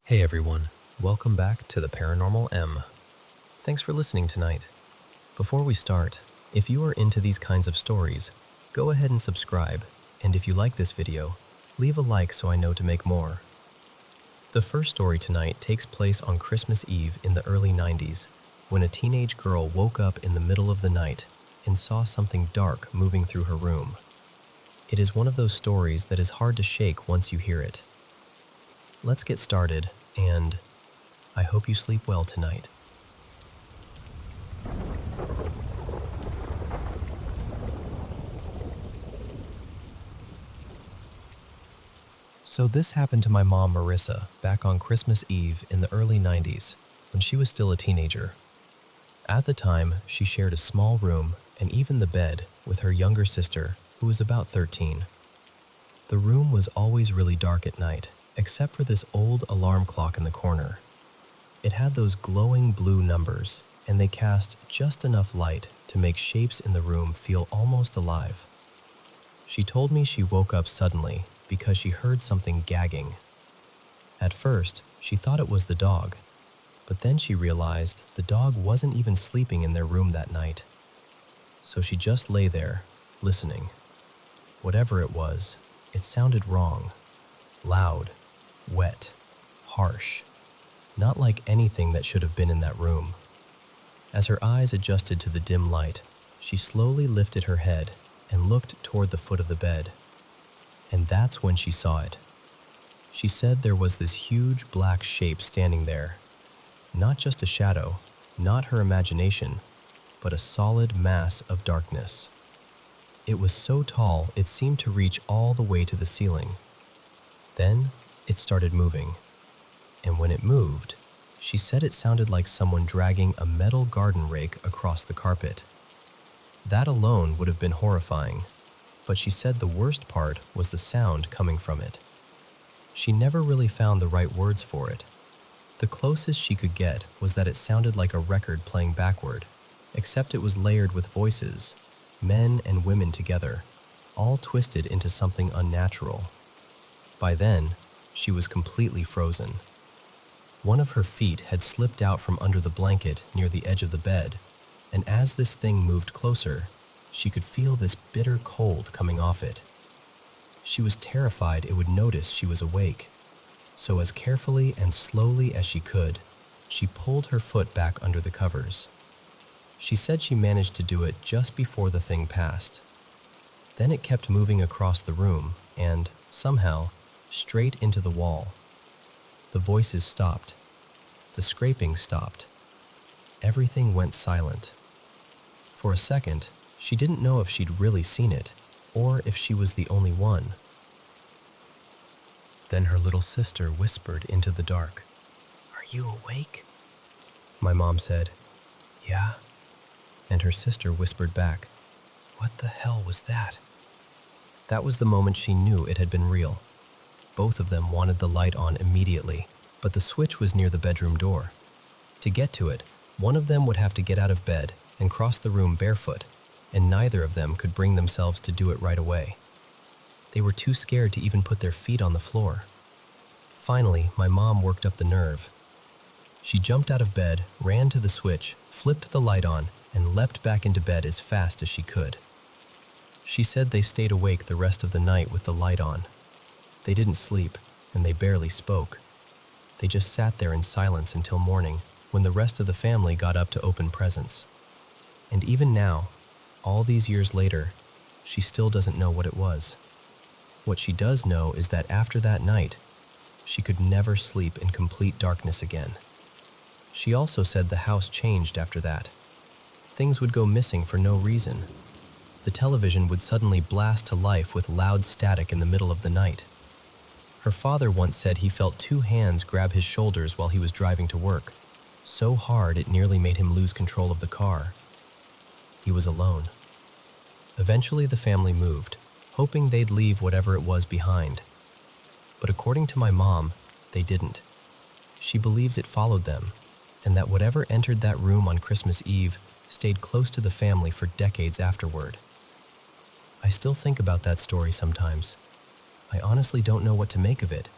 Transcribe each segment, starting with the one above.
Hey everyone, welcome back to the Paranormal M. Thanks for listening tonight. Before we start, if you are into these kinds of stories, go ahead and subscribe, and if you like this video, leave a like so I know to make more. The first story tonight takes place on Christmas Eve in the early 90s, when a teenage girl woke up in the middle of the night and saw something dark moving through her room. It is one of those stories that is hard to shake once you hear it. Let's get started, and I hope you sleep well tonight. So this happened to my mom, Marissa, back on Christmas Eve in the early 90s, when she was still a teenager. At the time, she shared a small room and even the bed with her younger sister, who was about 13. The room was always really dark at night, except for this old alarm clock in the corner. It had those glowing blue numbers, and they cast just enough light to make shapes in the room feel almost alive. She told me she woke up suddenly because she heard something gagging. At first, she thought it was the dog, but then she realized the dog wasn't even sleeping in their room that night. So she just lay there, listening. Whatever it was, it sounded wrong. Loud, wet, harsh. Not like anything that should have been in that room. As her eyes adjusted to the dim light, she slowly lifted her head and looked toward the foot of the bed. And that's when she saw it. She said there was this huge black shape standing there. Not just a shadow, not her imagination, but a solid mass of darkness. It was so tall it seemed to reach all the way to the ceiling. Then it started moving. And when it moved, she said it sounded like someone dragging a metal garden rake across the carpet. That alone would have been horrifying, but she said the worst part was the sound coming from it. She never really found the right words for it. The closest she could get was that it sounded like a record playing backward, except it was layered with voices, men and women together, all twisted into something unnatural. By then, she was completely frozen. One of her feet had slipped out from under the blanket near the edge of the bed, and as this thing moved closer, she could feel this bitter cold coming off it. She was terrified it would notice she was awake, so as carefully and slowly as she could, she pulled her foot back under the covers. She said she managed to do it just before the thing passed. Then it kept moving across the room and, somehow, straight into the wall. The voices stopped. The scraping stopped. Everything went silent. For a second, she didn't know if she'd really seen it, or if she was the only one. Then her little sister whispered into the dark, "Are you awake?" My mom said, "Yeah." And her sister whispered back, "What the hell was that?" That was the moment she knew it had been real. Both of them wanted the light on immediately, but the switch was near the bedroom door. To get to it, one of them would have to get out of bed and cross the room barefoot, and neither of them could bring themselves to do it right away. They were too scared to even put their feet on the floor. Finally, my mom worked up the nerve. She jumped out of bed, ran to the switch, flipped the light on, and leapt back into bed as fast as she could. She said they stayed awake the rest of the night with the light on. They didn't sleep, and they barely spoke. They just sat there in silence until morning, when the rest of the family got up to open presents. And even now, all these years later, she still doesn't know what it was. What she does know is that after that night, she could never sleep in complete darkness again. She also said the house changed after that. Things would go missing for no reason. The television would suddenly blast to life with loud static in the middle of the night. Her father once said he felt two hands grab his shoulders while he was driving to work, so hard it nearly made him lose control of the car. He was alone. Eventually the family moved, hoping they'd leave whatever it was behind. But according to my mom, they didn't. She believes it followed them, and that whatever entered that room on Christmas Eve stayed close to the family for decades afterward. I still think about that story sometimes. I honestly don't know what to make of it.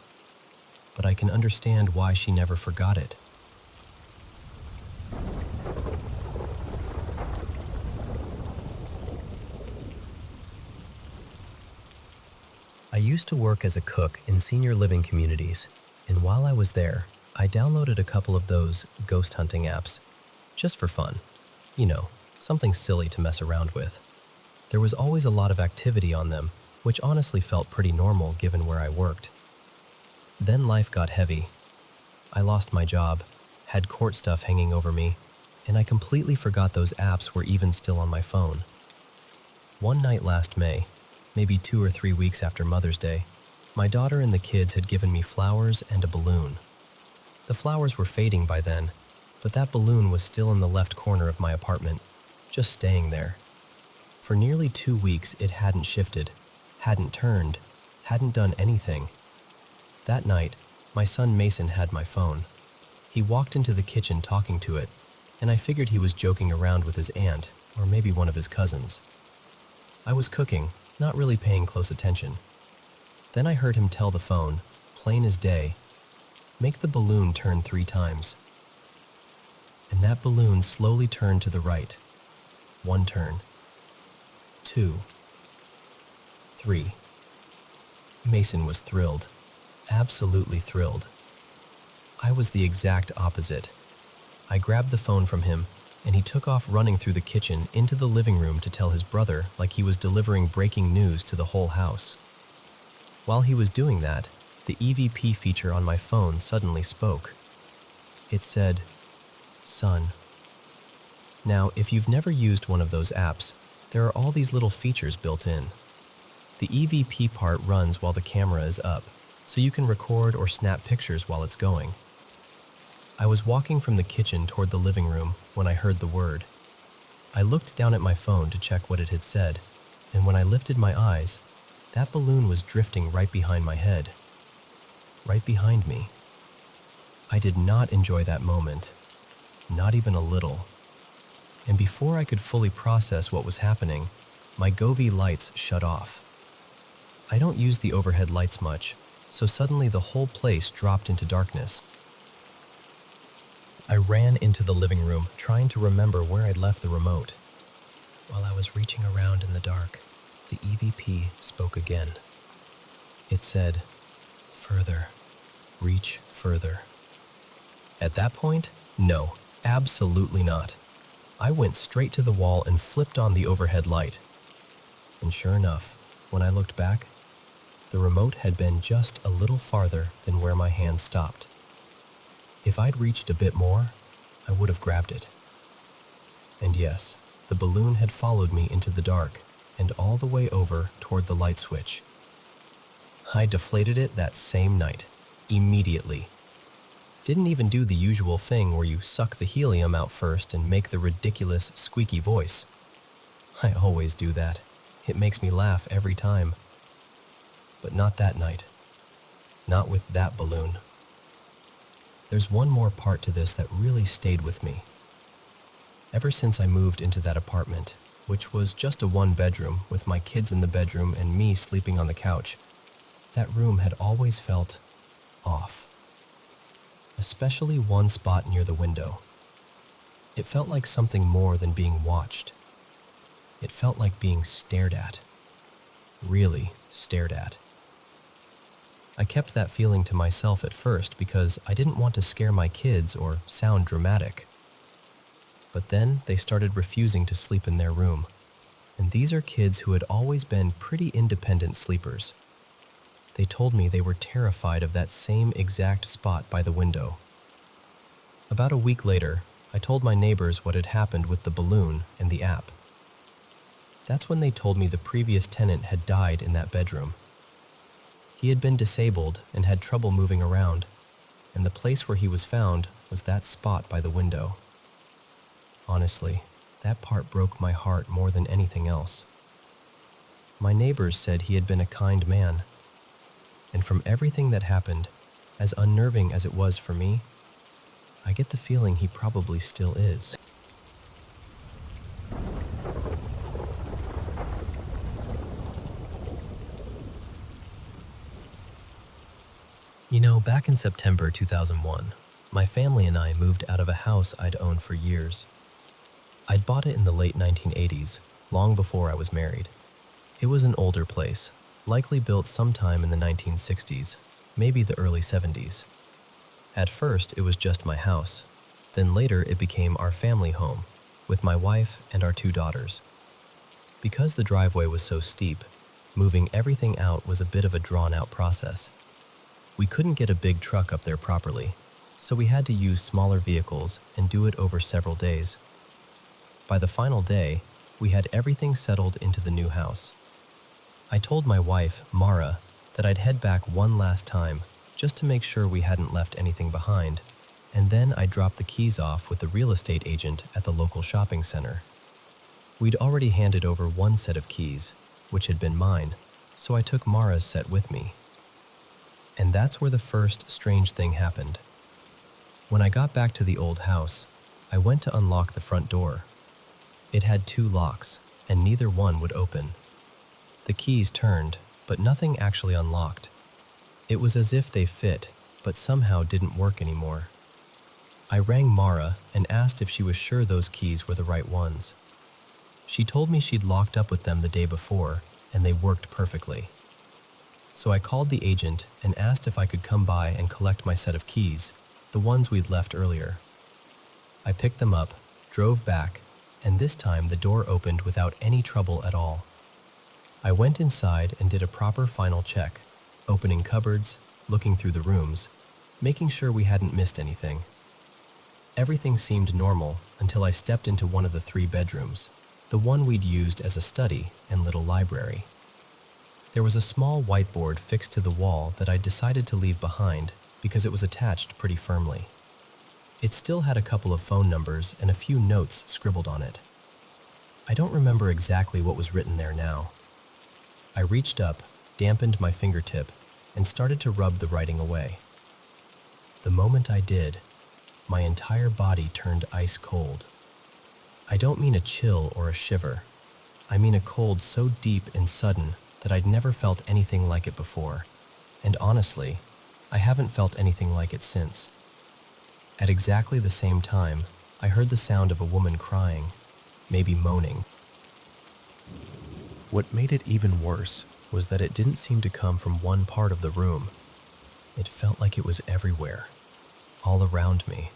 but I can understand why she never forgot it. I used to work as a cook in senior living communities, and while I was there, I downloaded a couple of those ghost hunting apps, just for fun. You know, something silly to mess around with. There was always a lot of activity on them, which honestly felt pretty normal given where I worked. Then life got heavy. I lost my job, had court stuff hanging over me, and I completely forgot those apps were even still on my phone. One night last May, maybe 2 or 3 weeks after Mother's Day, my daughter and the kids had given me flowers and a balloon. The flowers were fading by then, but that balloon was still in the left corner of my apartment, just staying there. For nearly 2 weeks it hadn't shifted, hadn't turned, hadn't done anything. That night, my son Mason had my phone. He walked into the kitchen talking to it, and I figured he was joking around with his aunt, or maybe one of his cousins. I was cooking, not really paying close attention. Then I heard him tell the phone, plain as day, "Make the balloon turn 3 times." And that balloon slowly turned to the right. 1 turn. 2. 3. Mason was thrilled. Absolutely thrilled. I was the exact opposite. I grabbed the phone from him, and he took off running through the kitchen into the living room to tell his brother like he was delivering breaking news to the whole house. While he was doing that, the EVP feature on my phone suddenly spoke. It said, "Son." Now, if you've never used one of those apps, there are all these little features built in. The EVP part runs while the camera is up, so you can record or snap pictures while it's going. I was walking from the kitchen toward the living room when I heard the word. I looked down at my phone to check what it had said, and when I lifted my eyes, that balloon was drifting right behind my head. Right behind me. I did not enjoy that moment, not even a little. And before I could fully process what was happening, my Govee lights shut off. I don't use the overhead lights much, so suddenly the whole place dropped into darkness. I ran into the living room, trying to remember where I'd left the remote. While I was reaching around in the dark, the EVP spoke again. It said, "Further. Reach further." At that point, no, absolutely not. I went straight to the wall and flipped on the overhead light. And sure enough, when I looked back, the remote had been just a little farther than where my hand stopped. If I'd reached a bit more, I would have grabbed it. And yes, the balloon had followed me into the dark and all the way over toward the light switch. I deflated it that same night, immediately. Didn't even do the usual thing where you suck the helium out first and make the ridiculous squeaky voice. I always do that. It makes me laugh every time. But not that night. Not with that balloon. There's one more part to this that really stayed with me. Ever since I moved into that apartment, which was just a 1-bedroom with my kids in the bedroom and me sleeping on the couch, that room had always felt off. Especially one spot near the window. It felt like something more than being watched. It felt like being stared at. Really stared at. I kept that feeling to myself at first because I didn't want to scare my kids or sound dramatic. But then they started refusing to sleep in their room. And these are kids who had always been pretty independent sleepers. They told me they were terrified of that same exact spot by the window. About a week later, I told my neighbors what had happened with the balloon and the app. That's when they told me the previous tenant had died in that bedroom. He had been disabled and had trouble moving around, and the place where he was found was that spot by the window. Honestly, that part broke my heart more than anything else. My neighbors said he had been a kind man, and from everything that happened, as unnerving as it was for me, I get the feeling he probably still is. Back in September 2001, my family and I moved out of a house I'd owned for years. I'd bought it in the late 1980s, long before I was married. It was an older place, likely built sometime in the 1960s, maybe the early 70s. At first, it was just my house. Then later, it became our family home, with my wife and our 2 daughters. Because the driveway was so steep, moving everything out was a bit of a drawn-out process. We couldn't get a big truck up there properly, so we had to use smaller vehicles and do it over several days. By the final day, we had everything settled into the new house. I told my wife, Mara, that I'd head back one last time just to make sure we hadn't left anything behind, and then I'd drop the keys off with the real estate agent at the local shopping center. We'd already handed over one set of keys, which had been mine, so I took Mara's set with me. And that's where the first strange thing happened. When I got back to the old house, I went to unlock the front door. It had 2 locks, and neither one would open. The keys turned, but nothing actually unlocked. It was as if they fit, but somehow didn't work anymore. I rang Mara and asked if she was sure those keys were the right ones. She told me she'd locked up with them the day before, and they worked perfectly. So I called the agent and asked if I could come by and collect my set of keys, the ones we'd left earlier. I picked them up, drove back, and this time the door opened without any trouble at all. I went inside and did a proper final check, opening cupboards, looking through the rooms, making sure we hadn't missed anything. Everything seemed normal until I stepped into one of the 3 bedrooms, the one we'd used as a study and little library. There was a small whiteboard fixed to the wall that I decided to leave behind because it was attached pretty firmly. It still had a couple of phone numbers and a few notes scribbled on it. I don't remember exactly what was written there now. I reached up, dampened my fingertip, and started to rub the writing away. The moment I did, my entire body turned ice cold. I don't mean a chill or a shiver. I mean a cold so deep and sudden that I'd never felt anything like it before, and honestly, I haven't felt anything like it since. At exactly the same time, I heard the sound of a woman crying, maybe moaning. What made it even worse was that it didn't seem to come from one part of the room. It felt like it was everywhere, all around me.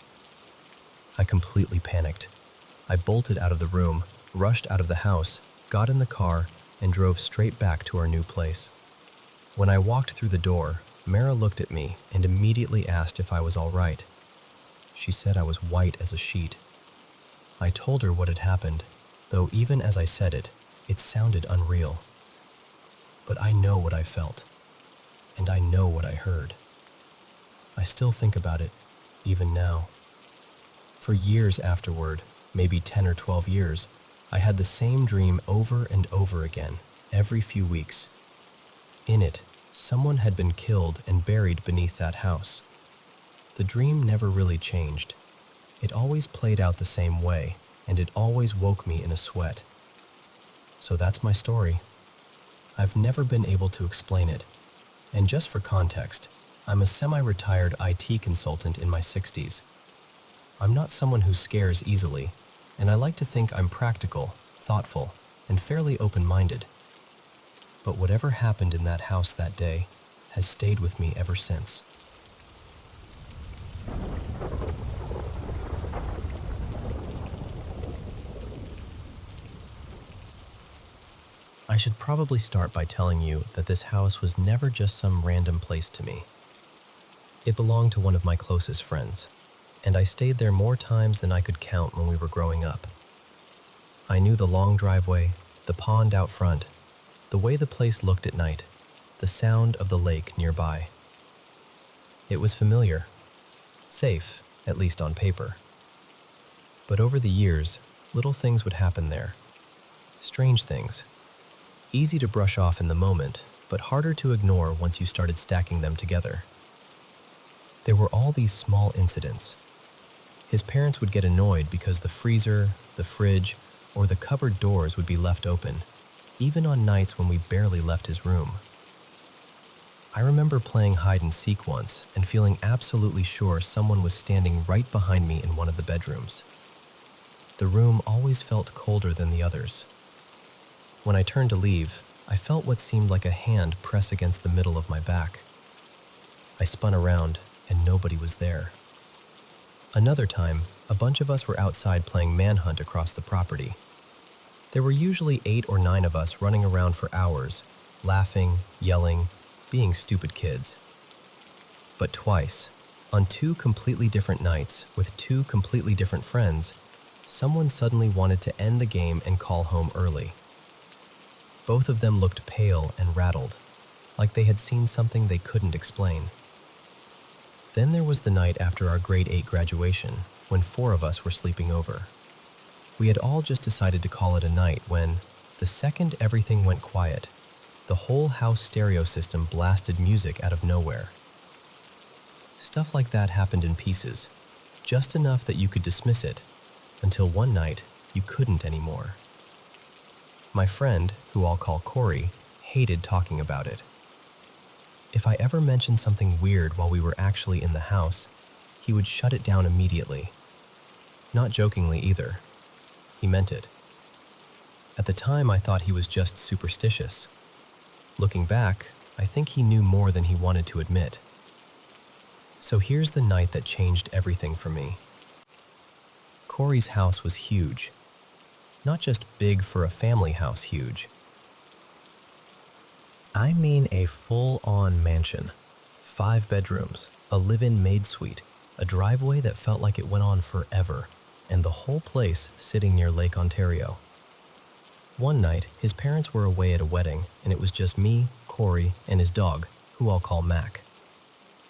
I completely panicked. I bolted out of the room, rushed out of the house, got in the car, and drove straight back to our new place. When I walked through the door, Mara looked at me and immediately asked if I was all right. She said I was white as a sheet. I told her what had happened, though even as I said it, it sounded unreal. But I know what I felt, and I know what I heard. I still think about it, even now. For years afterward, maybe 10 or 12 years, I had the same dream over and over again, every few weeks. In it, someone had been killed and buried beneath that house. The dream never really changed. It always played out the same way, and it always woke me in a sweat. So that's my story. I've never been able to explain it, and just for context, I'm a semi-retired IT consultant in my 60s. I'm not someone who scares easily, and I like to think I'm practical, thoughtful, and fairly open-minded. But whatever happened in that house that day has stayed with me ever since. I should probably start by telling you that this house was never just some random place to me. It belonged to one of my closest friends, and I stayed there more times than I could count when we were growing up. I knew the long driveway, the pond out front, the way the place looked at night, the sound of the lake nearby. It was familiar, safe, at least on paper. But over the years, little things would happen there. Strange things. Easy to brush off in the moment, but harder to ignore once you started stacking them together. There were all these small incidents. His parents would get annoyed because the freezer, the fridge, or the cupboard doors would be left open, even on nights when we barely left his room. I remember playing hide and seek once and feeling absolutely sure someone was standing right behind me in one of the bedrooms. The room always felt colder than the others. When I turned to leave, I felt what seemed like a hand press against the middle of my back. I spun around and nobody was there. Another time, a bunch of us were outside playing manhunt across the property. There were usually 8 or 9 of us running around for hours, laughing, yelling, being stupid kids. But twice, on 2 completely different nights with 2 completely different friends, someone suddenly wanted to end the game and call home early. Both of them looked pale and rattled, like they had seen something they couldn't explain. Then there was the night after our grade 8 graduation, when 4 of us were sleeping over. We had all just decided to call it a night when, the second everything went quiet, the whole house stereo system blasted music out of nowhere. Stuff like that happened in pieces, just enough that you could dismiss it, until one night you couldn't anymore. My friend, who I'll call Corey, hated talking about it. If I ever mentioned something weird while we were actually in the house, he would shut it down immediately. Not jokingly either. He meant it. At the time, I thought he was just superstitious. Looking back, I think he knew more than he wanted to admit. So here's the night that changed everything for me. Corey's house was huge. Not just big for a family house huge. I mean a full-on mansion. 5 bedrooms, a live-in maid suite, a driveway that felt like it went on forever, and the whole place sitting near Lake Ontario. One night, his parents were away at a wedding, and it was just me, Corey, and his dog, who I'll call Mac.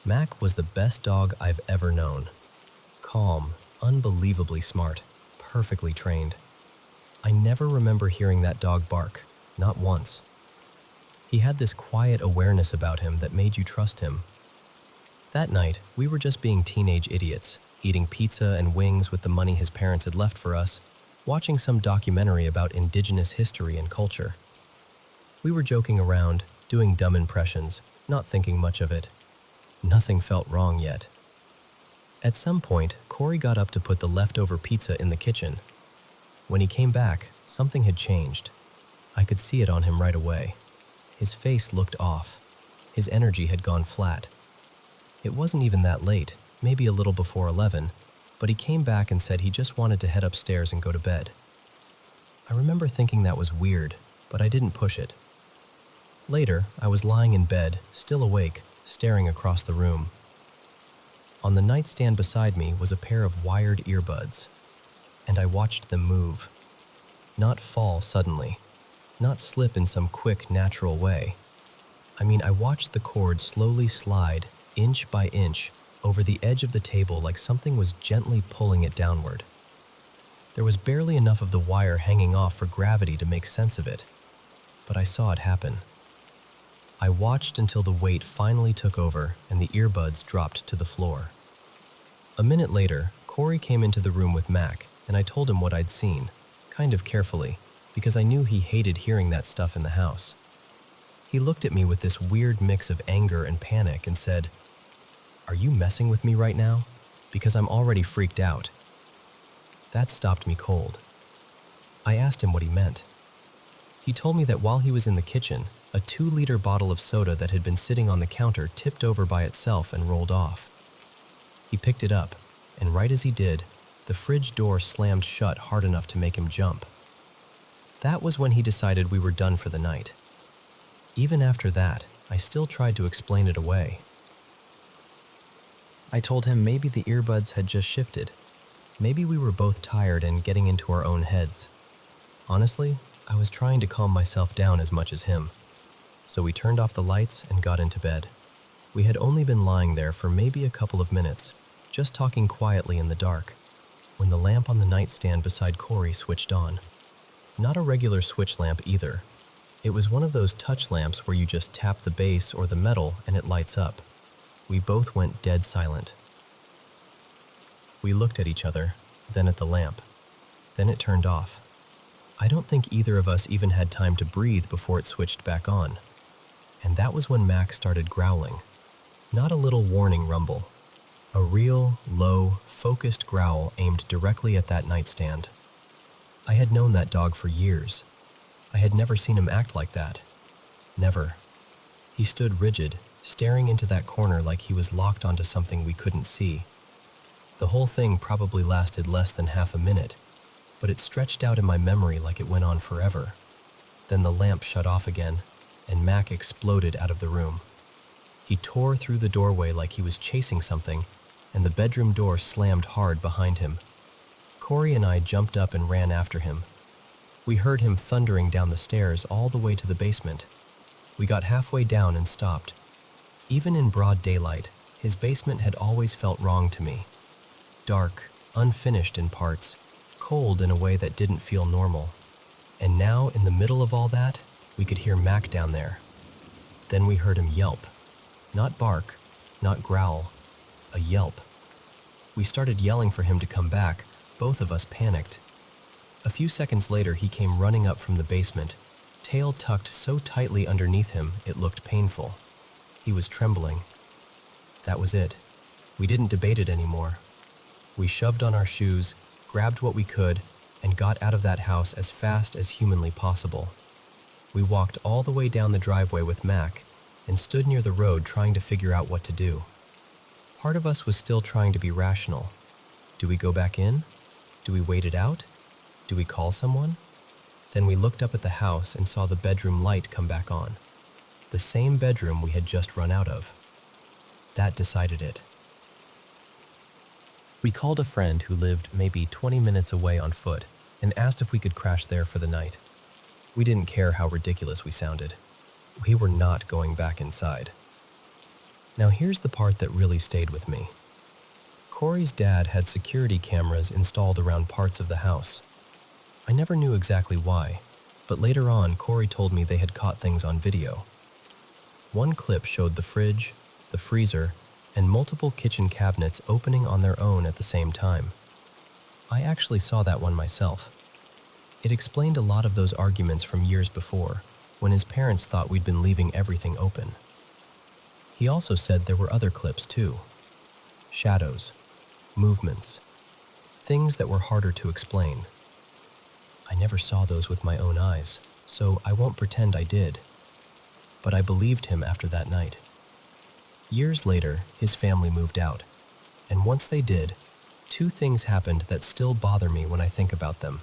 Mac was the best dog I've ever known. Calm, unbelievably smart, perfectly trained. I never remember hearing that dog bark, not once. He had this quiet awareness about him that made you trust him. That night, we were just being teenage idiots, eating pizza and wings with the money his parents had left for us, watching some documentary about indigenous history and culture. We were joking around, doing dumb impressions, not thinking much of it. Nothing felt wrong yet. At some point, Corey got up to put the leftover pizza in the kitchen. When he came back, something had changed. I could see it on him right away. His face looked off. His energy had gone flat. It wasn't even that late, maybe a little before 11, but he came back and said he just wanted to head upstairs and go to bed. I remember thinking that was weird, but I didn't push it. Later, I was lying in bed, still awake, staring across the room. On the nightstand beside me was a pair of wired earbuds, and I watched them move. Not fall suddenly, not slip in some quick, natural way. I watched the cord slowly slide, inch by inch, over the edge of the table like something was gently pulling it downward. There was barely enough of the wire hanging off for gravity to make sense of it, but I saw it happen. I watched until the weight finally took over and the earbuds dropped to the floor. A minute later, Corey came into the room with Mac, and I told him what I'd seen, kind of carefully, because I knew he hated hearing that stuff in the house. He looked at me with this weird mix of anger and panic and said, "Are you messing with me right now? Because I'm already freaked out." That stopped me cold. I asked him what he meant. He told me that while he was in the kitchen, a 2-liter bottle of soda that had been sitting on the counter tipped over by itself and rolled off. He picked it up, and right as he did, the fridge door slammed shut hard enough to make him jump. That was when he decided we were done for the night. Even after that, I still tried to explain it away. I told him maybe the earbuds had just shifted. Maybe we were both tired and getting into our own heads. Honestly, I was trying to calm myself down as much as him. So we turned off the lights and got into bed. We had only been lying there for maybe a couple of minutes, just talking quietly in the dark, when the lamp on the nightstand beside Corey switched on. Not a regular switch lamp either. It was one of those touch lamps where you just tap the base or the metal and it lights up. We both went dead silent. We looked at each other, then at the lamp. Then it turned off. I don't think either of us even had time to breathe before it switched back on. And that was when Mac started growling. Not a little warning rumble. A real, low, focused growl aimed directly at that nightstand. I had known that dog for years. I had never seen him act like that. Never. He stood rigid, staring into that corner like he was locked onto something we couldn't see. The whole thing probably lasted less than half a minute, but it stretched out in my memory like it went on forever. Then the lamp shut off again, and Mac exploded out of the room. He tore through the doorway like he was chasing something, and the bedroom door slammed hard behind him. Corey and I jumped up and ran after him. We heard him thundering down the stairs all the way to the basement. We got halfway down and stopped. Even in broad daylight, his basement had always felt wrong to me. Dark, unfinished in parts, cold in a way that didn't feel normal. And now, in the middle of all that, we could hear Mac down there. Then we heard him yelp. Not bark, not growl, a yelp. We started yelling for him to come back, both of us panicked. A few seconds later, he came running up from the basement, tail tucked so tightly underneath him it looked painful. He was trembling. That was it. We didn't debate it anymore. We shoved on our shoes, grabbed what we could, and got out of that house as fast as humanly possible. We walked all the way down the driveway with Mac and stood near the road trying to figure out what to do. Part of us was still trying to be rational. Do we go back in? Do we wait it out? Do we call someone? Then we looked up at the house and saw the bedroom light come back on. The same bedroom we had just run out of. That decided it. We called a friend who lived maybe 20 minutes away on foot and asked if we could crash there for the night. We didn't care how ridiculous we sounded. We were not going back inside. Now here's the part that really stayed with me. Corey's dad had security cameras installed around parts of the house. I never knew exactly why, but later on Corey told me they had caught things on video. One clip showed the fridge, the freezer, and multiple kitchen cabinets opening on their own at the same time. I actually saw that one myself. It explained a lot of those arguments from years before, when his parents thought we'd been leaving everything open. He also said there were other clips too. Shadows, movements, things that were harder to explain. I never saw those with my own eyes, so I won't pretend I did. But I believed him after that night. Years later, his family moved out, and once they did, two things happened that still bother me when I think about them.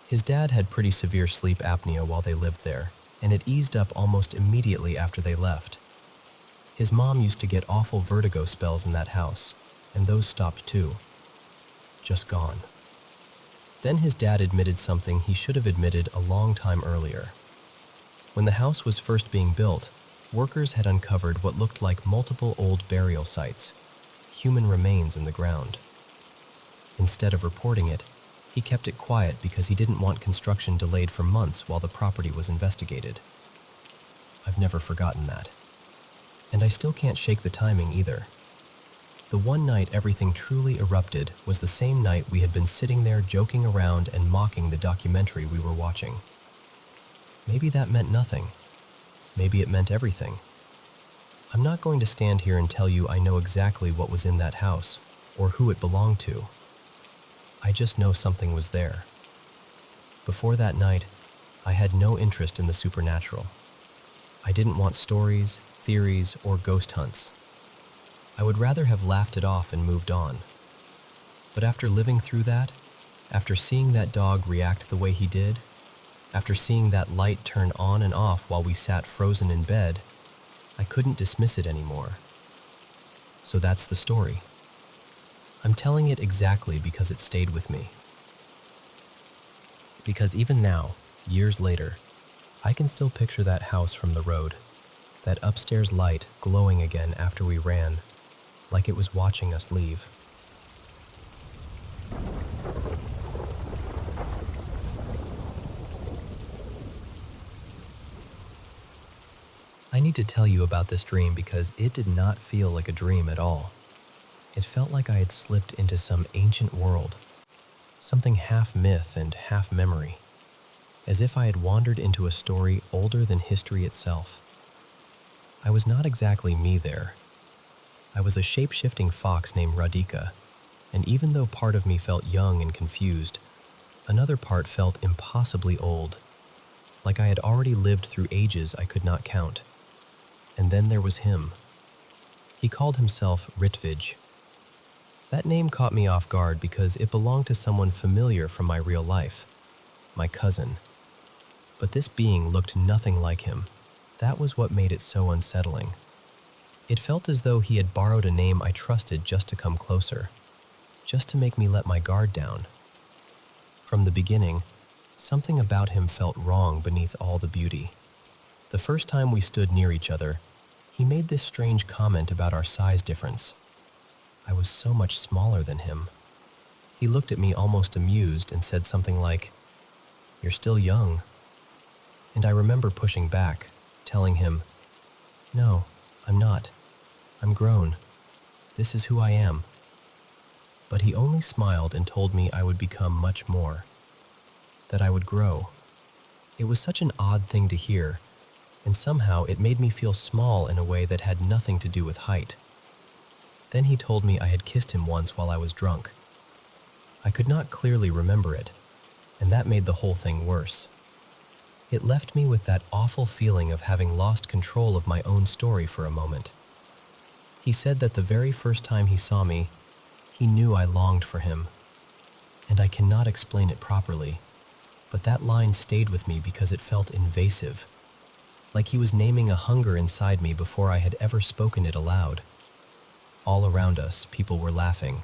His dad had pretty severe sleep apnea while they lived there, and it eased up almost immediately after they left. His mom used to get awful vertigo spells in that house, and those stopped too. Just gone. Then his dad admitted something he should have admitted a long time earlier. When the house was first being built, workers had uncovered what looked like multiple old burial sites, human remains in the ground. Instead of reporting it, he kept it quiet because he didn't want construction delayed for months while the property was investigated. I've never forgotten that. And I still can't shake the timing either. The one night everything truly erupted was the same night we had been sitting there joking around and mocking the documentary we were watching. Maybe that meant nothing. Maybe it meant everything. I'm not going to stand here and tell you I know exactly what was in that house or who it belonged to. I just know something was there. Before that night, I had no interest in the supernatural. I didn't want stories, theories, or ghost hunts. I would rather have laughed it off and moved on. But after living through that, after seeing that dog react the way he did, after seeing that light turn on and off while we sat frozen in bed, I couldn't dismiss it anymore. So that's the story. I'm telling it exactly because it stayed with me. Because even now, years later, I can still picture that house from the road, that upstairs light glowing again after we ran, like it was watching us leave. I need to tell you about this dream because it did not feel like a dream at all. It felt like I had slipped into some ancient world, something half myth and half memory, as if I had wandered into a story older than history itself. I was not exactly me there. I was a shape-shifting fox named Radhika, and even though part of me felt young and confused, another part felt impossibly old, like I had already lived through ages I could not count. And then there was him. He called himself Ritvij. That name caught me off guard because it belonged to someone familiar from my real life, my cousin. But this being looked nothing like him. That was what made it so unsettling. It felt as though he had borrowed a name I trusted just to come closer, just to make me let my guard down. From the beginning, something about him felt wrong beneath all the beauty. The first time we stood near each other, he made this strange comment about our size difference. I was so much smaller than him. He looked at me almost amused and said something like, "You're still young." And I remember pushing back, telling him, "No, I'm not. I'm grown. This is who I am." But he only smiled and told me I would become much more, that I would grow. It was such an odd thing to hear, and somehow it made me feel small in a way that had nothing to do with height. Then he told me I had kissed him once while I was drunk. I could not clearly remember it, and that made the whole thing worse. It left me with that awful feeling of having lost control of my own story for a moment. He said that the very first time he saw me, he knew I longed for him. And I cannot explain it properly, but that line stayed with me because it felt invasive, like he was naming a hunger inside me before I had ever spoken it aloud. All around us, people were laughing.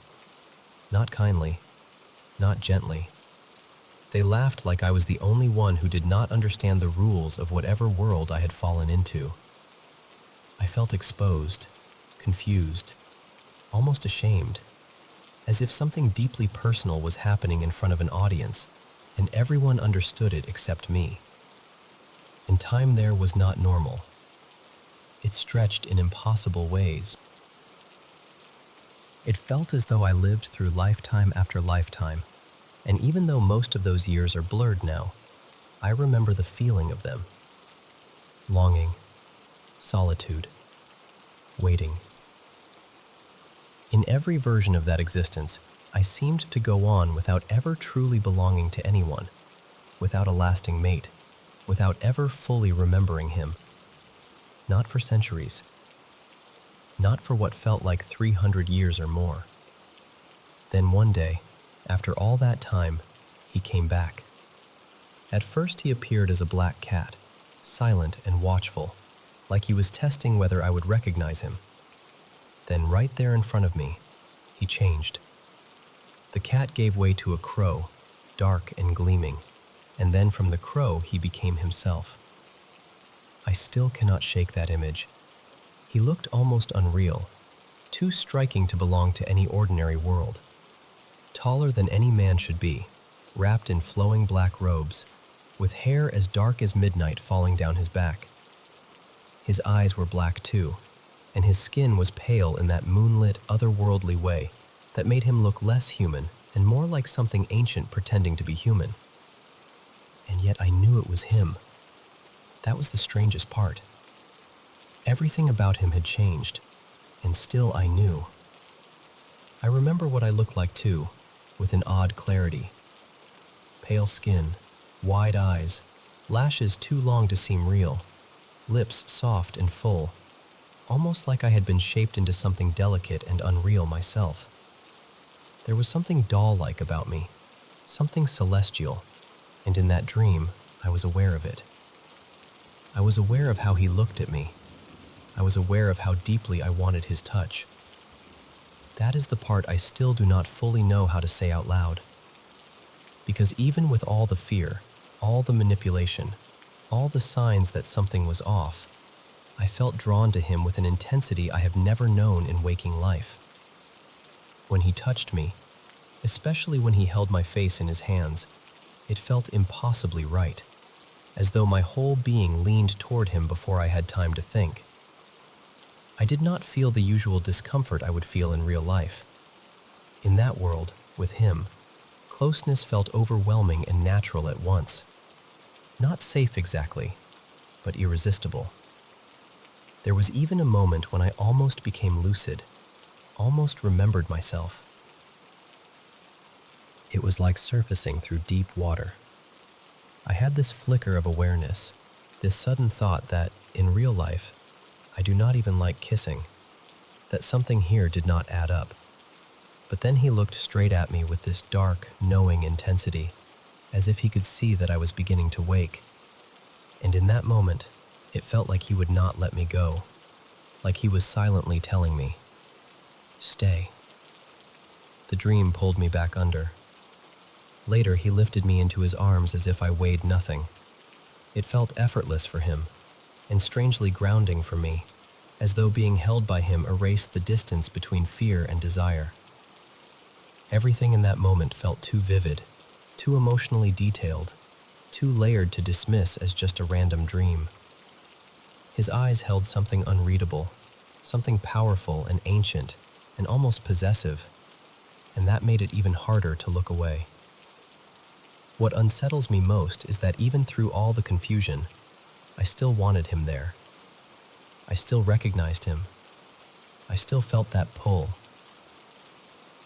Not kindly, not gently. They laughed like I was the only one who did not understand the rules of whatever world I had fallen into. I felt exposed, confused, almost ashamed, as if something deeply personal was happening in front of an audience, and everyone understood it except me. And time there was not normal. It stretched in impossible ways. It felt as though I lived through lifetime after lifetime, and even though most of those years are blurred now, I remember the feeling of them. Longing, solitude, waiting. In every version of that existence, I seemed to go on without ever truly belonging to anyone, without a lasting mate, without ever fully remembering him. Not for centuries. Not for what felt like 300 years or more. Then one day, after all that time, he came back. At first he appeared as a black cat, silent and watchful, like he was testing whether I would recognize him. Then right there in front of me, he changed. The cat gave way to a crow, dark and gleaming, and then from the crow he became himself. I still cannot shake that image. He looked almost unreal, too striking to belong to any ordinary world. Taller than any man should be, wrapped in flowing black robes, with hair as dark as midnight falling down his back. His eyes were black too, and his skin was pale in that moonlit, otherworldly way that made him look less human and more like something ancient pretending to be human. And yet I knew it was him. That was the strangest part. Everything about him had changed, and still I knew. I remember what I looked like too, with an odd clarity. Pale skin, wide eyes, lashes too long to seem real, lips soft and full, almost like I had been shaped into something delicate and unreal myself. There was something doll-like about me, something celestial, and in that dream, I was aware of it. I was aware of how he looked at me. I was aware of how deeply I wanted his touch. That is the part I still do not fully know how to say out loud. Because even with all the fear, all the manipulation, all the signs that something was off, I felt drawn to him with an intensity I have never known in waking life. When he touched me, especially when he held my face in his hands, it felt impossibly right, as though my whole being leaned toward him before I had time to think. I did not feel the usual discomfort I would feel in real life. In that world, with him, closeness felt overwhelming and natural at once. Not safe exactly, but irresistible. There was even a moment when I almost became lucid, almost remembered myself. It was like surfacing through deep water. I had this flicker of awareness, this sudden thought that, in real life, I do not even like kissing, that something here did not add up. But then he looked straight at me with this dark, knowing intensity, as if he could see that I was beginning to wake. And in that moment, it felt like he would not let me go, like he was silently telling me, "Stay." The dream pulled me back under. Later, he lifted me into his arms as if I weighed nothing. It felt effortless for him, and strangely grounding for me, as though being held by him erased the distance between fear and desire. Everything in that moment felt too vivid, too emotionally detailed, too layered to dismiss as just a random dream. His eyes held something unreadable, something powerful and ancient and almost possessive, and that made it even harder to look away. What unsettles me most is that even through all the confusion, I still wanted him there. I still recognized him. I still felt that pull.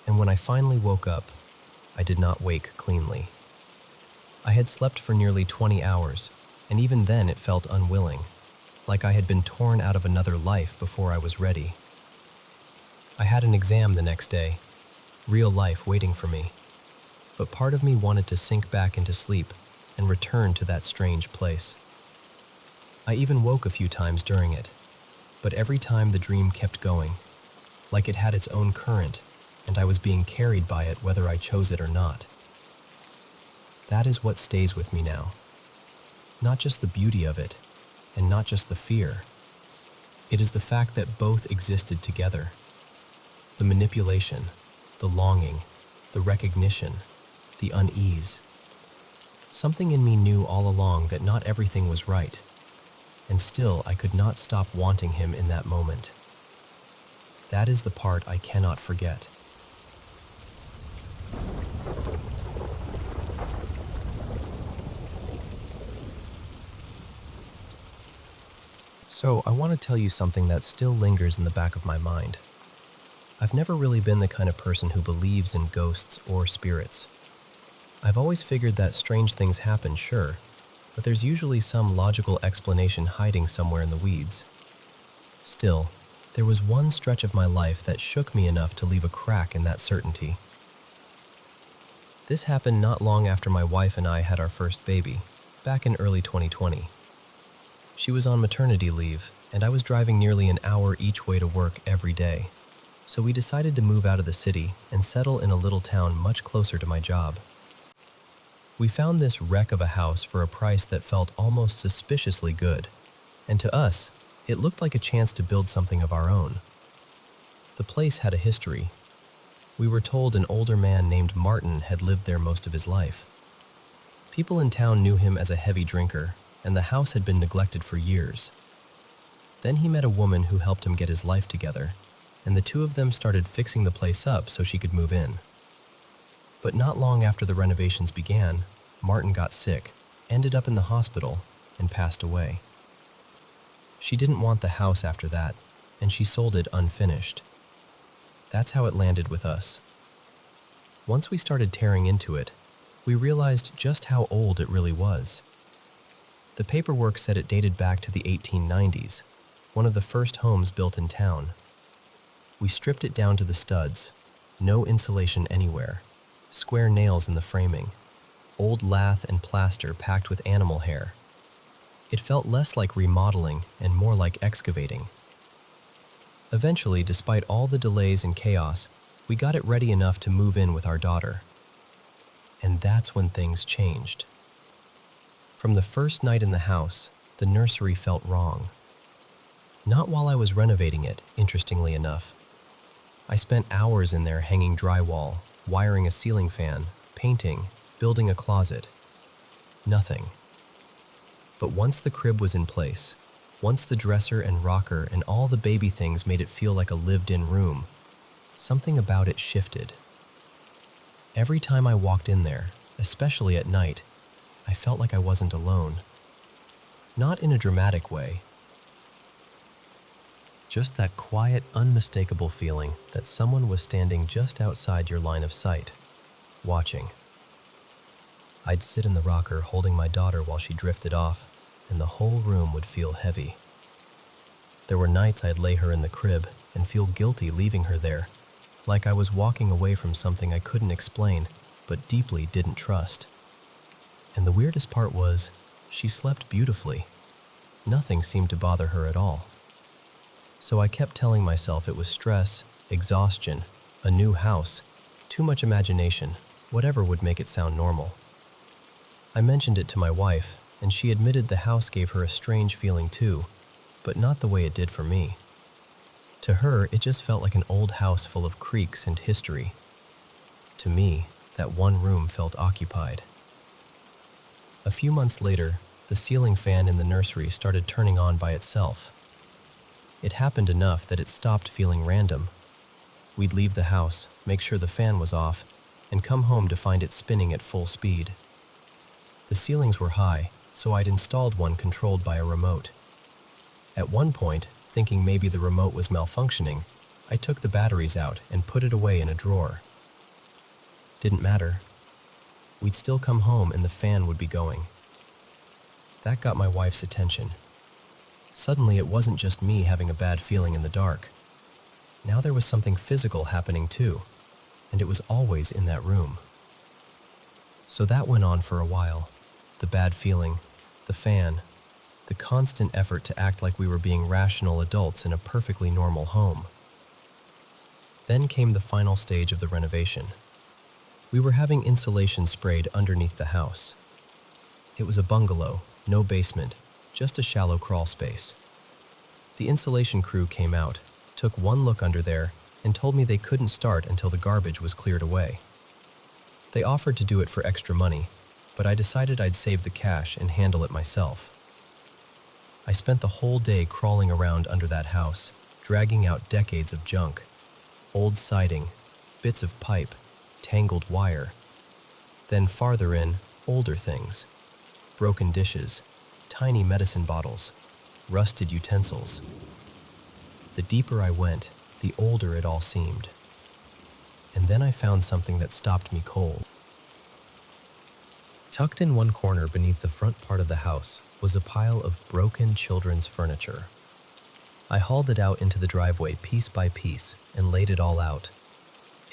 And when I finally woke up, I did not wake cleanly. I had slept for nearly 20 hours, and even then it felt unwilling, like I had been torn out of another life before I was ready. I had an exam the next day, real life waiting for me, but part of me wanted to sink back into sleep and return to that strange place. I even woke a few times during it, but every time the dream kept going, like it had its own current, and I was being carried by it whether I chose it or not. That is what stays with me now. Not just the beauty of it, and not just the fear. It is the fact that both existed together. The manipulation, the longing, the recognition, the unease. Something in me knew all along that not everything was right, and still I could not stop wanting him in that moment. That is the part I cannot forget. So, I want to tell you something that still lingers in the back of my mind. I've never really been the kind of person who believes in ghosts or spirits. I've always figured that strange things happen, sure, but there's usually some logical explanation hiding somewhere in the weeds. Still, there was one stretch of my life that shook me enough to leave a crack in that certainty. This happened not long after my wife and I had our first baby, back in early 2020. She was on maternity leave, and I was driving nearly an hour each way to work every day, so we decided to move out of the city and settle in a little town much closer to my job. We found this wreck of a house for a price that felt almost suspiciously good, and to us, it looked like a chance to build something of our own. The place had a history. We were told an older man named Martin had lived there most of his life. People in town knew him as a heavy drinker, and the house had been neglected for years. Then he met a woman who helped him get his life together, and the two of them started fixing the place up so she could move in. But not long after the renovations began, Martin got sick, ended up in the hospital, and passed away. She didn't want the house after that, and she sold it unfinished. That's how it landed with us. Once we started tearing into it, we realized just how old it really was. The paperwork said it dated back to the 1890s, one of the first homes built in town. We stripped it down to the studs, no insulation anywhere, square nails in the framing, old lath and plaster packed with animal hair. It felt less like remodeling and more like excavating. Eventually, despite all the delays and chaos, we got it ready enough to move in with our daughter. And that's when things changed. From the first night in the house, the nursery felt wrong. Not while I was renovating it, interestingly enough. I spent hours in there hanging drywall, wiring a ceiling fan, painting, building a closet. Nothing. But once the crib was in place, once the dresser and rocker and all the baby things made it feel like a lived-in room, something about it shifted. Every time I walked in there, especially at night, I felt like I wasn't alone. Not in a dramatic way. Just that quiet, unmistakable feeling that someone was standing just outside your line of sight, watching. I'd sit in the rocker holding my daughter while she drifted off, and the whole room would feel heavy. There were nights I'd lay her in the crib and feel guilty leaving her there, like I was walking away from something I couldn't explain, but deeply didn't trust. And the weirdest part was, she slept beautifully. Nothing seemed to bother her at all. So I kept telling myself it was stress, exhaustion, a new house, too much imagination, whatever would make it sound normal. I mentioned it to my wife, and she admitted the house gave her a strange feeling too, but not the way it did for me. To her, it just felt like an old house full of creaks and history. To me, that one room felt occupied. A few months later, the ceiling fan in the nursery started turning on by itself. It happened enough that it stopped feeling random. We'd leave the house, make sure the fan was off, and come home to find it spinning at full speed. The ceilings were high, so I'd installed one controlled by a remote. At one point, thinking maybe the remote was malfunctioning, I took the batteries out and put it away in a drawer. Didn't matter. We'd still come home and the fan would be going. That got my wife's attention. Suddenly, it wasn't just me having a bad feeling in the dark. Now there was something physical happening too, and it was always in that room. So that went on for a while. The bad feeling, the fan, the constant effort to act like we were being rational adults in a perfectly normal home. Then came the final stage of the renovation. We were having insulation sprayed underneath the house. It was a bungalow, no basement, just a shallow crawl space. The insulation crew came out, took one look under there, and told me they couldn't start until the garbage was cleared away. They offered to do it for extra money, but I decided I'd save the cash and handle it myself. I spent the whole day crawling around under that house, dragging out decades of junk, old siding, bits of pipe, tangled wire. Then farther in, older things, broken dishes, tiny medicine bottles, rusted utensils. The deeper I went, the older it all seemed. And then I found something that stopped me cold. Tucked in one corner beneath the front part of the house was a pile of broken children's furniture. I hauled it out into the driveway piece by piece and laid it all out.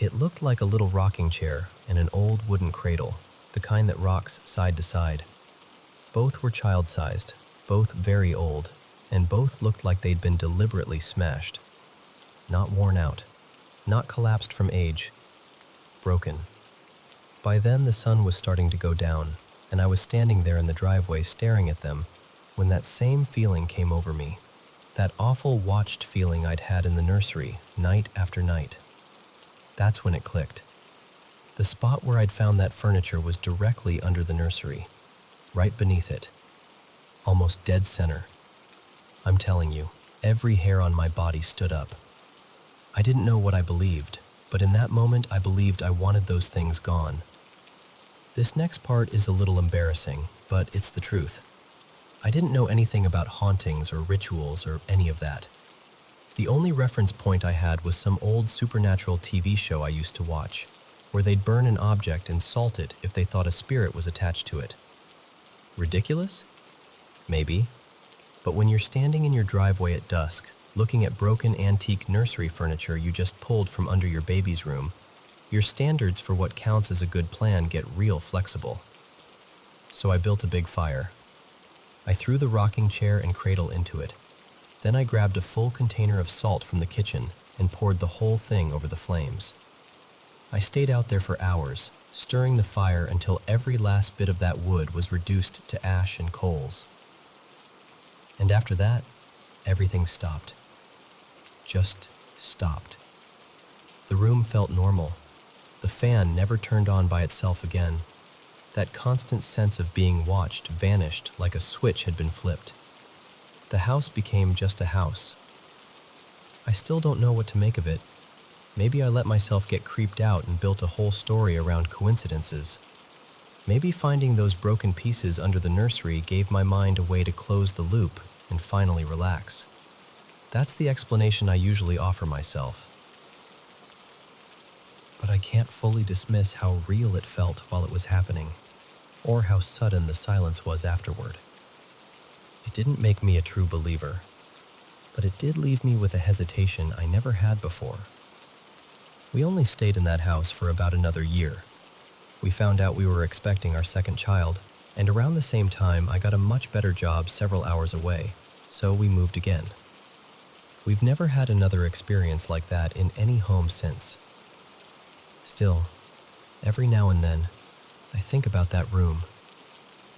It looked like a little rocking chair and an old wooden cradle, the kind that rocks side to side. Both were child-sized, both very old, and both looked like they'd been deliberately smashed. Not worn out, not collapsed from age, broken. By then the sun was starting to go down, and I was standing there in the driveway staring at them when that same feeling came over me, that awful watched feeling I'd had in the nursery night after night. That's when it clicked. The spot where I'd found that furniture was directly under the nursery, right beneath it, almost dead center. I'm telling you, every hair on my body stood up. I didn't know what I believed, but in that moment I believed I wanted those things gone. This next part is a little embarrassing, but it's the truth. I didn't know anything about hauntings or rituals or any of that. The only reference point I had was some old supernatural TV show I used to watch, where they'd burn an object and salt it if they thought a spirit was attached to it. Ridiculous? Maybe. But when you're standing in your driveway at dusk, looking at broken antique nursery furniture you just pulled from under your baby's room, your standards for what counts as a good plan get real flexible. So I built a big fire. I threw the rocking chair and cradle into it. Then I grabbed a full container of salt from the kitchen and poured the whole thing over the flames. I stayed out there for hours, stirring the fire until every last bit of that wood was reduced to ash and coals. And after that, everything stopped. Just stopped. The room felt normal. The fan never turned on by itself again. That constant sense of being watched vanished like a switch had been flipped. The house became just a house. I still don't know what to make of it. Maybe I let myself get creeped out and built a whole story around coincidences. Maybe finding those broken pieces under the nursery gave my mind a way to close the loop and finally relax. That's the explanation I usually offer myself. But I can't fully dismiss how real it felt while it was happening, or how sudden the silence was afterward. It didn't make me a true believer, but it did leave me with a hesitation I never had before. We only stayed in that house for about another year. We found out we were expecting our second child, and around the same time I got a much better job several hours away, so we moved again. We've never had another experience like that in any home since. Still, every now and then, I think about that room,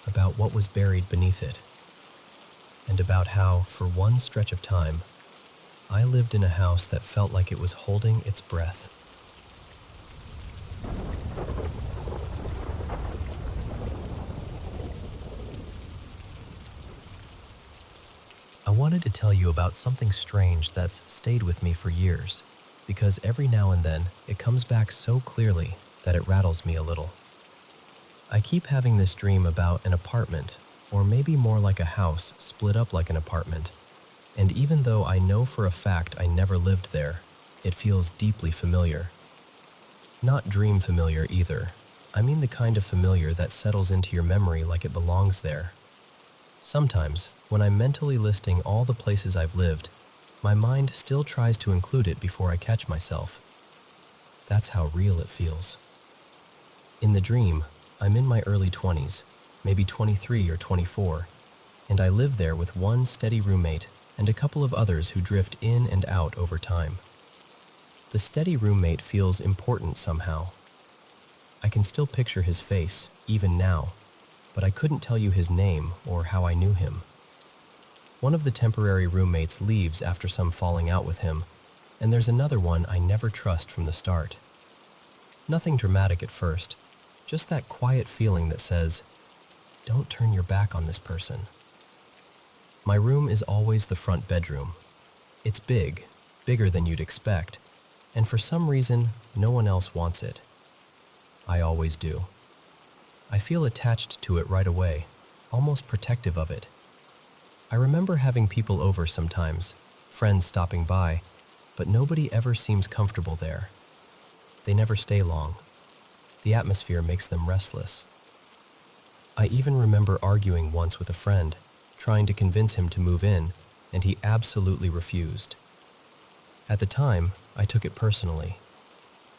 about what was buried beneath it, and about how, for one stretch of time, I lived in a house that felt like it was holding its breath. I wanted to tell you about something strange that's stayed with me for years, because every now and then it comes back so clearly that it rattles me a little. I keep having this dream about an apartment, or maybe more like a house split up like an apartment, and even though I know for a fact I never lived there, it feels deeply familiar. Not dream familiar either. I mean the kind of familiar that settles into your memory like it belongs there. Sometimes, when I'm mentally listing all the places I've lived, my mind still tries to include it before I catch myself. That's how real it feels. In the dream, I'm in my early 20s, maybe 23 or 24, and I live there with one steady roommate and a couple of others who drift in and out over time. The steady roommate feels important somehow. I can still picture his face, even now, but I couldn't tell you his name or how I knew him. One of the temporary roommates leaves after some falling out with him, and there's another one I never trust from the start. Nothing dramatic at first, just that quiet feeling that says, don't turn your back on this person. My room is always the front bedroom. It's big, bigger than you'd expect, and for some reason, no one else wants it. I always do. I feel attached to it right away, almost protective of it. I remember having people over sometimes, friends stopping by, but nobody ever seems comfortable there. They never stay long. The atmosphere makes them restless. I even remember arguing once with a friend, trying to convince him to move in, and he absolutely refused. At the time, I took it personally.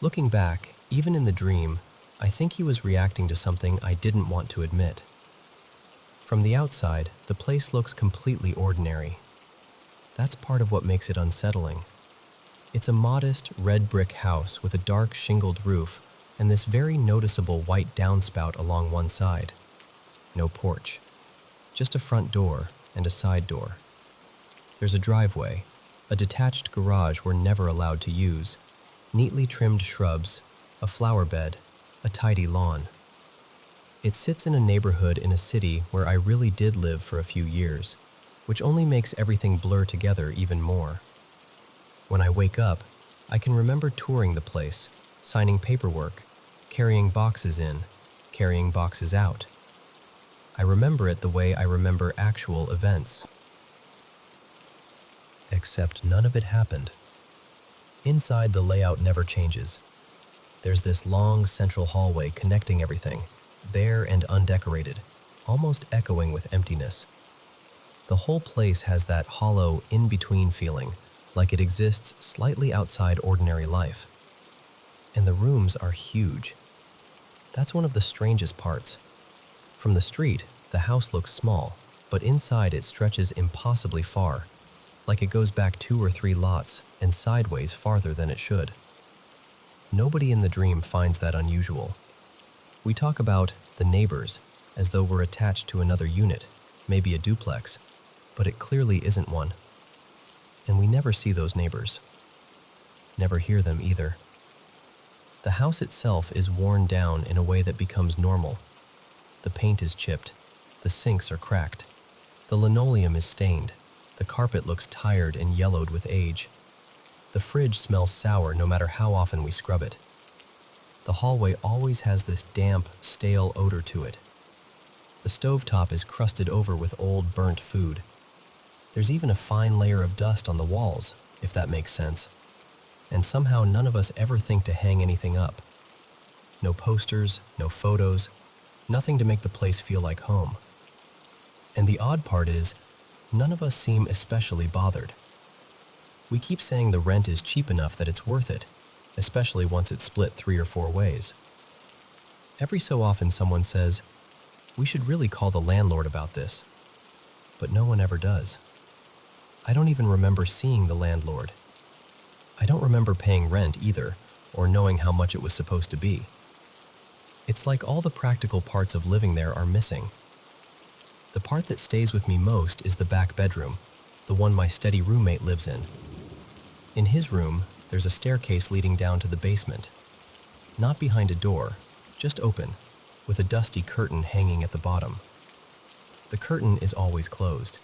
Looking back, even in the dream, I think he was reacting to something I didn't want to admit. From the outside, the place looks completely ordinary. That's part of what makes it unsettling. It's a modest, red brick house with a dark shingled roof and this very noticeable white downspout along one side. No porch, just a front door and a side door. There's a driveway, a detached garage we're never allowed to use, neatly trimmed shrubs, a flower bed, a tidy lawn. It sits in a neighborhood in a city where I really did live for a few years, which only makes everything blur together even more. When I wake up, I can remember touring the place, signing paperwork, carrying boxes in, carrying boxes out. I remember it the way I remember actual events. Except none of it happened. Inside, the layout never changes. There's this long central hallway connecting everything, bare and undecorated, almost echoing with emptiness. The whole place has that hollow, in-between feeling, like it exists slightly outside ordinary life. And the rooms are huge. That's one of the strangest parts. From the street, the house looks small, but inside it stretches impossibly far, like it goes back 2 or 3 lots and sideways farther than it should. Nobody in the dream finds that unusual. We talk about the neighbors as though we're attached to another unit, maybe a duplex, but it clearly isn't one. And we never see those neighbors. Never hear them either. The house itself is worn down in a way that becomes normal. The paint is chipped, the sinks are cracked, the linoleum is stained, the carpet looks tired and yellowed with age. The fridge smells sour no matter how often we scrub it. The hallway always has this damp, stale odor to it. The stovetop is crusted over with old, burnt food. There's even a fine layer of dust on the walls, if that makes sense. And somehow none of us ever think to hang anything up. No posters, no photos, nothing to make the place feel like home. And the odd part is, none of us seem especially bothered. We keep saying the rent is cheap enough that it's worth it, especially once it's split 3 or 4 ways. Every so often someone says, "We should really call the landlord about this." But no one ever does. I don't even remember seeing the landlord. I don't remember paying rent either, or knowing how much it was supposed to be. It's like all the practical parts of living there are missing. The part that stays with me most is the back bedroom, the one my steady roommate lives in. In his room, there's a staircase leading down to the basement. Not behind a door, just open, with a dusty curtain hanging at the bottom. The curtain is always closed.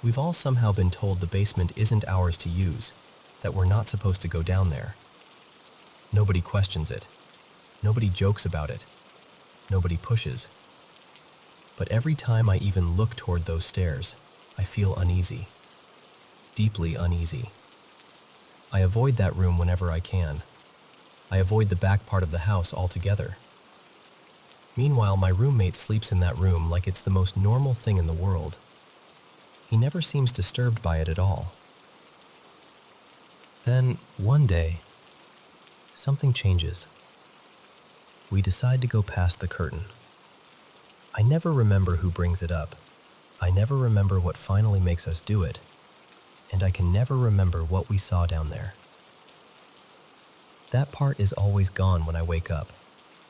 We've all somehow been told the basement isn't ours to use, that we're not supposed to go down there. Nobody questions it. Nobody jokes about it. Nobody pushes. But every time I even look toward those stairs, I feel uneasy. Deeply uneasy. I avoid that room whenever I can. I avoid the back part of the house altogether. Meanwhile, my roommate sleeps in that room like it's the most normal thing in the world. He never seems disturbed by it at all. Then, one day, something changes. We decide to go past the curtain. I never remember who brings it up. I never remember what finally makes us do it. And I can never remember what we saw down there. That part is always gone when I wake up,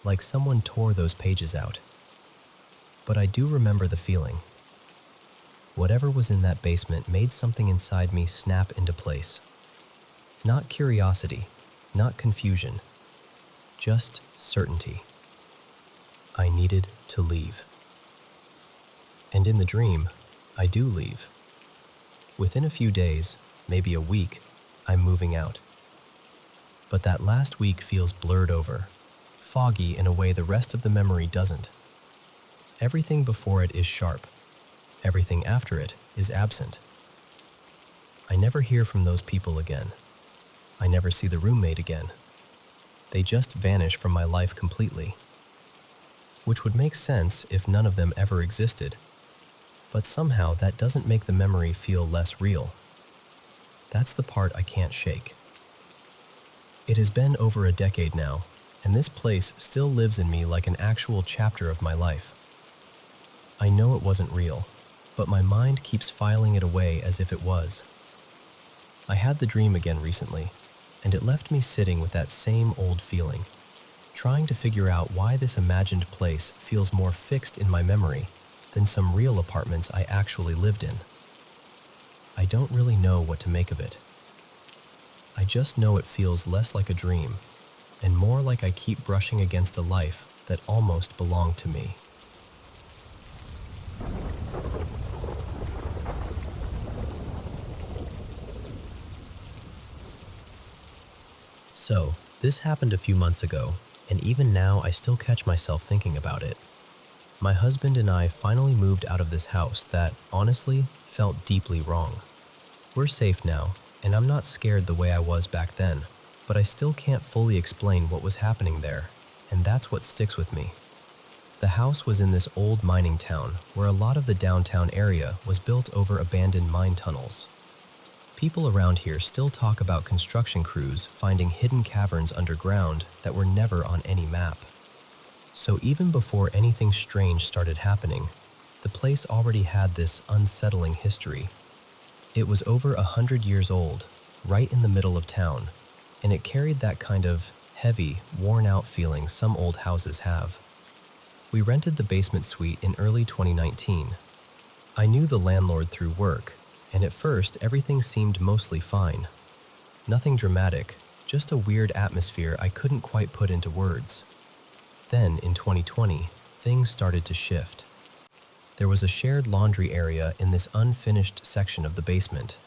like someone tore those pages out. But I do remember the feeling. Whatever was in that basement made something inside me snap into place. Not curiosity, not confusion, just certainty. I needed to leave. And in the dream, I do leave. Within a few days, maybe a week, I'm moving out. But that last week feels blurred over, foggy in a way the rest of the memory doesn't. Everything before it is sharp. Everything after it is absent. I never hear from those people again. I never see the roommate again. They just vanish from my life completely. Which would make sense if none of them ever existed. But somehow that doesn't make the memory feel less real. That's the part I can't shake. It has been over a decade now, and this place still lives in me like an actual chapter of my life. I know it wasn't real, but my mind keeps filing it away as if it was. I had the dream again recently, and it left me sitting with that same old feeling, trying to figure out why this imagined place feels more fixed in my memory than some real apartments I actually lived in. I don't really know what to make of it. I just know it feels less like a dream, and more like I keep brushing against a life that almost belonged to me. So, this happened a few months ago, and even now I still catch myself thinking about it. My husband and I finally moved out of this house that, honestly, felt deeply wrong. We're safe now, and I'm not scared the way I was back then, but I still can't fully explain what was happening there, and that's what sticks with me. The house was in this old mining town where a lot of the downtown area was built over abandoned mine tunnels. People around here still talk about construction crews finding hidden caverns underground that were never on any map. So even before anything strange started happening, the place already had this unsettling history. It was over 100 years old, right in the middle of town, and it carried that kind of heavy, worn-out feeling some old houses have. We rented the basement suite in early 2019. I knew the landlord through work, and at first everything seemed mostly fine. Nothing dramatic, just a weird atmosphere I couldn't quite put into words. Then, in 2020, things started to shift. There was a shared laundry area in this unfinished section of the basement.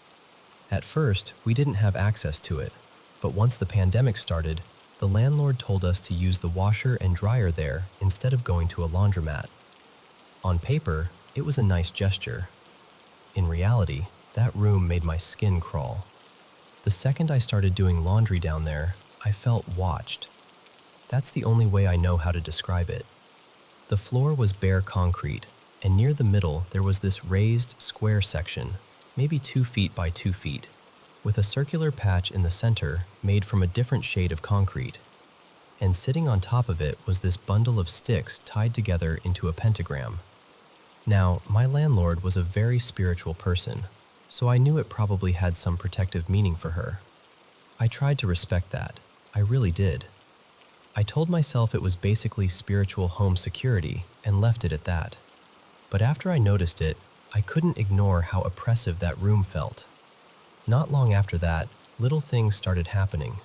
At first, we didn't have access to it, but once the pandemic started, the landlord told us to use the washer and dryer there instead of going to a laundromat. On paper, it was a nice gesture. In reality, That room made my skin crawl. The second I started doing laundry down there, I felt watched. That's the only way I know how to describe it. The floor was bare concrete, and near the middle there was this raised, square section, maybe 2 feet by 2 feet, with a circular patch in the center made from a different shade of concrete. And sitting on top of it was this bundle of sticks tied together into a pentagram. Now, my landlord was a very spiritual person, so I knew it probably had some protective meaning for her. I tried to respect that. I really did. I told myself it was basically spiritual home security and left it at that. But after I noticed it, I couldn't ignore how oppressive that room felt. Not long after that, little things started happening.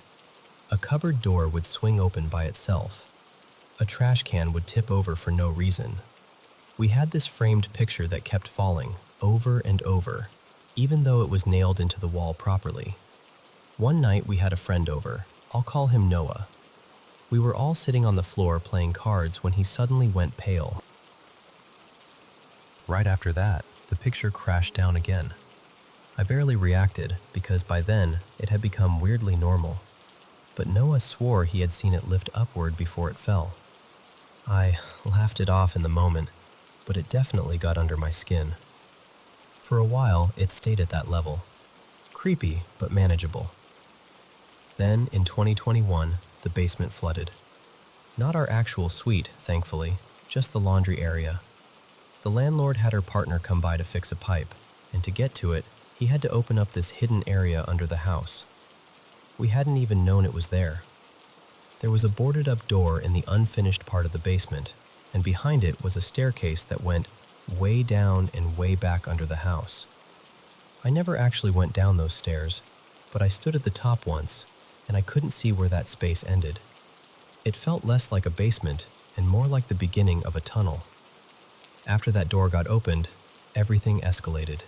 A cupboard door would swing open by itself. A trash can would tip over for no reason. We had this framed picture that kept falling, over and over, even though it was nailed into the wall properly. One night we had a friend over. I'll call him Noah. We were all sitting on the floor playing cards when he suddenly went pale. Right after that, the picture crashed down again. I barely reacted because by then it had become weirdly normal. But Noah swore he had seen it lift upward before it fell. I laughed it off in the moment, but it definitely got under my skin. For a while, it stayed at that level. Creepy, but manageable. Then, in 2021, the basement flooded. Not our actual suite, thankfully, just the laundry area. The landlord had her partner come by to fix a pipe, and to get to it, he had to open up this hidden area under the house. We hadn't even known it was there. There was a boarded-up door in the unfinished part of the basement, and behind it was a staircase that went way down and way back under the house. I never actually went down those stairs, but I stood at the top once, and I couldn't see where that space ended. It felt less like a basement and more like the beginning of a tunnel. After that door got opened, everything escalated.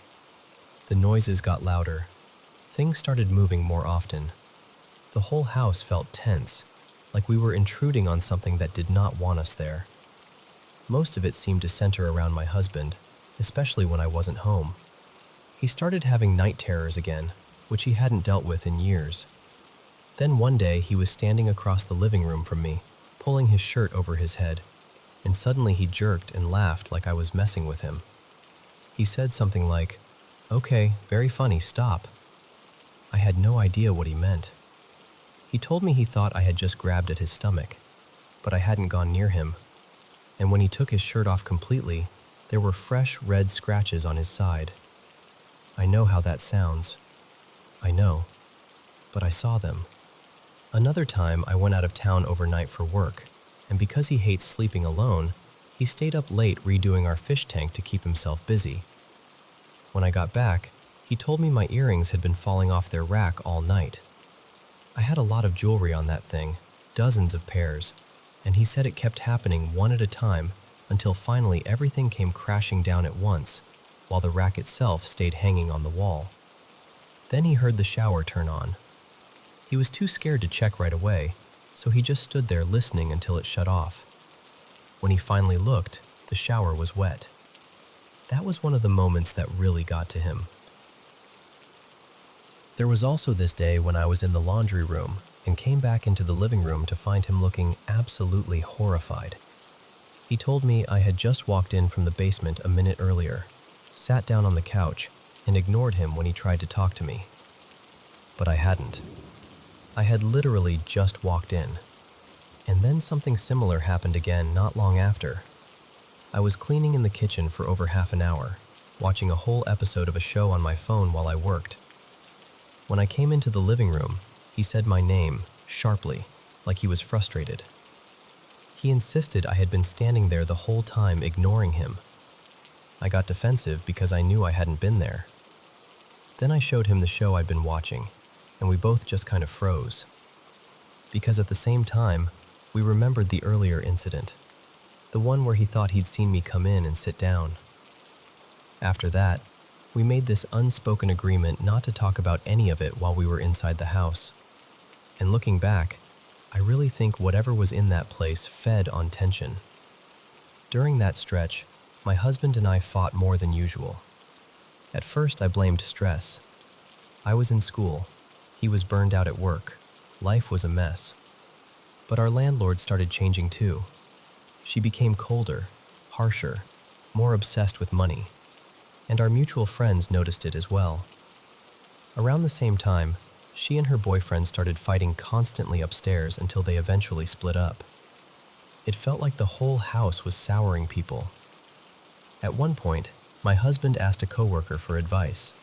The noises got louder. Things started moving more often. The whole house felt tense, like we were intruding on something that did not want us there. Most of it seemed to center around my husband, especially when I wasn't home. He started having night terrors again, which he hadn't dealt with in years. Then one day he was standing across the living room from me, pulling his shirt over his head, and suddenly he jerked and laughed like I was messing with him. He said something like, "Okay, very funny, stop." I had no idea what he meant. He told me he thought I had just grabbed at his stomach, but I hadn't gone near him. And when he took his shirt off completely, there were fresh red scratches on his side. I know how that sounds. I know. But I saw them. Another time I went out of town overnight for work, and because he hates sleeping alone, he stayed up late redoing our fish tank to keep himself busy. When I got back, he told me my earrings had been falling off their rack all night. I had a lot of jewelry on that thing, dozens of pairs, and he said it kept happening one at a time until finally everything came crashing down at once, while the rack itself stayed hanging on the wall. Then he heard the shower turn on. He was too scared to check right away, so he just stood there listening until it shut off. When he finally looked, the shower was wet. That was one of the moments that really got to him. There was also this day when I was in the laundry room and came back into the living room to find him looking absolutely horrified. He told me I had just walked in from the basement a minute earlier, sat down on the couch, and ignored him when he tried to talk to me. But I hadn't. I had literally just walked in. And then something similar happened again not long after. I was cleaning in the kitchen for over half an hour, watching a whole episode of a show on my phone while I worked. When I came into the living room, he said my name, sharply, like he was frustrated. He insisted I had been standing there the whole time ignoring him. I got defensive because I knew I hadn't been there. Then I showed him the show I'd been watching, and we both just kind of froze. Because at the same time, we remembered the earlier incident, the one where he thought he'd seen me come in and sit down. After that, we made this unspoken agreement not to talk about any of it while we were inside the house. And looking back, I really think whatever was in that place fed on tension. During that stretch, my husband and I fought more than usual. At first, I blamed stress. I was in school. He was burned out at work. Life was a mess. But our landlord started changing too. She became colder, harsher, more obsessed with money. And our mutual friends noticed it as well. Around the same time, she and her boyfriend started fighting constantly upstairs until they eventually split up. It felt like the whole house was souring people. At one point, my husband asked a coworker for advice.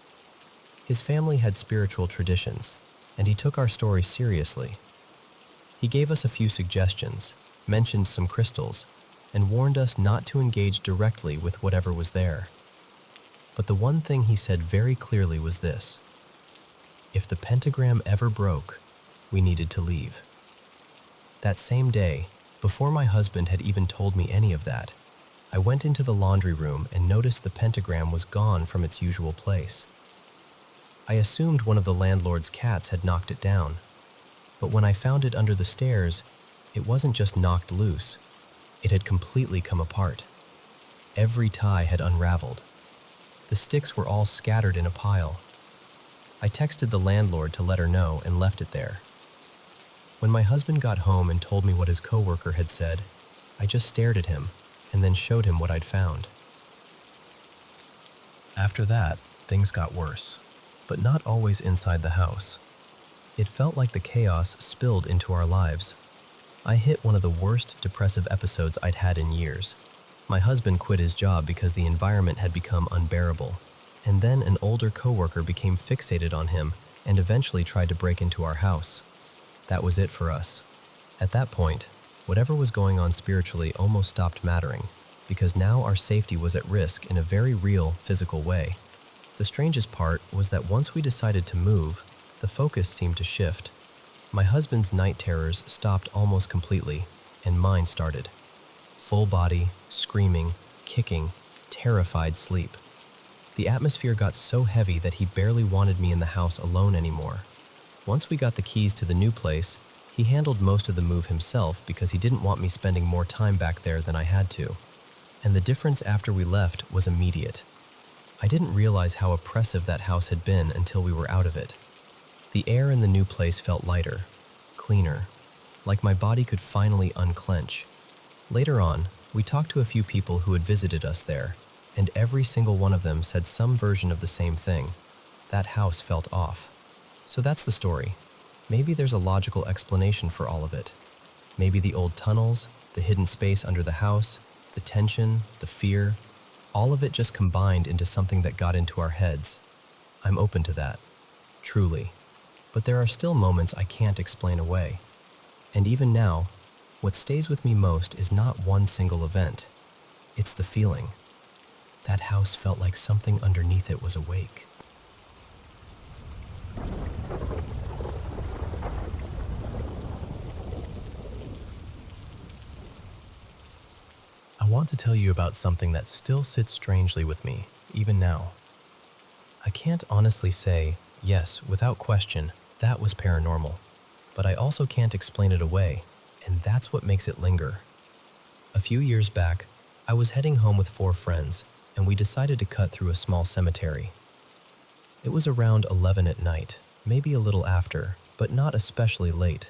His family had spiritual traditions, and he took our story seriously. He gave us a few suggestions, mentioned some crystals, and warned us not to engage directly with whatever was there. But the one thing he said very clearly was this: if the pentagram ever broke, we needed to leave. That same day, before my husband had even told me any of that, I went into the laundry room and noticed the pentagram was gone from its usual place. I assumed one of the landlord's cats had knocked it down, but when I found it under the stairs, it wasn't just knocked loose. It had completely come apart. Every tie had unraveled. The sticks were all scattered in a pile. I texted the landlord to let her know and left it there. When my husband got home and told me what his coworker had said, I just stared at him and then showed him what I'd found. After that, things got worse, but not always inside the house. It felt like the chaos spilled into our lives. I hit one of the worst depressive episodes I'd had in years. My husband quit his job because the environment had become unbearable, and then an older coworker became fixated on him and eventually tried to break into our house. That was it for us. At that point, whatever was going on spiritually almost stopped mattering, because now our safety was at risk in a very real, physical way. The strangest part was that once we decided to move, the focus seemed to shift. My husband's night terrors stopped almost completely, and mine started. Full body, screaming, kicking, terrified sleep. The atmosphere got so heavy that he barely wanted me in the house alone anymore. Once we got the keys to the new place, he handled most of the move himself because he didn't want me spending more time back there than I had to. And the difference after we left was immediate. I didn't realize how oppressive that house had been until we were out of it. The air in the new place felt lighter, cleaner, like my body could finally unclench. Later on, we talked to a few people who had visited us there, and every single one of them said some version of the same thing. That house felt off. So that's the story. Maybe there's a logical explanation for all of it. Maybe the old tunnels, the hidden space under the house, the tension, the fear, all of it just combined into something that got into our heads. I'm open to that, truly. But there are still moments I can't explain away. And even now, what stays with me most is not one single event. It's the feeling. That house felt like something underneath it was awake. I want to tell you about something that still sits strangely with me, even now. I can't honestly say, yes, without question, that was paranormal, but I also can't explain it away, and that's what makes it linger. A few years back, I was heading home with 4 friends, and we decided to cut through a small cemetery. It was around 11 at night, maybe a little after, but not especially late.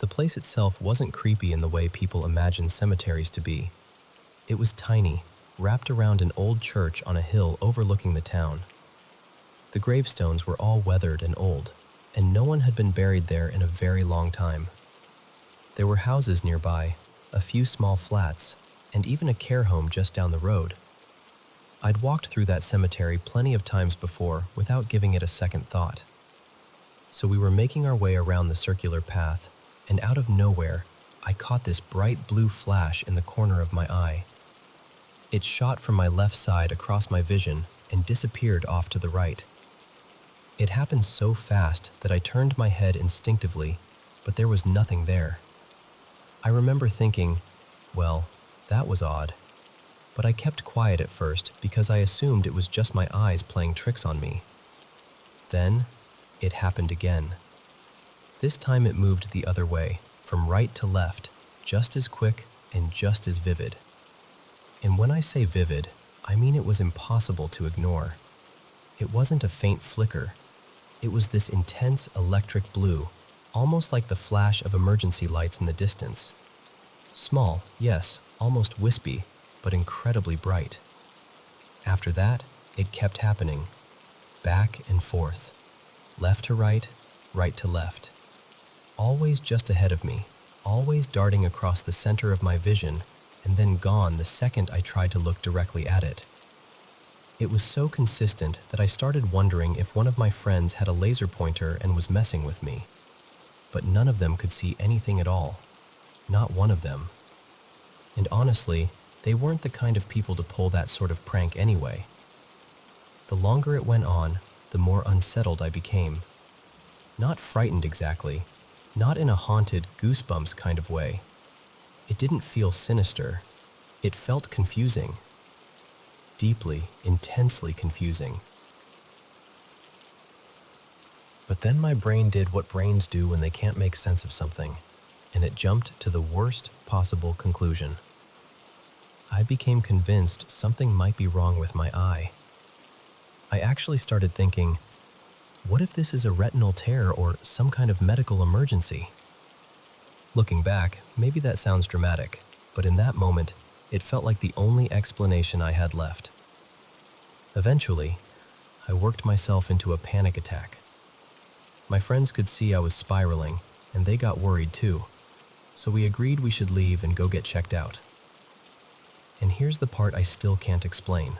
The place itself wasn't creepy in the way people imagine cemeteries to be. It was tiny, wrapped around an old church on a hill overlooking the town. The gravestones were all weathered and old, and no one had been buried there in a very long time. There were houses nearby, a few small flats, and even a care home just down the road. I'd walked through that cemetery plenty of times before without giving it a second thought. So we were making our way around the circular path, and out of nowhere, I caught this bright blue flash in the corner of my eye. It shot from my left side across my vision and disappeared off to the right. It happened so fast that I turned my head instinctively, but there was nothing there. I remember thinking, well, that was odd. But I kept quiet at first because I assumed it was just my eyes playing tricks on me. Then, it happened again. This time it moved the other way, from right to left, just as quick and just as vivid. And when I say vivid, I mean it was impossible to ignore. It wasn't a faint flicker. It was this intense electric blue, almost like the flash of emergency lights in the distance. Small, yes, almost wispy, but incredibly bright. After that, it kept happening, back and forth, left to right to left. Always just ahead of me, always darting across the center of my vision, and then gone the second I tried to look directly at it. It was so consistent that I started wondering if one of my friends had a laser pointer and was messing with me. But none of them could see anything at all. Not one of them. And honestly, they weren't the kind of people to pull that sort of prank anyway. The longer it went on, the more unsettled I became. Not frightened exactly, not in a haunted goosebumps kind of way. It didn't feel sinister. It felt confusing. Deeply, intensely confusing. But then my brain did what brains do when they can't make sense of something, and it jumped to the worst possible conclusion. I became convinced something might be wrong with my eye. I actually started thinking, what if this is a retinal tear or some kind of medical emergency? Looking back, maybe that sounds dramatic, but in that moment, it felt like the only explanation I had left. Eventually, I worked myself into a panic attack. My friends could see I was spiraling, and they got worried too, so we agreed we should leave and go get checked out. And here's the part I still can't explain.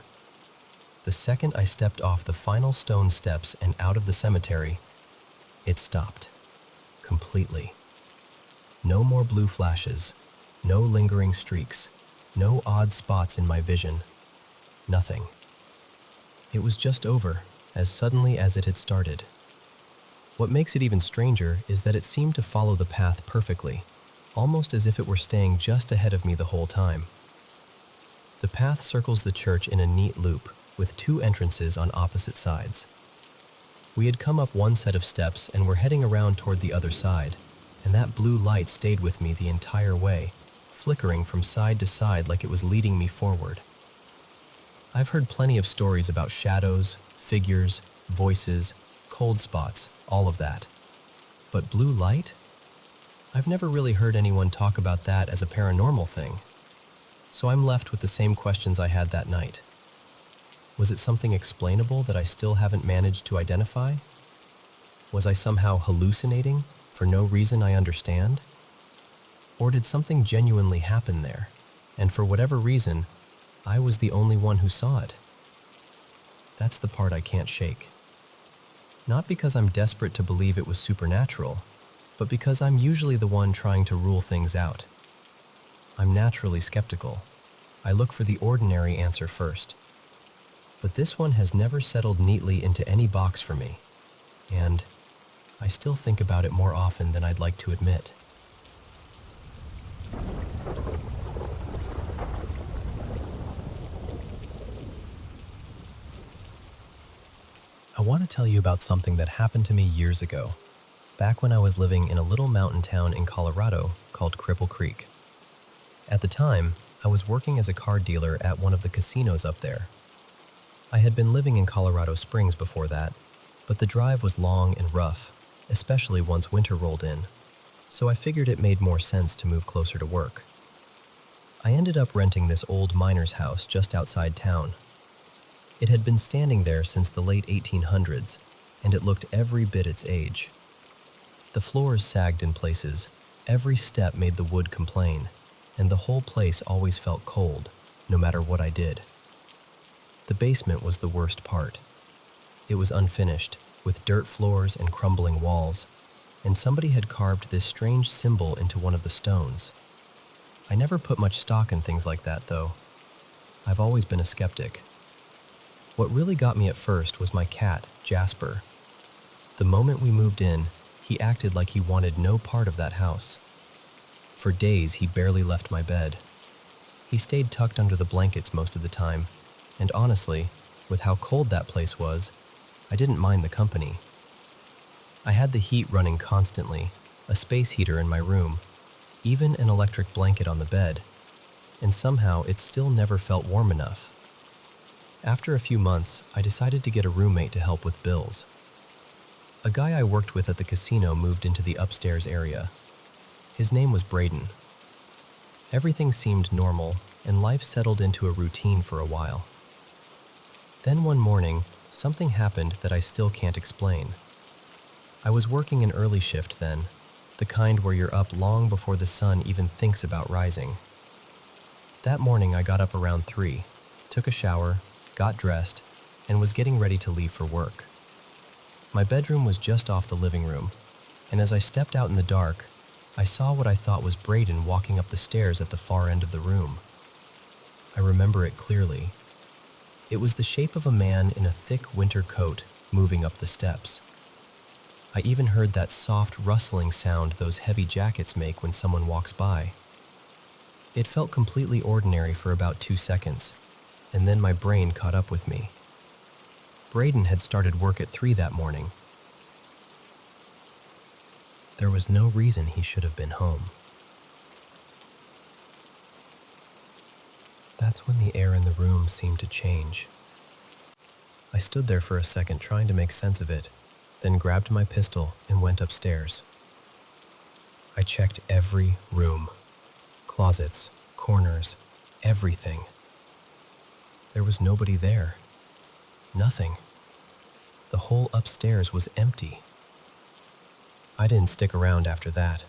The second I stepped off the final stone steps and out of the cemetery, it stopped. Completely. No more blue flashes, no lingering streaks, no odd spots in my vision. Nothing. It was just over, as suddenly as it had started. What makes it even stranger is that it seemed to follow the path perfectly, almost as if it were staying just ahead of me the whole time. The path circles the church in a neat loop, with 2 entrances on opposite sides. We had come up one set of steps and were heading around toward the other side, and that blue light stayed with me the entire way, flickering from side to side like it was leading me forward. I've heard plenty of stories about shadows, figures, voices, cold spots, all of that. But blue light? I've never really heard anyone talk about that as a paranormal thing. So I'm left with the same questions I had that night. Was it something explainable that I still haven't managed to identify? Was I somehow hallucinating for no reason I understand? Or did something genuinely happen there, and for whatever reason, I was the only one who saw it? That's the part I can't shake. Not because I'm desperate to believe it was supernatural, but because I'm usually the one trying to rule things out. I'm naturally skeptical. I look for the ordinary answer first. But this one has never settled neatly into any box for me, and I still think about it more often than I'd like to admit. I want to tell you about something that happened to me years ago, back when I was living in a little mountain town in Colorado called Cripple Creek. At the time, I was working as a car dealer at one of the casinos up there. I had been living in Colorado Springs before that, but the drive was long and rough, especially once winter rolled in, so I figured it made more sense to move closer to work. I ended up renting this old miner's house just outside town. It had been standing there since the late 1800s, and it looked every bit its age. The floors sagged in places, every step made the wood complain, and the whole place always felt cold, no matter what I did. The basement was the worst part. It was unfinished, with dirt floors and crumbling walls, and somebody had carved this strange symbol into one of the stones. I never put much stock in things like that, though. I've always been a skeptic. What really got me at first was my cat, Jasper. The moment we moved in, he acted like he wanted no part of that house. For days, he barely left my bed. He stayed tucked under the blankets most of the time, and honestly, with how cold that place was, I didn't mind the company. I had the heat running constantly, a space heater in my room, even an electric blanket on the bed, and somehow it still never felt warm enough. After a few months, I decided to get a roommate to help with bills. A guy I worked with at the casino moved into the upstairs area. His name was Braden. Everything seemed normal, and life settled into a routine for a while. Then one morning, something happened that I still can't explain. I was working an early shift then, the kind where you're up long before the sun even thinks about rising. That morning I got up around 3, took a shower, got dressed, and was getting ready to leave for work. My bedroom was just off the living room, and as I stepped out in the dark, I saw what I thought was Braden walking up the stairs at the far end of the room. I remember it clearly. It was the shape of a man in a thick winter coat moving up the steps. I even heard that soft rustling sound those heavy jackets make when someone walks by. It felt completely ordinary for about 2 seconds, and then my brain caught up with me. Braden had started work at 3 that morning. There was no reason he should have been home. That's when the air in the room seemed to change. I stood there for a second trying to make sense of it, then grabbed my pistol and went upstairs. I checked every room, closets, corners, everything. There was nobody there. Nothing. The whole upstairs was empty. I didn't stick around after that.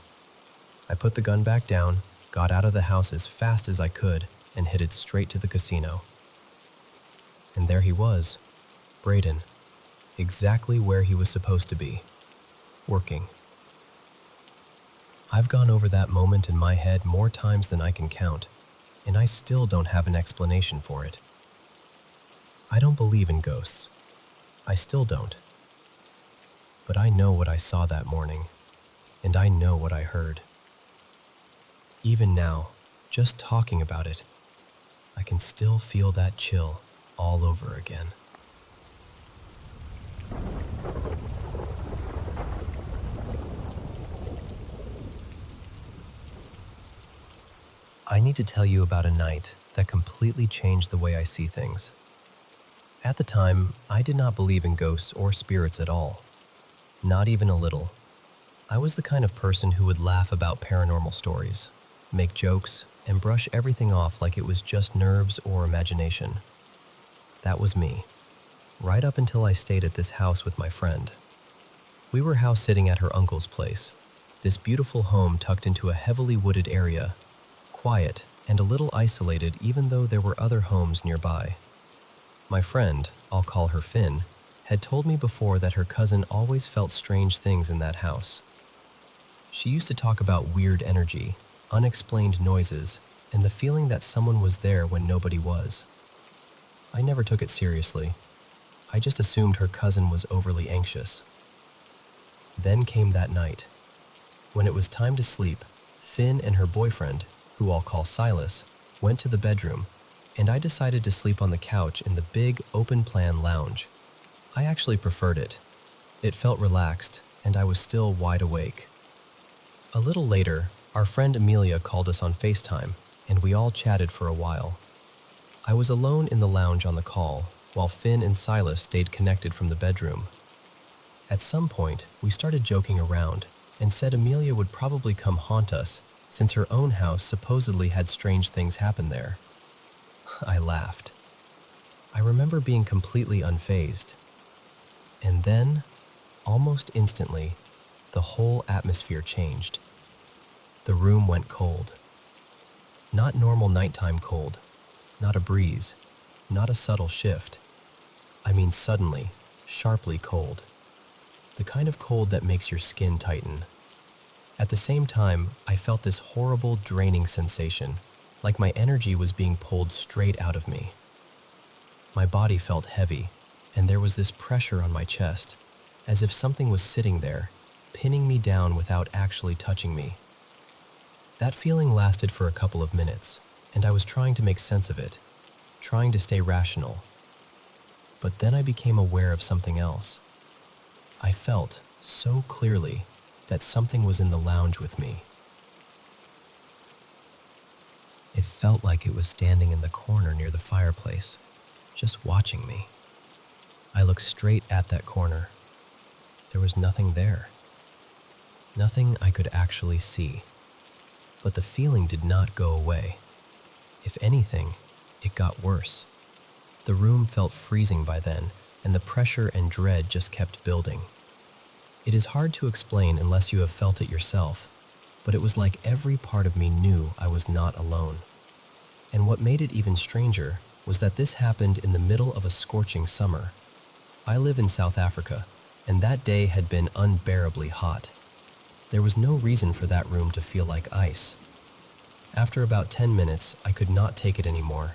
I put the gun back down, got out of the house as fast as I could, and headed straight to the casino. And there he was, Braden, exactly where he was supposed to be, working. I've gone over that moment in my head more times than I can count, and I still don't have an explanation for it. I don't believe in ghosts. I still don't. But I know what I saw that morning, and I know what I heard. Even now, just talking about it, I can still feel that chill all over again. I need to tell you about a night that completely changed the way I see things. At the time, I did not believe in ghosts or spirits at all. Not even a little. I was the kind of person who would laugh about paranormal stories, make jokes, and brush everything off like it was just nerves or imagination. That was me, right up until I stayed at this house with my friend. We were house sitting at her uncle's place, this beautiful home tucked into a heavily wooded area, quiet and a little isolated even though there were other homes nearby. My friend, I'll call her Finn, had told me before that her cousin always felt strange things in that house. She used to talk about weird energy, unexplained noises, and the feeling that someone was there when nobody was. I never took it seriously. I just assumed her cousin was overly anxious. Then came that night. When it was time to sleep, Finn and her boyfriend, who I'll call Silas, went to the bedroom, and I decided to sleep on the couch in the big open-plan lounge. I actually preferred it. It felt relaxed, and I was still wide awake. A little later, our friend Amelia called us on FaceTime, and we all chatted for a while. I was alone in the lounge on the call, while Finn and Silas stayed connected from the bedroom. At some point, we started joking around, and said Amelia would probably come haunt us, since her own house supposedly had strange things happen there. I laughed. I remember being completely unfazed. And then, almost instantly, the whole atmosphere changed. The room went cold. Not normal nighttime cold, not a breeze, not a subtle shift. I mean suddenly, sharply cold. The kind of cold that makes your skin tighten. At the same time, I felt this horrible, draining sensation, like my energy was being pulled straight out of me. My body felt heavy, and there was this pressure on my chest, as if something was sitting there, pinning me down without actually touching me. That feeling lasted for a couple of minutes, and I was trying to make sense of it, trying to stay rational. But then I became aware of something else. I felt, so clearly, that something was in the lounge with me. It felt like it was standing in the corner near the fireplace, just watching me. I looked straight at that corner. There was nothing there. Nothing I could actually see. But the feeling did not go away. If anything, it got worse. The room felt freezing by then, and the pressure and dread just kept building. It is hard to explain unless you have felt it yourself, but it was like every part of me knew I was not alone. And what made it even stranger was that this happened in the middle of a scorching summer. I live in South Africa, and that day had been unbearably hot. There was no reason for that room to feel like ice. After about 10 minutes, I could not take it anymore.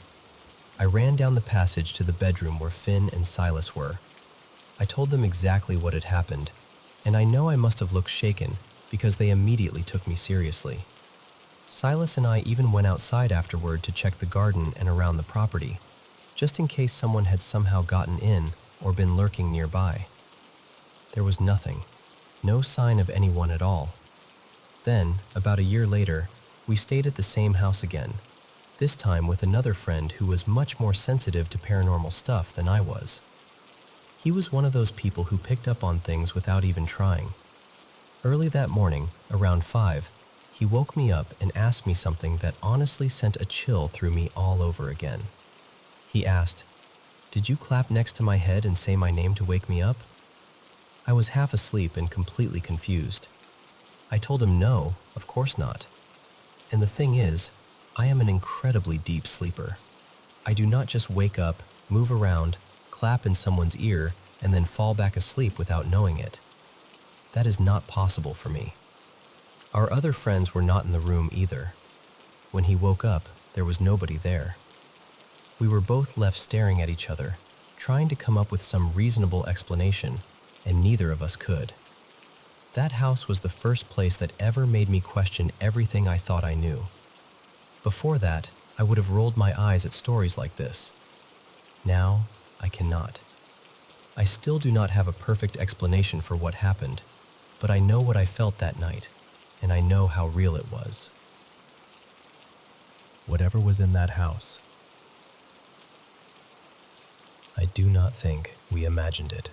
I ran down the passage to the bedroom where Finn and Silas were. I told them exactly what had happened, and I know I must have looked shaken because they immediately took me seriously. Silas and I even went outside afterward to check the garden and around the property, just in case someone had somehow gotten in or been lurking nearby. There was nothing, no sign of anyone at all. Then, about a year later, we stayed at the same house again, this time with another friend who was much more sensitive to paranormal stuff than I was. He was one of those people who picked up on things without even trying. Early that morning, around 5, he woke me up and asked me something that honestly sent a chill through me all over again. He asked, "Did you clap next to my head and say my name to wake me up?" I was half asleep and completely confused. I told him no, of course not. And the thing is, I am an incredibly deep sleeper. I do not just wake up, move around, clap in someone's ear, and then fall back asleep without knowing it. That is not possible for me. Our other friends were not in the room either. When he woke up, there was nobody there. We were both left staring at each other, trying to come up with some reasonable explanation, and neither of us could. That house was the first place that ever made me question everything I thought I knew. Before that, I would have rolled my eyes at stories like this. Now, I cannot. I still do not have a perfect explanation for what happened, but I know what I felt that night, and I know how real it was. Whatever was in that house, I do not think we imagined it.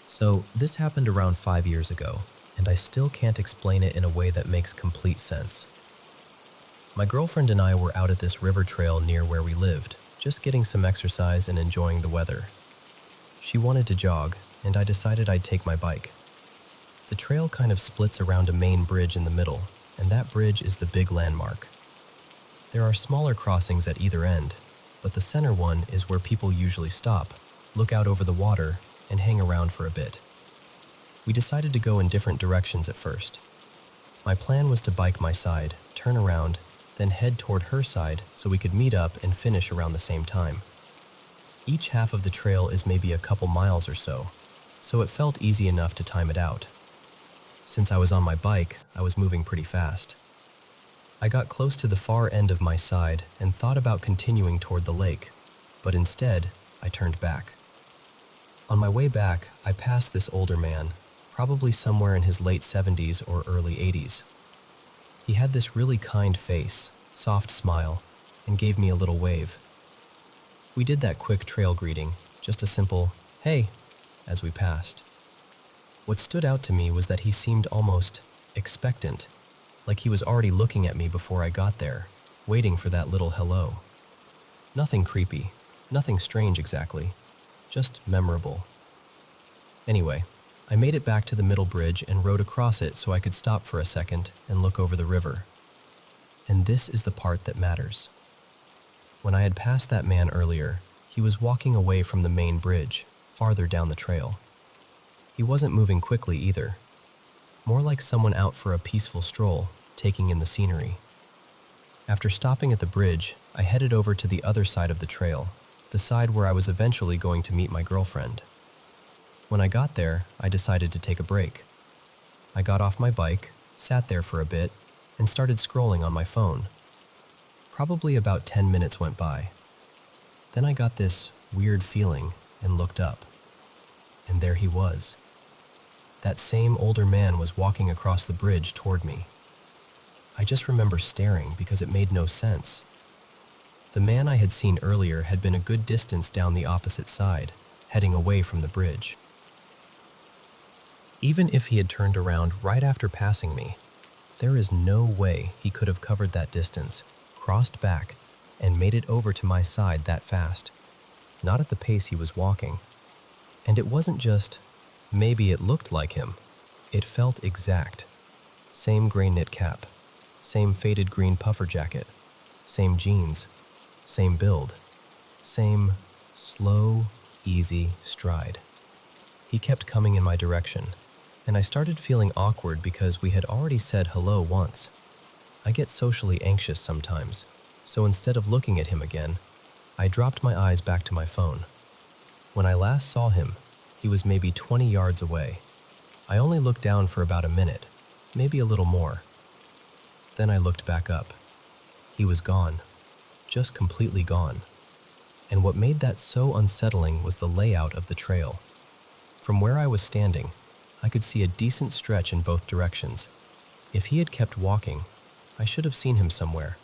So, this happened around 5 years ago, and I still can't explain it in a way that makes complete sense. My girlfriend and I were out at this river trail near where we lived, just getting some exercise and enjoying the weather. She wanted to jog, and I decided I'd take my bike. The trail kind of splits around a main bridge in the middle, and that bridge is the big landmark. There are smaller crossings at either end, but the center one is where people usually stop, look out over the water, and hang around for a bit. We decided to go in different directions at first. My plan was to bike my side, turn around, then head toward her side so we could meet up and finish around the same time. Each half of the trail is maybe a couple miles or so it felt easy enough to time it out. Since I was on my bike, I was moving pretty fast. I got close to the far end of my side and thought about continuing toward the lake, but instead, I turned back. On my way back, I passed this older man, probably somewhere in his late 70s or early 80s. He had this really kind face, soft smile, and gave me a little wave. We did that quick trail greeting, just a simple, "Hey," as we passed. What stood out to me was that he seemed almost expectant, like he was already looking at me before I got there, waiting for that little hello. Nothing creepy, nothing strange exactly, just memorable. Anyway, I made it back to the middle bridge and rode across it so I could stop for a second and look over the river. And this is the part that matters. When I had passed that man earlier, he was walking away from the main bridge, farther down the trail. He wasn't moving quickly either, more like someone out for a peaceful stroll, taking in the scenery. After stopping at the bridge, I headed over to the other side of the trail, the side where I was eventually going to meet my girlfriend. When I got there, I decided to take a break. I got off my bike, sat there for a bit, and started scrolling on my phone. Probably about 10 minutes went by. Then I got this weird feeling and looked up. And there he was. That same older man was walking across the bridge toward me. I just remember staring because it made no sense. The man I had seen earlier had been a good distance down the opposite side, heading away from the bridge. Even if he had turned around right after passing me, there is no way he could have covered that distance, crossed back, and made it over to my side that fast. Not at the pace he was walking. And it wasn't just, maybe it looked like him. It felt exact. Same gray knit cap, same faded green puffer jacket, same jeans, same build, same slow, easy stride. He kept coming in my direction, and I started feeling awkward because we had already said hello once. I get socially anxious sometimes, so instead of looking at him again, I dropped my eyes back to my phone. When I last saw him, he was maybe 20 yards away. I only looked down for about a minute, maybe a little more. Then I looked back up. He was gone, just completely gone. And what made that so unsettling was the layout of the trail. From where I was standing, I could see a decent stretch in both directions. If he had kept walking, I should have seen him somewhere.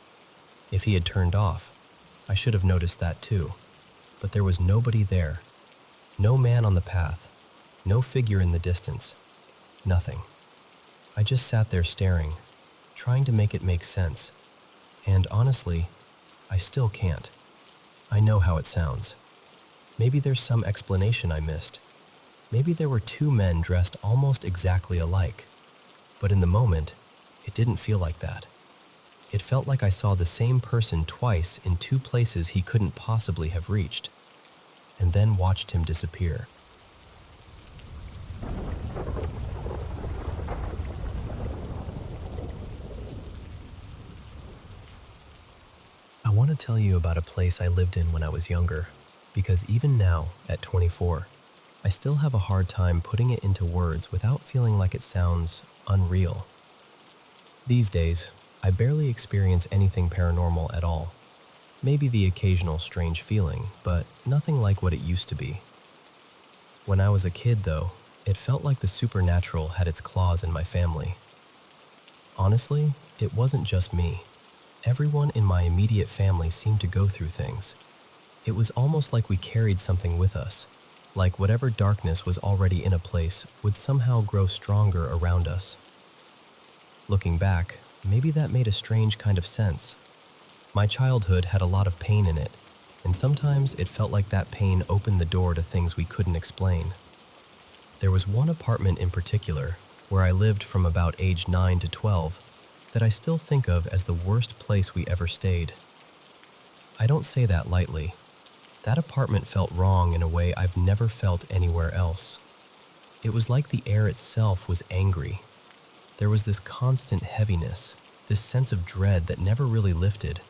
If he had turned off, I should have noticed that too. But there was nobody there. No man on the path. No figure in the distance. Nothing. I just sat there staring, trying to make it make sense. And honestly, I still can't. I know how it sounds. Maybe there's some explanation I missed. Maybe there were two men dressed almost exactly alike. But in the moment, it didn't feel like that. It felt like I saw the same person twice in two places he couldn't possibly have reached, and then watched him disappear. I want to tell you about a place I lived in when I was younger, because even now, at 24, I still have a hard time putting it into words without feeling like it sounds unreal. These days, I barely experience anything paranormal at all. Maybe the occasional strange feeling, but nothing like what it used to be. When I was a kid, though, it felt like the supernatural had its claws in my family. Honestly, it wasn't just me. Everyone in my immediate family seemed to go through things. It was almost like we carried something with us, like whatever darkness was already in a place would somehow grow stronger around us. Looking back, maybe that made a strange kind of sense. My childhood had a lot of pain in it, and sometimes it felt like that pain opened the door to things we couldn't explain. There was one apartment in particular, where I lived from about age 9 to 12, that I still think of as the worst place we ever stayed. I don't say that lightly. That apartment felt wrong in a way I've never felt anywhere else. It was like the air itself was angry. There was this constant heaviness, this sense of dread that never really lifted,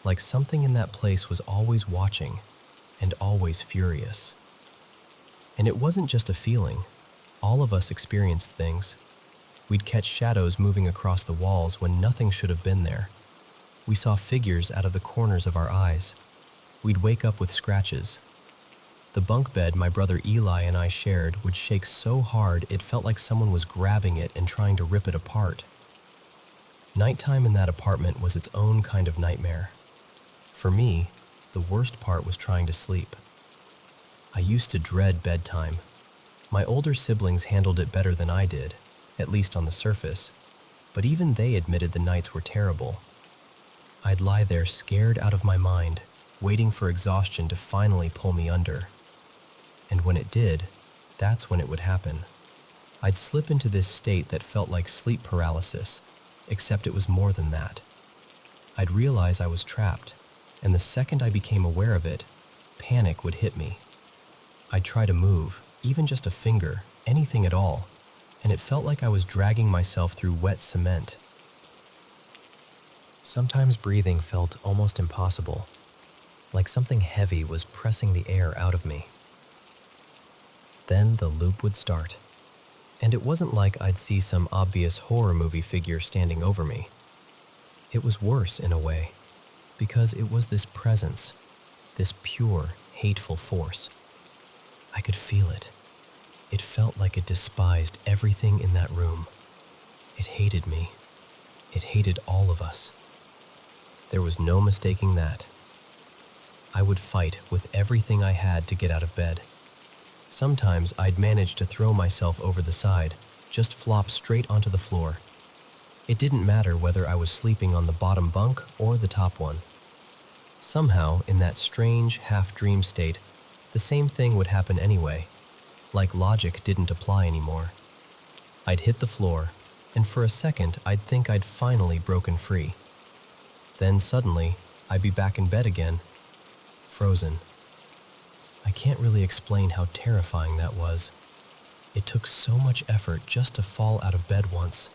like something in that place was always watching and always furious. And it wasn't just a feeling. All of us experienced things. We'd catch shadows moving across the walls when nothing should have been there. We saw figures out of the corners of our eyes. We'd wake up with scratches. The bunk bed my brother Eli and I shared would shake so hard it felt like someone was grabbing it and trying to rip it apart. Nighttime in that apartment was its own kind of nightmare. For me, the worst part was trying to sleep. I used to dread bedtime. My older siblings handled it better than I did, at least on the surface, but even they admitted the nights were terrible. I'd lie there scared out of my mind, waiting for exhaustion to finally pull me under. And when it did, that's when it would happen. I'd slip into this state that felt like sleep paralysis, except it was more than that. I'd realize I was trapped, and the second I became aware of it, panic would hit me. I'd try to move, even just a finger, anything at all, and it felt like I was dragging myself through wet cement. Sometimes breathing felt almost impossible, like something heavy was pressing the air out of me. Then the loop would start, and it wasn't like I'd see some obvious horror movie figure standing over me. It was worse in a way, because it was this presence, this pure, hateful force. I could feel it. It felt like it despised everything in that room. It hated me. It hated all of us. There was no mistaking that. I would fight with everything I had to get out of bed. Sometimes I'd manage to throw myself over the side, just flop straight onto the floor. It didn't matter whether I was sleeping on the bottom bunk or the top one. Somehow, in that strange, half-dream state, the same thing would happen anyway, like logic didn't apply anymore. I'd hit the floor, and for a second I'd think I'd finally broken free. Then suddenly, I'd be back in bed again, frozen. I can't really explain how terrifying that was. It took so much effort just to fall out of bed once.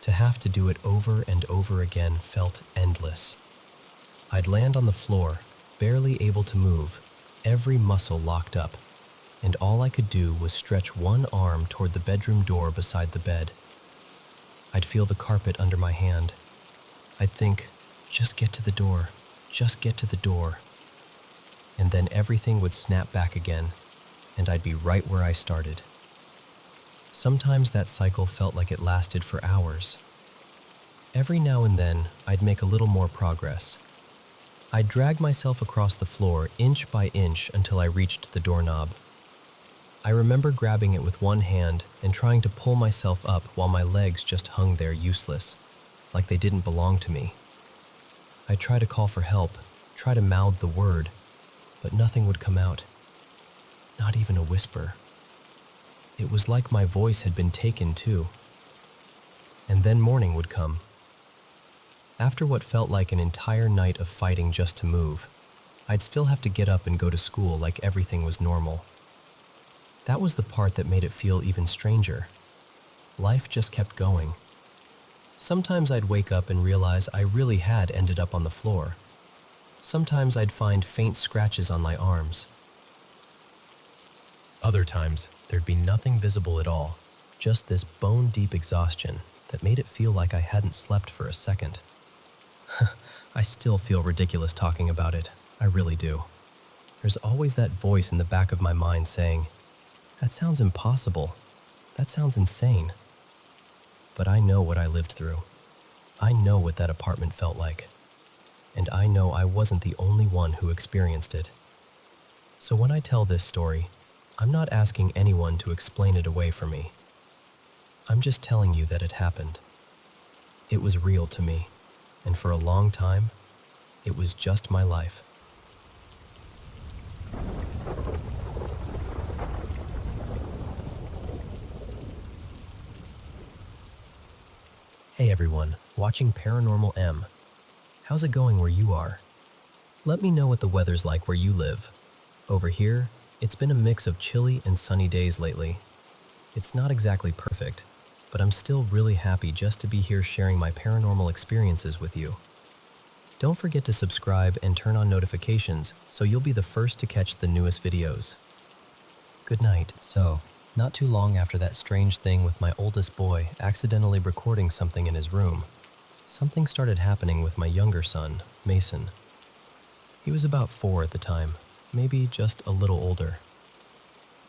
To have to do it over and over again felt endless. I'd land on the floor, barely able to move, every muscle locked up, and all I could do was stretch one arm toward the bedroom door beside the bed. I'd feel the carpet under my hand. I'd think, just get to the door, just get to the door. And then everything would snap back again, and I'd be right where I started. Sometimes that cycle felt like it lasted for hours. Every now and then, I'd make a little more progress. I'd drag myself across the floor inch by inch until I reached the doorknob. I remember grabbing it with one hand and trying to pull myself up while my legs just hung there useless, like they didn't belong to me. I'd try to call for help, try to mouth the word, but nothing would come out. Not even a whisper. It was like my voice had been taken too. And then morning would come. After what felt like an entire night of fighting just to move, I'd still have to get up and go to school like everything was normal. That was the part that made it feel even stranger. Life just kept going. Sometimes I'd wake up and realize I really had ended up on the floor. Sometimes I'd find faint scratches on my arms. Other times, there'd be nothing visible at all, just this bone-deep exhaustion that made it feel like I hadn't slept for a second. I still feel ridiculous talking about it, I really do. There's always that voice in the back of my mind saying, "That sounds impossible. That sounds insane." But I know what I lived through. I know what that apartment felt like. And I know I wasn't the only one who experienced it. So when I tell this story, I'm not asking anyone to explain it away from me. I'm just telling you that it happened. It was real to me, and for a long time, it was just my life. Hey everyone, watching Paranormal M. How's it going where you are? Let me know what the weather's like where you live. Over here, it's been a mix of chilly and sunny days lately. It's not exactly perfect, but I'm still really happy just to be here sharing my paranormal experiences with you. Don't forget to subscribe and turn on notifications so you'll be the first to catch the newest videos. Good night. So, not too long after that strange thing with my oldest boy accidentally recording something in his room, something started happening with my younger son, Mason. He was about 4 at the time, maybe just a little older.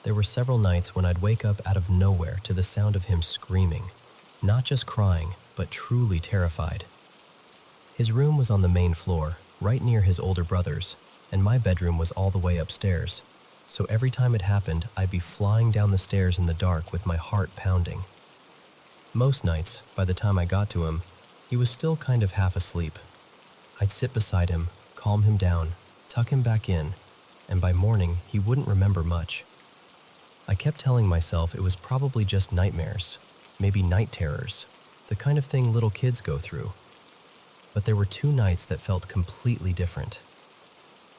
There were several nights when I'd wake up out of nowhere to the sound of him screaming, not just crying, but truly terrified. His room was on the main floor, right near his older brother's, and my bedroom was all the way upstairs, so every time it happened, I'd be flying down the stairs in the dark with my heart pounding. Most nights, by the time I got to him, he was still kind of half asleep. I'd sit beside him, calm him down, tuck him back in, and by morning, he wouldn't remember much. I kept telling myself it was probably just nightmares, maybe night terrors, the kind of thing little kids go through. But there were 2 nights that felt completely different.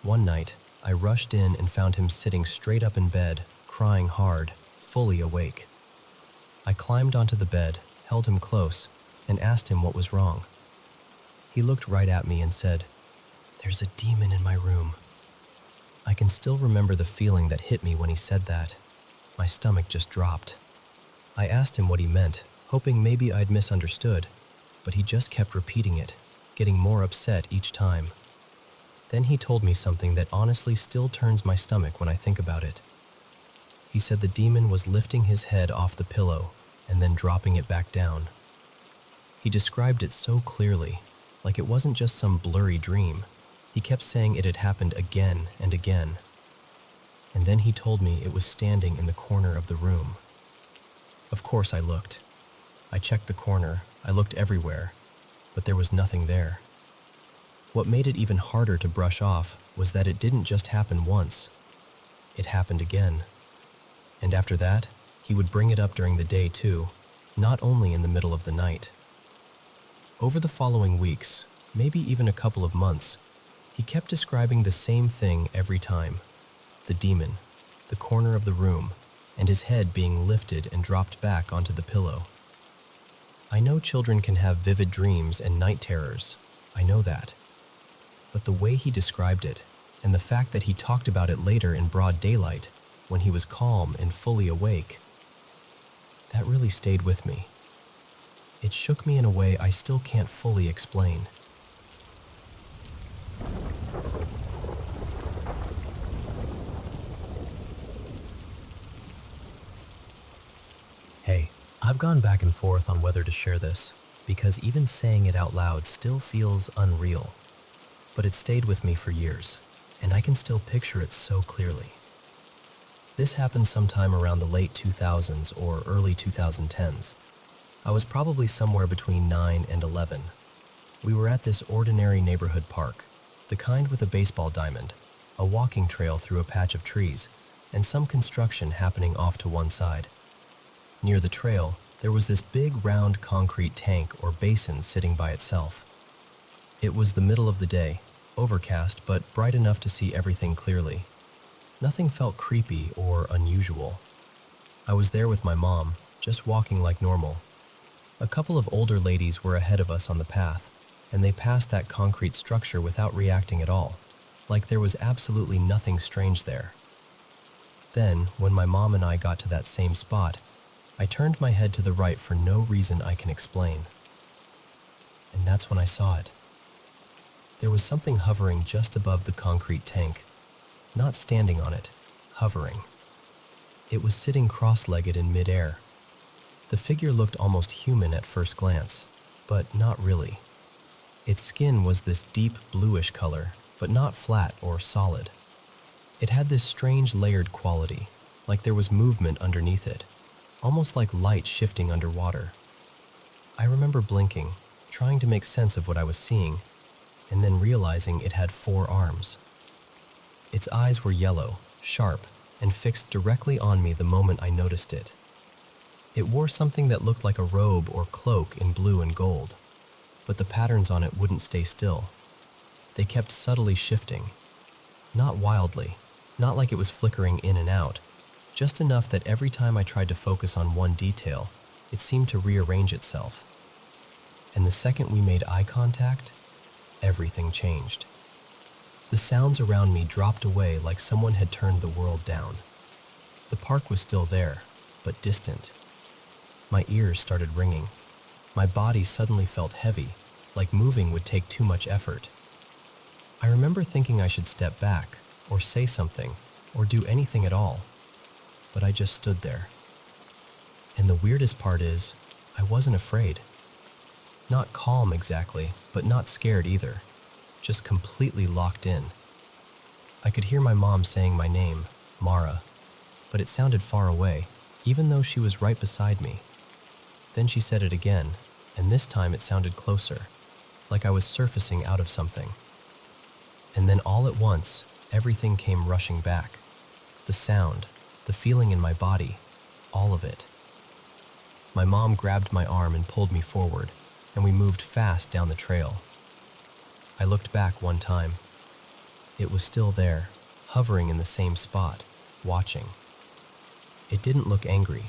One night, I rushed in and found him sitting straight up in bed, crying hard, fully awake. I climbed onto the bed, held him close, and asked him what was wrong. He looked right at me and said, "There's a demon in my room." I can still remember the feeling that hit me when he said that. My stomach just dropped. I asked him what he meant, hoping maybe I'd misunderstood, but he just kept repeating it, getting more upset each time. Then he told me something that honestly still turns my stomach when I think about it. He said the demon was lifting his head off the pillow and then dropping it back down. He described it so clearly, like it wasn't just some blurry dream. He kept saying it had happened again and again. And then he told me it was standing in the corner of the room. Of course I looked. I checked the corner, I looked everywhere, but there was nothing there. What made it even harder to brush off was that it didn't just happen once. It happened again. And after that, he would bring it up during the day too, not only in the middle of the night. Over the following weeks, maybe even a couple of months, he kept describing the same thing every time. The demon, the corner of the room, and his head being lifted and dropped back onto the pillow. I know children can have vivid dreams and night terrors. I know that. But the way he described it, and the fact that he talked about it later in broad daylight, when he was calm and fully awake, that really stayed with me. It shook me in a way I still can't fully explain. Hey, I've gone back and forth on whether to share this, because even saying it out loud still feels unreal. But it stayed with me for years, and I can still picture it so clearly. This happened sometime around the late 2000s or early 2010s. I was probably somewhere between 9 and 11. We were at this ordinary neighborhood park, the kind with a baseball diamond, a walking trail through a patch of trees, and some construction happening off to one side. Near the trail, there was this big round concrete tank or basin sitting by itself. It was the middle of the day, overcast but bright enough to see everything clearly. Nothing felt creepy or unusual. I was there with my mom, just walking like normal. A couple of older ladies were ahead of us on the path, and they passed that concrete structure without reacting at all, like there was absolutely nothing strange there. Then, when my mom and I got to that same spot, I turned my head to the right for no reason I can explain. And that's when I saw it. There was something hovering just above the concrete tank, not standing on it, hovering. It was sitting cross-legged in midair. The figure looked almost human at first glance, but not really. Its skin was this deep bluish color, but not flat or solid. It had this strange layered quality, like there was movement underneath it, almost like light shifting underwater. I remember blinking, trying to make sense of what I was seeing, and then realizing it had 4 arms. Its eyes were yellow, sharp, and fixed directly on me the moment I noticed it. It wore something that looked like a robe or cloak in blue and gold, but the patterns on it wouldn't stay still. They kept subtly shifting, not wildly, not like it was flickering in and out, just enough that every time I tried to focus on one detail, it seemed to rearrange itself. And the second we made eye contact, everything changed. The sounds around me dropped away like someone had turned the world down. The park was still there, but distant. My ears started ringing. My body suddenly felt heavy, like moving would take too much effort. I remember thinking I should step back, or say something, or do anything at all. But I just stood there. And the weirdest part is, I wasn't afraid. Not calm exactly, but not scared either. Just completely locked in. I could hear my mom saying my name, Mara, but it sounded far away, even though she was right beside me. Then she said it again, and this time it sounded closer, like I was surfacing out of something. And then all at once, everything came rushing back. The sound, the feeling in my body, all of it. My mom grabbed my arm and pulled me forward, and we moved fast down the trail. I looked back one time. It was still there, hovering in the same spot, watching. It didn't look angry.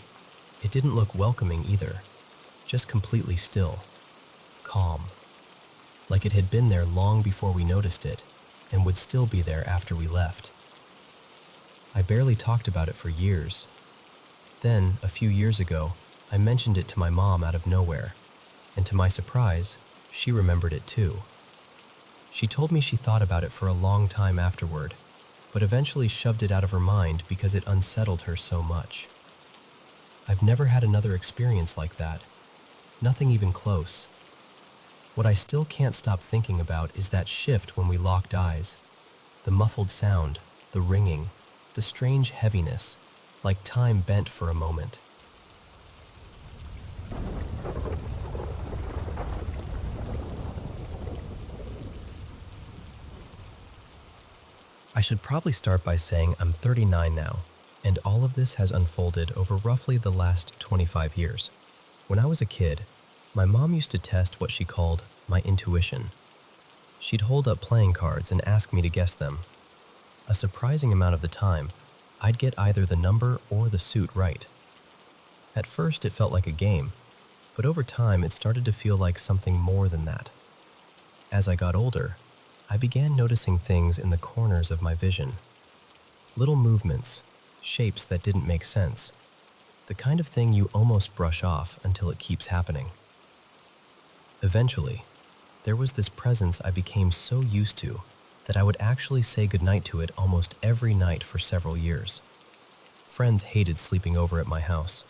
It didn't look welcoming either, just completely still, calm, like it had been there long before we noticed it and would still be there after we left. I barely talked about it for years. Then, a few years ago, I mentioned it to my mom out of nowhere, and to my surprise, she remembered it too. She told me she thought about it for a long time afterward, but eventually shoved it out of her mind because it unsettled her so much. I've never had another experience like that, nothing even close. What I still can't stop thinking about is that shift when we locked eyes. The muffled sound, the ringing, the strange heaviness, like time bent for a moment. I should probably start by saying I'm 39 now, and all of this has unfolded over roughly the last 25 years. When I was a kid, my mom used to test what she called my intuition. She'd hold up playing cards and ask me to guess them. A surprising amount of the time, I'd get either the number or the suit right. At first, it felt like a game, but over time, it started to feel like something more than that. As I got older, I began noticing things in the corners of my vision. Little movements, shapes that didn't make sense. The kind of thing you almost brush off until it keeps happening. Eventually, there was this presence I became so used to that I would actually say goodnight to it almost every night for several years. Friends hated sleeping over at my house.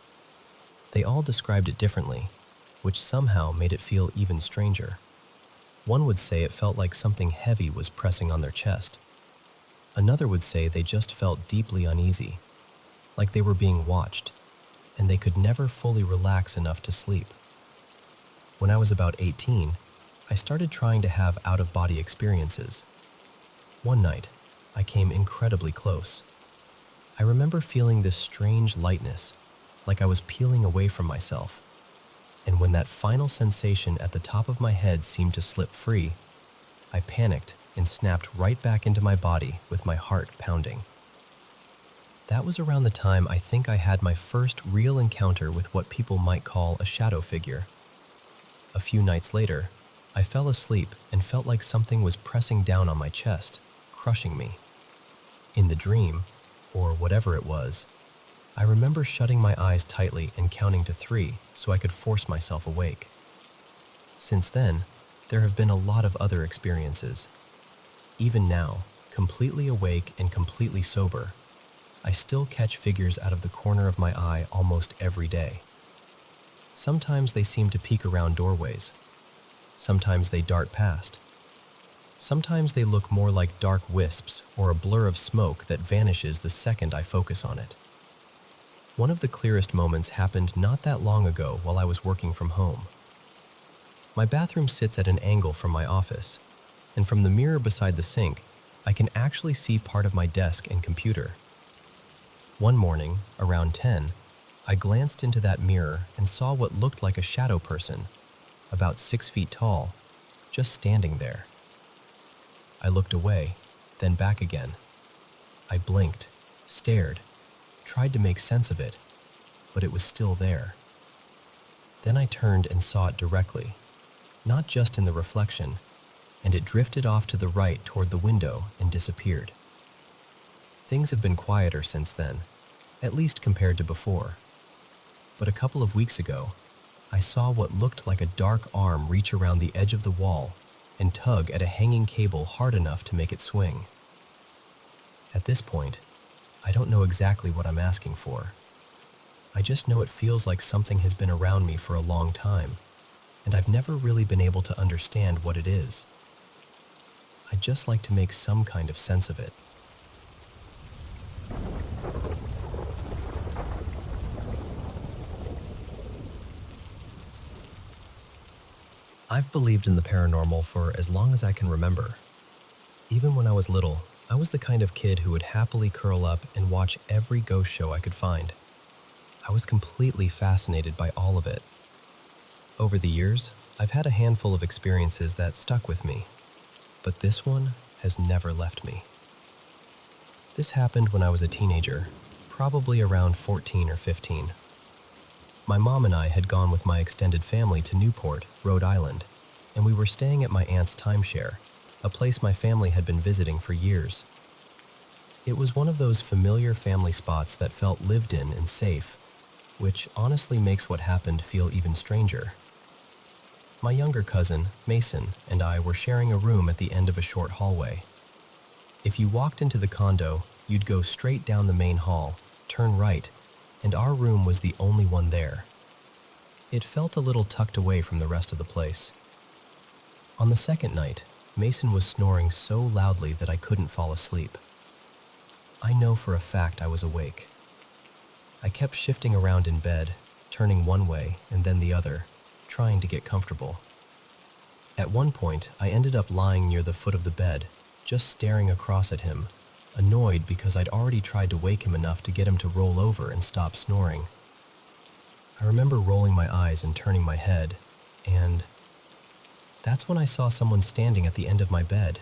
They all described it differently, which somehow made it feel even stranger. One would say it felt like something heavy was pressing on their chest. Another would say they just felt deeply uneasy, like they were being watched, and they could never fully relax enough to sleep. When I was about 18, I started trying to have out-of-body experiences. One night, I came incredibly close. I remember feeling this strange lightness, like I was peeling away from myself. And when that final sensation at the top of my head seemed to slip free, I panicked and snapped right back into my body with my heart pounding. That was around the time I think I had my first real encounter with what people might call a shadow figure. A few nights later, I fell asleep and felt like something was pressing down on my chest, crushing me. In the dream, or whatever it was, I remember shutting my eyes tightly and counting to 3 so I could force myself awake. Since then, there have been a lot of other experiences. Even now, completely awake and completely sober, I still catch figures out of the corner of my eye almost every day. Sometimes they seem to peek around doorways. Sometimes they dart past. Sometimes they look more like dark wisps or a blur of smoke that vanishes the second I focus on it. One of the clearest moments happened not that long ago while I was working from home. My bathroom sits at an angle from my office, and from the mirror beside the sink, I can actually see part of my desk and computer. One morning, around 10, I glanced into that mirror and saw what looked like a shadow person, about 6 feet tall, just standing there. I looked away, then back again. I blinked, stared, tried to make sense of it, but it was still there. Then I turned and saw it directly, not just in the reflection, and it drifted off to the right toward the window and disappeared. Things have been quieter since then, at least compared to before. But a couple of weeks ago, I saw what looked like a dark arm reach around the edge of the wall and tug at a hanging cable hard enough to make it swing. At this point, I don't know exactly what I'm asking for. I just know it feels like something has been around me for a long time, and I've never really been able to understand what it is. I'd just like to make some kind of sense of it. I've believed in the paranormal for as long as I can remember. Even when I was little, I was the kind of kid who would happily curl up and watch every ghost show I could find. I was completely fascinated by all of it. Over the years, I've had a handful of experiences that stuck with me, but this one has never left me. This happened when I was a teenager, probably around 14 or 15. My mom and I had gone with my extended family to Newport, Rhode Island, and we were staying at my aunt's timeshare, a place my family had been visiting for years. It was one of those familiar family spots that felt lived in and safe, which honestly makes what happened feel even stranger. My younger cousin, Mason, and I were sharing a room at the end of a short hallway. If you walked into the condo, you'd go straight down the main hall, turn right, and our room was the only one there. It felt a little tucked away from the rest of the place. On the second night, Mason was snoring so loudly that I couldn't fall asleep. I know for a fact I was awake. I kept shifting around in bed, turning one way and then the other, trying to get comfortable. At one point, I ended up lying near the foot of the bed, just staring across at him, annoyed because I'd already tried to wake him enough to get him to roll over and stop snoring. I remember rolling my eyes and turning my head, and that's when I saw someone standing at the end of my bed.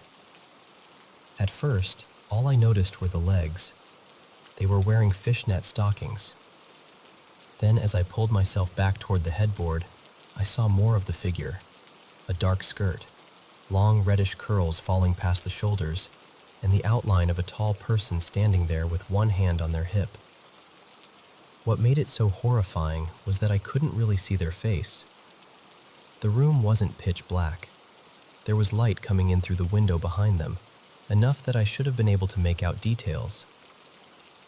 At first, all I noticed were the legs. They were wearing fishnet stockings. Then, as I pulled myself back toward the headboard, I saw more of the figure. A dark skirt, long reddish curls falling past the shoulders, and the outline of a tall person standing there with one hand on their hip. What made it so horrifying was that I couldn't really see their face. The room wasn't pitch black. There was light coming in through the window behind them, enough that I should have been able to make out details.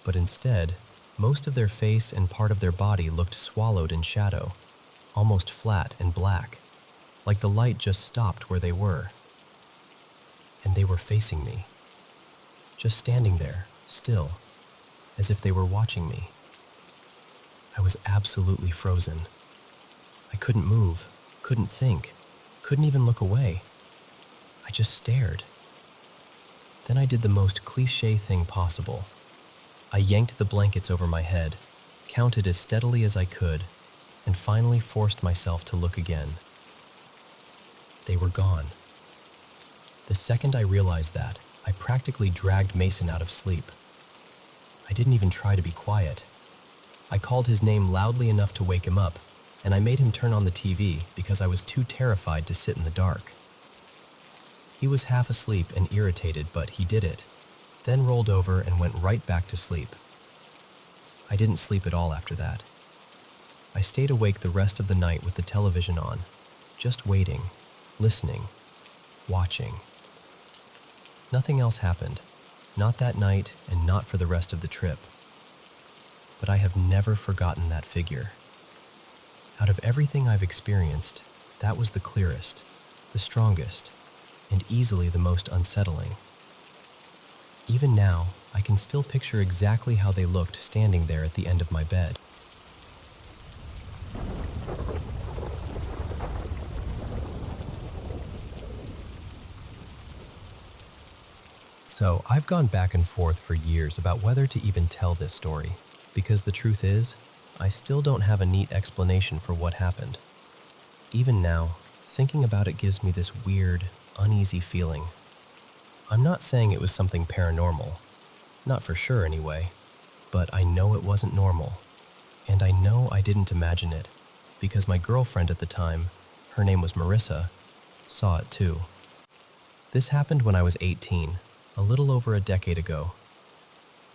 But instead, most of their face and part of their body looked swallowed in shadow, almost flat and black, like the light just stopped where they were. And they were facing me, just standing there, still, as if they were watching me. I was absolutely frozen. I couldn't move, couldn't think, couldn't even look away. I just stared. Then I did the most cliché thing possible. I yanked the blankets over my head, counted as steadily as I could, and finally forced myself to look again. They were gone. The second I realized that, I practically dragged Mason out of sleep. I didn't even try to be quiet. I called his name loudly enough to wake him up, and I made him turn on the TV because I was too terrified to sit in the dark. He was half asleep and irritated, but he did it, then rolled over and went right back to sleep. I didn't sleep at all after that. I stayed awake the rest of the night with the television on, just waiting, listening, watching. Nothing else happened, not that night and not for the rest of the trip. But I have never forgotten that figure. Out of everything I've experienced, that was the clearest, the strongest, and easily the most unsettling. Even now, I can still picture exactly how they looked standing there at the end of my bed. So, I've gone back and forth for years about whether to even tell this story, because the truth is, I still don't have a neat explanation for what happened. Even now, thinking about it gives me this weird, uneasy feeling. I'm not saying it was something paranormal, not for sure anyway, but I know it wasn't normal. And I know I didn't imagine it, because my girlfriend at the time, her name was Marissa, saw it too. This happened when I was 18, a little over a decade ago.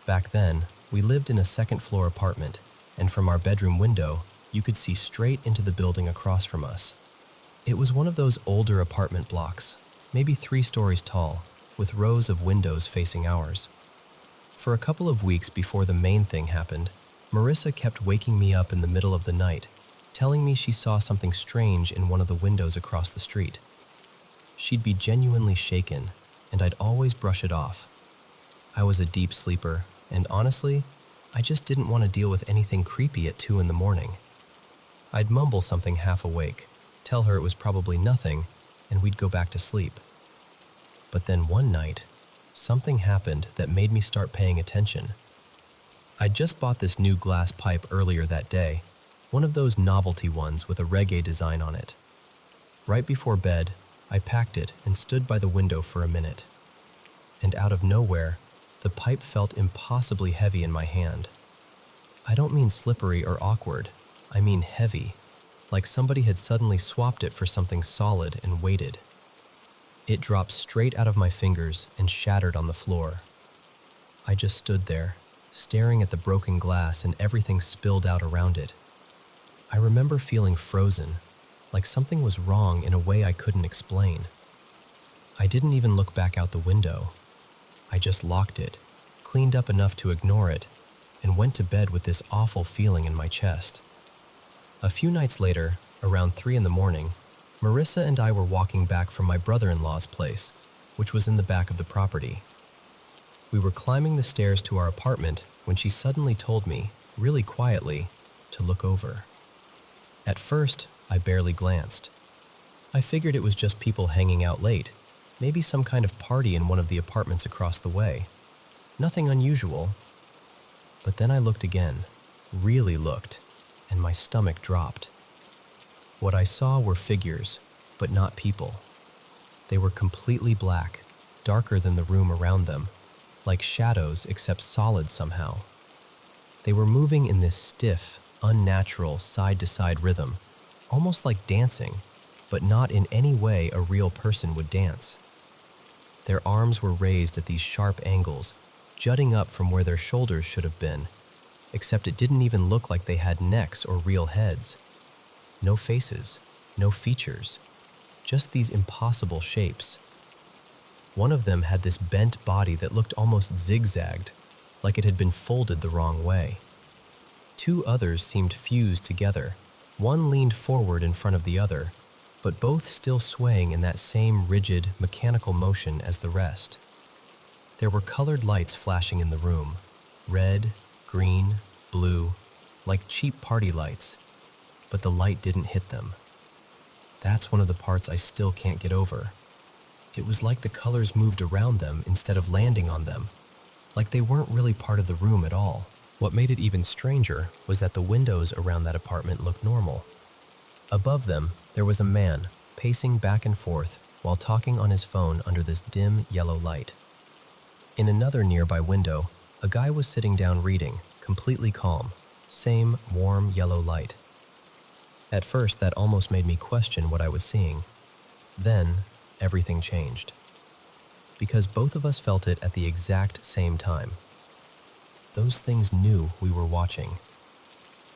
Back then, we lived in a second-floor apartment, and from our bedroom window, you could see straight into the building across from us. It was one of those older apartment blocks, maybe 3 stories tall, with rows of windows facing ours. For a couple of weeks before the main thing happened, Marissa kept waking me up in the middle of the night, telling me she saw something strange in one of the windows across the street. She'd be genuinely shaken, and I'd always brush it off. I was a deep sleeper, and honestly, I just didn't want to deal with anything creepy at 2 in the morning. I'd mumble something half awake, tell her it was probably nothing, and we'd go back to sleep. But then one night, something happened that made me start paying attention. I'd just bought this new glass pipe earlier that day, one of those novelty ones with a reggae design on it. Right before bed, I packed it and stood by the window for a minute. And out of nowhere, the pipe felt impossibly heavy in my hand. I don't mean slippery or awkward, I mean heavy, like somebody had suddenly swapped it for something solid and weighted. It dropped straight out of my fingers and shattered on the floor. I just stood there, staring at the broken glass and everything spilled out around it. I remember feeling frozen, like something was wrong in a way I couldn't explain. I didn't even look back out the window. I just locked it, cleaned up enough to ignore it, and went to bed with this awful feeling in my chest. A few nights later, around 3 in the morning, Marissa and I were walking back from my brother-in-law's place, which was in the back of the property. We were climbing the stairs to our apartment when she suddenly told me, really quietly, to look over. At first, I barely glanced. I figured it was just people hanging out late, maybe some kind of party in one of the apartments across the way. Nothing unusual. But then I looked again, really looked, and my stomach dropped. What I saw were figures, but not people. They were completely black, darker than the room around them, like shadows except solid somehow. They were moving in this stiff, unnatural side-to-side rhythm, almost like dancing, but not in any way a real person would dance. Their arms were raised at these sharp angles, jutting up from where their shoulders should have been, except it didn't even look like they had necks or real heads. No faces, no features, just these impossible shapes. One of them had this bent body that looked almost zigzagged, like it had been folded the wrong way. 2 others seemed fused together. One leaned forward in front of the other, but both still swaying in that same rigid, mechanical motion as the rest. There were colored lights flashing in the room, red, green, blue, like cheap party lights, but the light didn't hit them. That's one of the parts I still can't get over. It was like the colors moved around them instead of landing on them, like they weren't really part of the room at all. What made it even stranger was that the windows around that apartment looked normal. Above them, there was a man pacing back and forth while talking on his phone under this dim yellow light. In another nearby window, a guy was sitting down reading, completely calm, same warm yellow light. At first, that almost made me question what I was seeing. Then, everything changed. Because both of us felt it at the exact same time. Those things knew we were watching.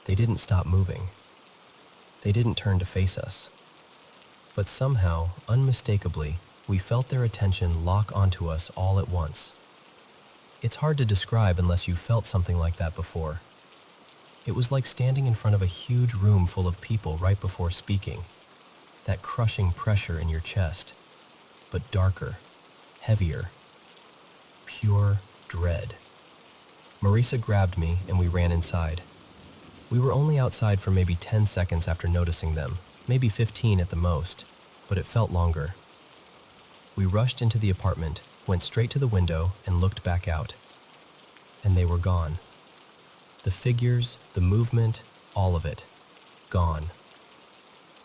They didn't stop moving. They didn't turn to face us. But somehow, unmistakably, we felt their attention lock onto us all at once. It's hard to describe unless you've felt something like that before. It was like standing in front of a huge room full of people right before speaking. That crushing pressure in your chest, but darker, heavier, pure dread. Marisa grabbed me and we ran inside. We were only outside for maybe 10 seconds after noticing them, maybe 15 at the most, but it felt longer. We rushed into the apartment, went straight to the window, and looked back out. And they were gone. The figures, the movement, all of it, gone.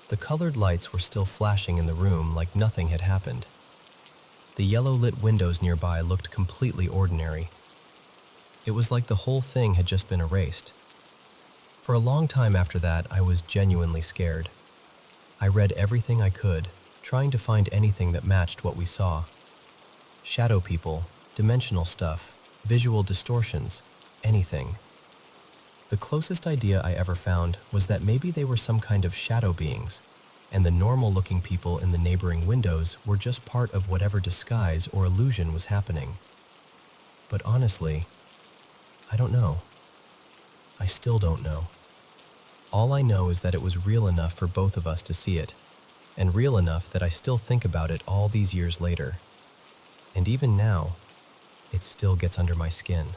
The colored lights were still flashing in the room like nothing had happened. The yellow-lit windows nearby looked completely ordinary. It was like the whole thing had just been erased. For a long time after that, I was genuinely scared. I read everything I could, trying to find anything that matched what we saw. Shadow people, dimensional stuff, visual distortions, anything. The closest idea I ever found was that maybe they were some kind of shadow beings, and the normal-looking people in the neighboring windows were just part of whatever disguise or illusion was happening. But honestly, I don't know. I still don't know. All I know is that it was real enough for both of us to see it, and real enough that I still think about it all these years later. And even now, it still gets under my skin.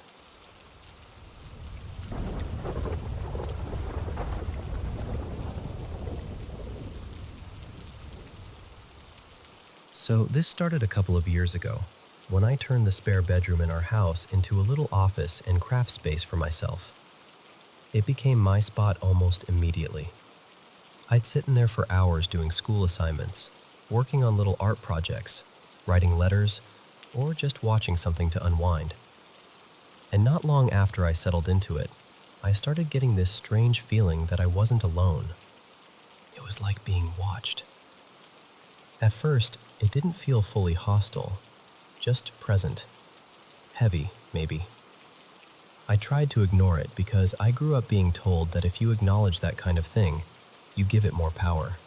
So this started a couple of years ago, when I turned the spare bedroom in our house into a little office and craft space for myself. It became my spot almost immediately. I'd sit in there for hours doing school assignments, working on little art projects, writing letters, or just watching something to unwind. And not long after I settled into it, I started getting this strange feeling that I wasn't alone. It was like being watched. At first, it didn't feel fully hostile, just present. Heavy, maybe. I tried to ignore it because I grew up being told that if you acknowledge that kind of thing, you give it more power.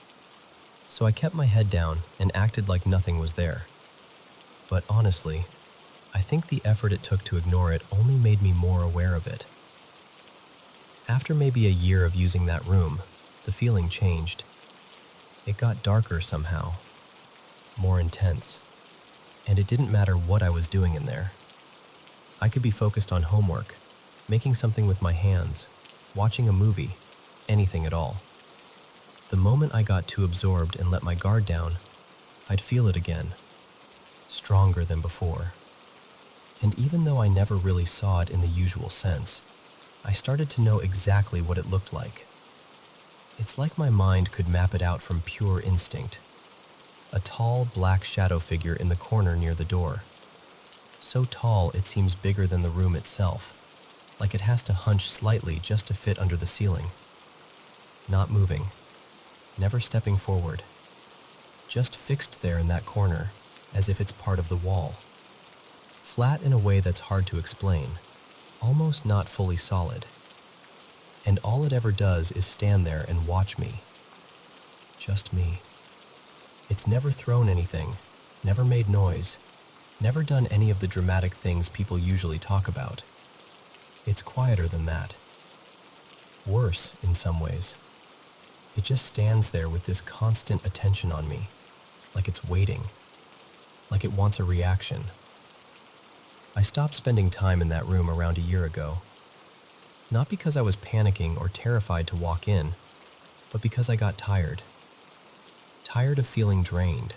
So I kept my head down and acted like nothing was there. But honestly, I think the effort it took to ignore it only made me more aware of it. After maybe a year of using that room, the feeling changed. It got darker somehow, more intense, and it didn't matter what I was doing in there. I could be focused on homework, making something with my hands, watching a movie, anything at all. The moment I got too absorbed and let my guard down, I'd feel it again, stronger than before. And even though I never really saw it in the usual sense, I started to know exactly what it looked like. It's like my mind could map it out from pure instinct. A tall, black shadow figure in the corner near the door. So tall it seems bigger than the room itself, like it has to hunch slightly just to fit under the ceiling. Not moving, never stepping forward. Just fixed there in that corner, as if it's part of the wall. Flat in a way that's hard to explain, almost not fully solid. And all it ever does is stand there and watch me. Just me. It's never thrown anything, never made noise, never done any of the dramatic things people usually talk about. It's quieter than that. Worse, in some ways. It just stands there with this constant attention on me, like it's waiting, like it wants a reaction. I stopped spending time in that room around a year ago. Not because I was panicking or terrified to walk in, but because I got tired. Tired of feeling drained.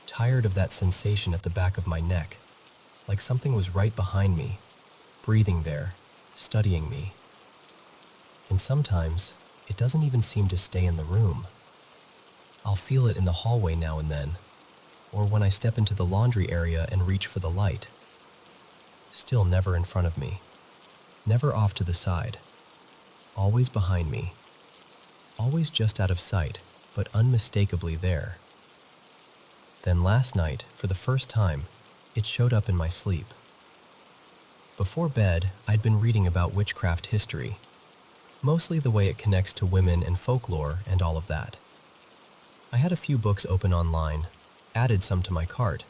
Tired of that sensation at the back of my neck, like something was right behind me, breathing there, studying me. And sometimes, it doesn't even seem to stay in the room. I'll feel it in the hallway now and then, or when I step into the laundry area and reach for the light. Still never in front of me, never off to the side, always behind me, always just out of sight, but unmistakably there. Then last night, for the first time, it showed up in my sleep. Before bed, I'd been reading about witchcraft history, mostly the way it connects to women and folklore and all of that. I had a few books open online, added some to my cart,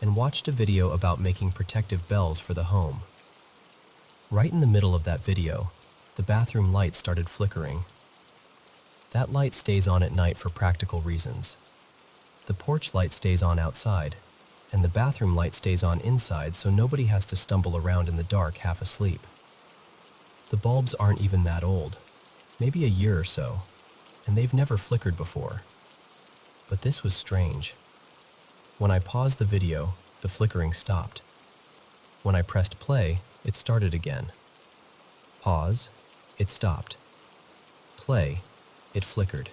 and watched a video about making protective bells for the home. Right in the middle of that video, the bathroom light started flickering. That light stays on at night for practical reasons. The porch light stays on outside, and the bathroom light stays on inside so nobody has to stumble around in the dark half asleep. The bulbs aren't even that old, maybe a year or so, and they've never flickered before. But this was strange. When I paused the video, the flickering stopped. When I pressed play, it started again. Pause, it stopped. Play, it flickered.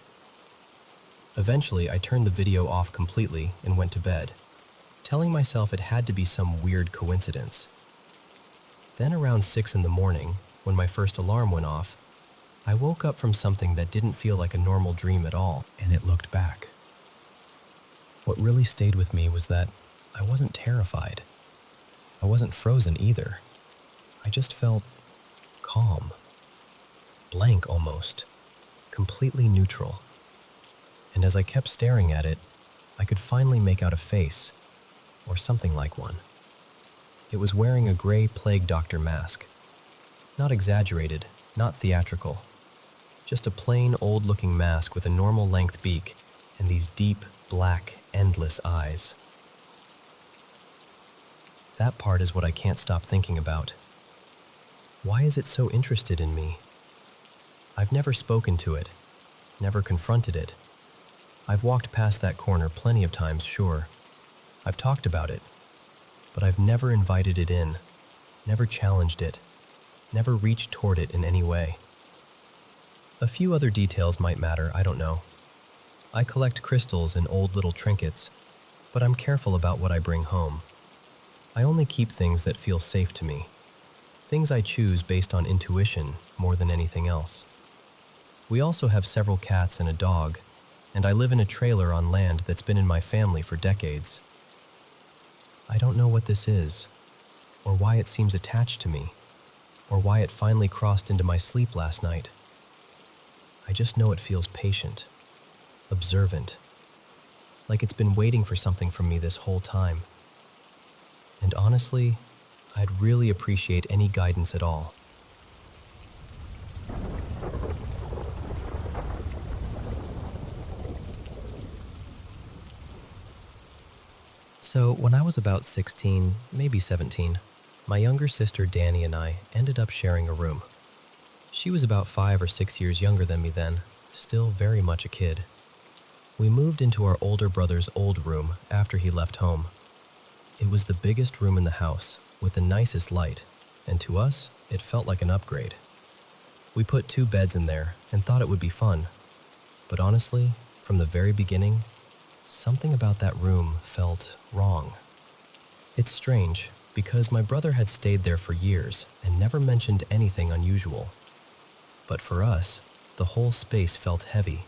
Eventually, I turned the video off completely and went to bed, telling myself it had to be some weird coincidence. Then around 6 in the morning, when my first alarm went off, I woke up from something that didn't feel like a normal dream at all, and it looked back. What really stayed with me was that I wasn't terrified. I wasn't frozen either. I just felt calm, blank almost, completely neutral. And as I kept staring at it, I could finally make out a face, or something like one. It was wearing a gray plague doctor mask. Not exaggerated, not theatrical. Just a plain old-looking mask with a normal-length beak and these deep, black, endless eyes. That part is what I can't stop thinking about. Why is it so interested in me? I've never spoken to it, never confronted it. I've walked past that corner plenty of times, sure. I've talked about it, but I've never invited it in, never challenged it, never reached toward it in any way. A few other details might matter, I don't know. I collect crystals and old little trinkets, but I'm careful about what I bring home. I only keep things that feel safe to me, things I choose based on intuition more than anything else. We also have several cats and a dog, and I live in a trailer on land that's been in my family for decades. I don't know what this is, or why it seems attached to me, or why it finally crossed into my sleep last night. I just know it feels patient, observant, like it's been waiting for something from me this whole time. And honestly, I'd really appreciate any guidance at all. So, when I was about 16, maybe 17, my younger sister Danny and I ended up sharing a room. She was about 5 or 6 years younger than me then, still very much a kid. We moved into our older brother's old room after he left home. It was the biggest room in the house, with the nicest light, and to us, it felt like an upgrade. We put 2 beds in there and thought it would be fun. But honestly, from the very beginning, something about that room felt wrong. It's strange, because my brother had stayed there for years and never mentioned anything unusual. But for us, the whole space felt heavy.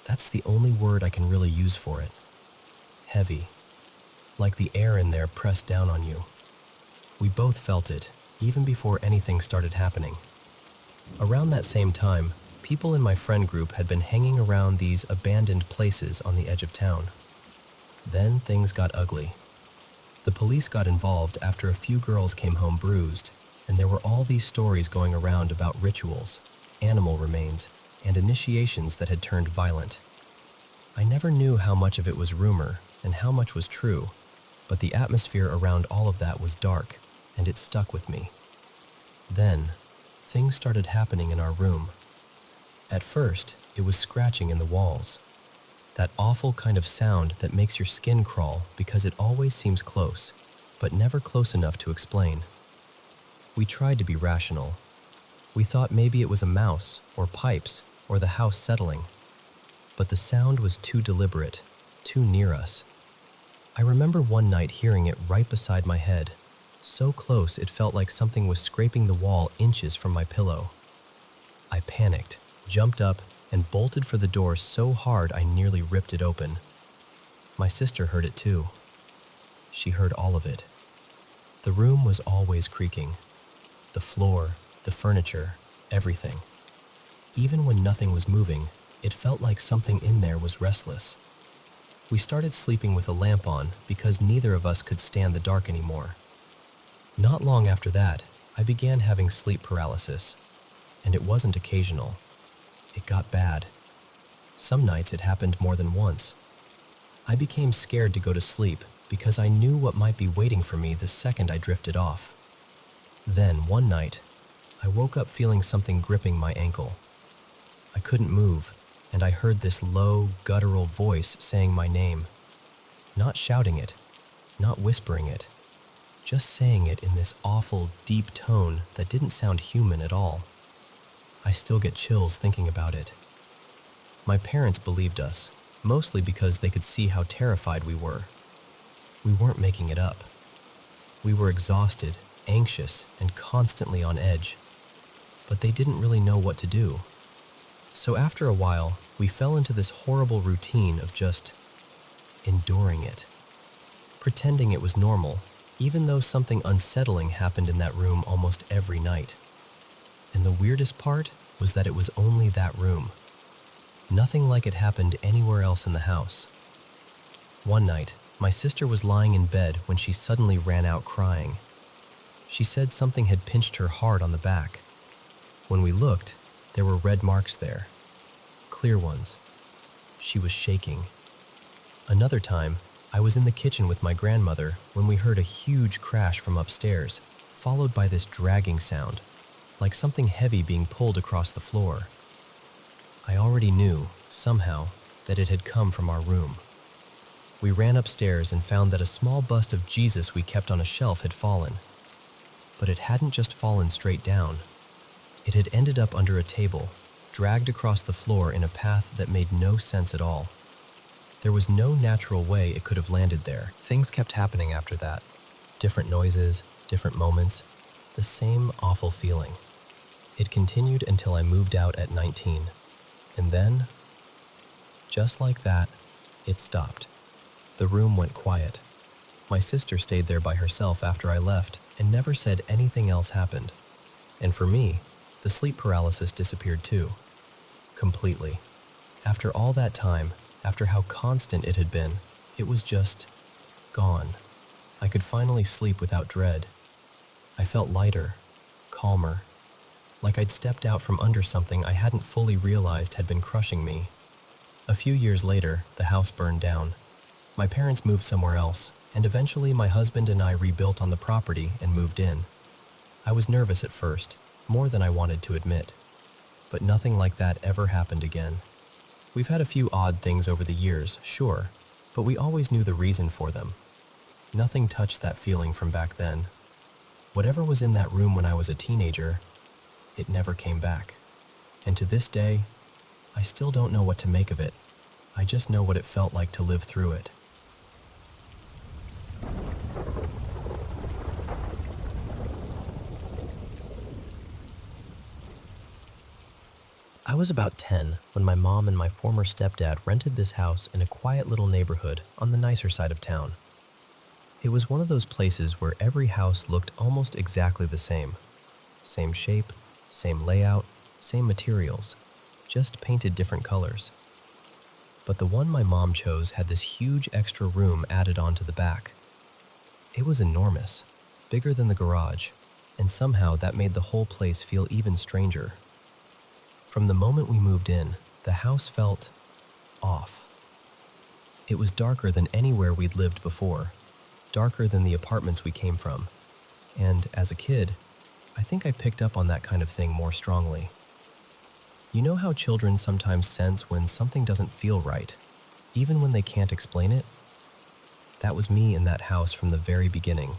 That's the only word I can really use for it. Heavy. Like the air in there pressed down on you. We both felt it, even before anything started happening. Around that same time, people in my friend group had been hanging around these abandoned places on the edge of town. Then things got ugly. The police got involved after a few girls came home bruised, and there were all these stories going around about rituals, animal remains, and initiations that had turned violent. I never knew how much of it was rumor and how much was true, but the atmosphere around all of that was dark, and it stuck with me. Then, things started happening in our room. At first, it was scratching in the walls. That awful kind of sound that makes your skin crawl because it always seems close, but never close enough to explain. We tried to be rational. We thought maybe it was a mouse, or pipes, or the house settling. But the sound was too deliberate, too near us. I remember one night hearing it right beside my head, so close it felt like something was scraping the wall inches from my pillow. I panicked, jumped up, and bolted for the door so hard I nearly ripped it open. My sister heard it too. She heard all of it. The room was always creaking. The floor, the furniture, everything. Even when nothing was moving, it felt like something in there was restless. We started sleeping with a lamp on because neither of us could stand the dark anymore. Not long after that, I began having sleep paralysis, and it wasn't occasional. It got bad. Some nights it happened more than once. I became scared to go to sleep because I knew what might be waiting for me the second I drifted off. Then, one night, I woke up feeling something gripping my ankle. I couldn't move, and I heard this low, guttural voice saying my name. Not shouting it, not whispering it, just saying it in this awful, deep tone that didn't sound human at all. I still get chills thinking about it. My parents believed us, mostly because they could see how terrified we were. We weren't making it up. We were exhausted, anxious, and constantly on edge. But they didn't really know what to do. So after a while, we fell into this horrible routine of just enduring it. Pretending it was normal, even though something unsettling happened in that room almost every night. And the weirdest part was that it was only that room. Nothing like it happened anywhere else in the house. One night, my sister was lying in bed when she suddenly ran out crying. She said something had pinched her hard on the back. When we looked, there were red marks there. Clear ones. She was shaking. Another time, I was in the kitchen with my grandmother when we heard a huge crash from upstairs, followed by this dragging sound, like something heavy being pulled across the floor. I already knew, somehow, that it had come from our room. We ran upstairs and found that a small bust of Jesus we kept on a shelf had fallen. But it hadn't just fallen straight down. It had ended up under a table, dragged across the floor in a path that made no sense at all. There was no natural way it could have landed there. Things kept happening after that. Different noises, different moments, the same awful feeling. It continued until I moved out at 19. And then, just like that, it stopped. The room went quiet. My sister stayed there by herself after I left and never said anything else happened. And for me, the sleep paralysis disappeared too. Completely. After all that time, after how constant it had been, it was just gone. I could finally sleep without dread. I felt lighter, calmer, like I'd stepped out from under something I hadn't fully realized had been crushing me. A few years later, the house burned down. My parents moved somewhere else, and eventually my husband and I rebuilt on the property and moved in. I was nervous at first, more than I wanted to admit. But nothing like that ever happened again. We've had a few odd things over the years, sure, but we always knew the reason for them. Nothing touched that feeling from back then. Whatever was in that room when I was a teenager, it never came back. And to this day, I still don't know what to make of it. I just know what it felt like to live through it. I was about 10 when my mom and my former stepdad rented this house in a quiet little neighborhood on the nicer side of town. It was one of those places where every house looked almost exactly the same. Same shape, same layout, same materials, just painted different colors. But the one my mom chose had this huge extra room added onto the back. It was enormous, bigger than the garage, and somehow that made the whole place feel even stranger. From the moment we moved in, the house felt off. It was darker than anywhere we'd lived before, darker than the apartments we came from, and as a kid, I think I picked up on that kind of thing more strongly. You know how children sometimes sense when something doesn't feel right, even when they can't explain it? That was me in that house from the very beginning.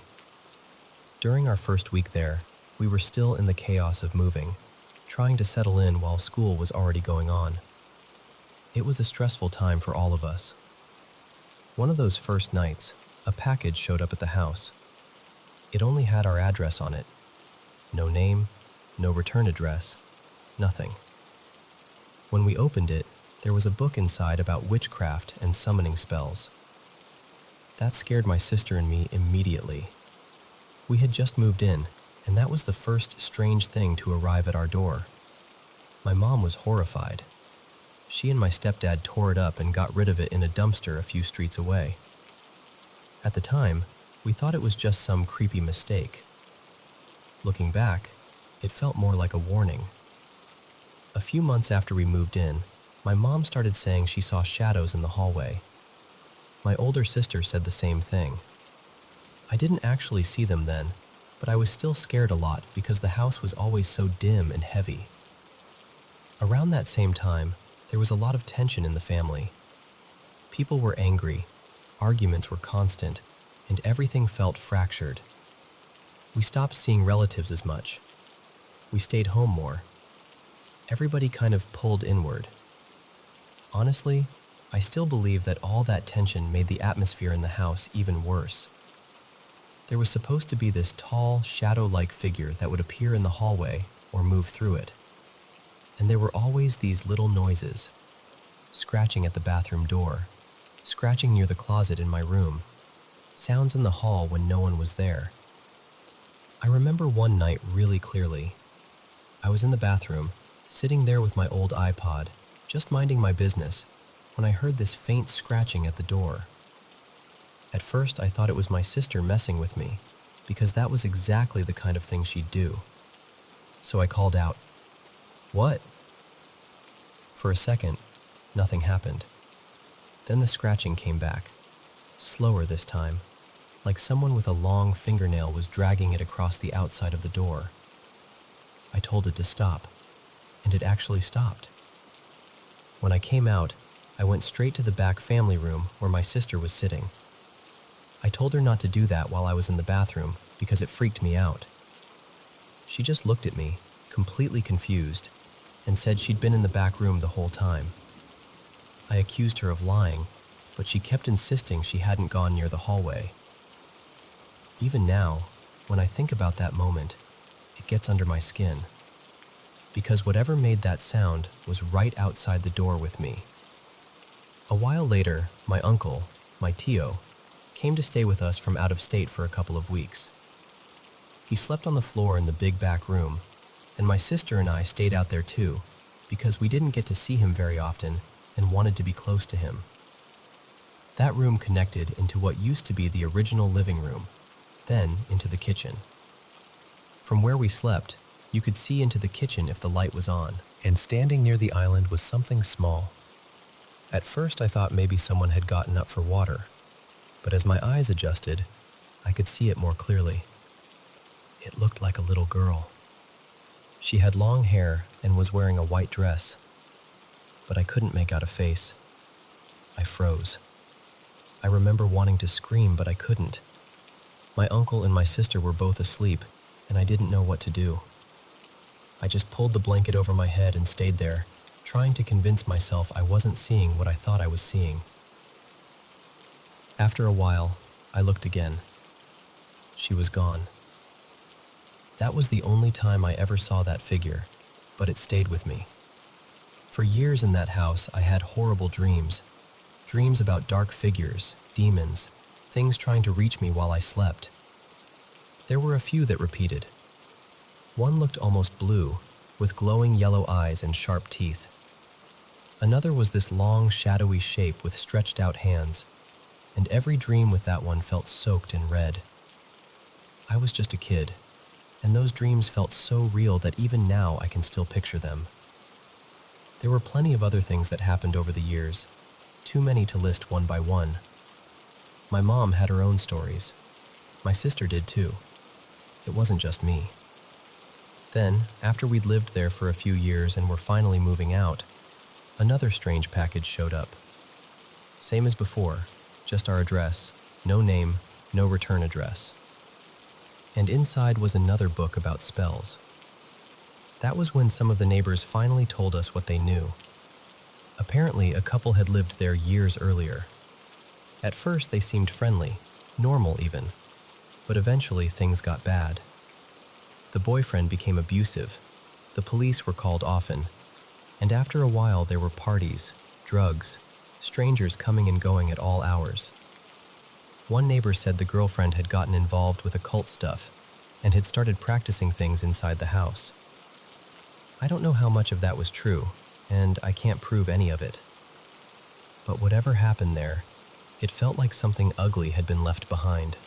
During our first week there, we were still in the chaos of moving, trying to settle in while school was already going on. It was a stressful time for all of us. One of those first nights, a package showed up at the house. It only had our address on it. No name, no return address, nothing. When we opened it, there was a book inside about witchcraft and summoning spells. That scared my sister and me immediately. We had just moved in, and that was the first strange thing to arrive at our door. My mom was horrified. She and my stepdad tore it up and got rid of it in a dumpster a few streets away. At the time, we thought it was just some creepy mistake. Looking back, it felt more like a warning. A few months after we moved in, my mom started saying she saw shadows in the hallway. My older sister said the same thing. I didn't actually see them then, but I was still scared a lot because the house was always so dim and heavy. Around that same time, there was a lot of tension in the family. People were angry, arguments were constant, and everything felt fractured. We stopped seeing relatives as much. We stayed home more. Everybody kind of pulled inward. Honestly, I still believe that all that tension made the atmosphere in the house even worse. There was supposed to be this tall, shadow-like figure that would appear in the hallway or move through it. And there were always these little noises, scratching at the bathroom door, scratching near the closet in my room, sounds in the hall when no one was there. I remember one night really clearly. I was in the bathroom, sitting there with my old iPod, just minding my business, when I heard this faint scratching at the door. At first, I thought it was my sister messing with me, because that was exactly the kind of thing she'd do. So I called out, "What?" For a second, nothing happened. Then the scratching came back, slower this time, like someone with a long fingernail was dragging it across the outside of the door. I told it to stop, and it actually stopped. When I came out, I went straight to the back family room where my sister was sitting. I told her not to do that while I was in the bathroom because it freaked me out. She just looked at me, completely confused, and said she'd been in the back room the whole time. I accused her of lying, but she kept insisting she hadn't gone near the hallway. Even now, when I think about that moment, it gets under my skin. Because whatever made that sound was right outside the door with me. A while later, my uncle, my tio, came to stay with us from out of state for a couple of weeks. He slept on the floor in the big back room, and my sister and I stayed out there too, because we didn't get to see him very often and wanted to be close to him. That room connected into what used to be the original living room, then into the kitchen. From where we slept, you could see into the kitchen if the light was on, and standing near the island was something small. At first I thought maybe someone had gotten up for water, but as my eyes adjusted, I could see it more clearly. It looked like a little girl. She had long hair and was wearing a white dress, but I couldn't make out a face. I froze. I remember wanting to scream, but I couldn't. My uncle and my sister were both asleep, and I didn't know what to do. I just pulled the blanket over my head and stayed there, trying to convince myself I wasn't seeing what I thought I was seeing. After a while, I looked again. She was gone. That was the only time I ever saw that figure, but it stayed with me. For years in that house, I had horrible dreams. Dreams about dark figures, demons, things trying to reach me while I slept. There were a few that repeated. One looked almost blue, with glowing yellow eyes and sharp teeth. Another was this long, shadowy shape with stretched out hands, and every dream with that one felt soaked in red. I was just a kid, and those dreams felt so real that even now I can still picture them. There were plenty of other things that happened over the years, too many to list one by one. My mom had her own stories. My sister did too. It wasn't just me. Then, after we'd lived there for a few years and were finally moving out, another strange package showed up. Same as before, just our address, no name, no return address. And inside was another book about spells. That was when some of the neighbors finally told us what they knew. Apparently, a couple had lived there years earlier. At first, they seemed friendly, normal even, but eventually things got bad. The boyfriend became abusive, the police were called often, and after a while there were parties, drugs, strangers coming and going at all hours. One neighbor said the girlfriend had gotten involved with occult stuff and had started practicing things inside the house. I don't know how much of that was true, and I can't prove any of it. But whatever happened there, it felt like something ugly had been left behind.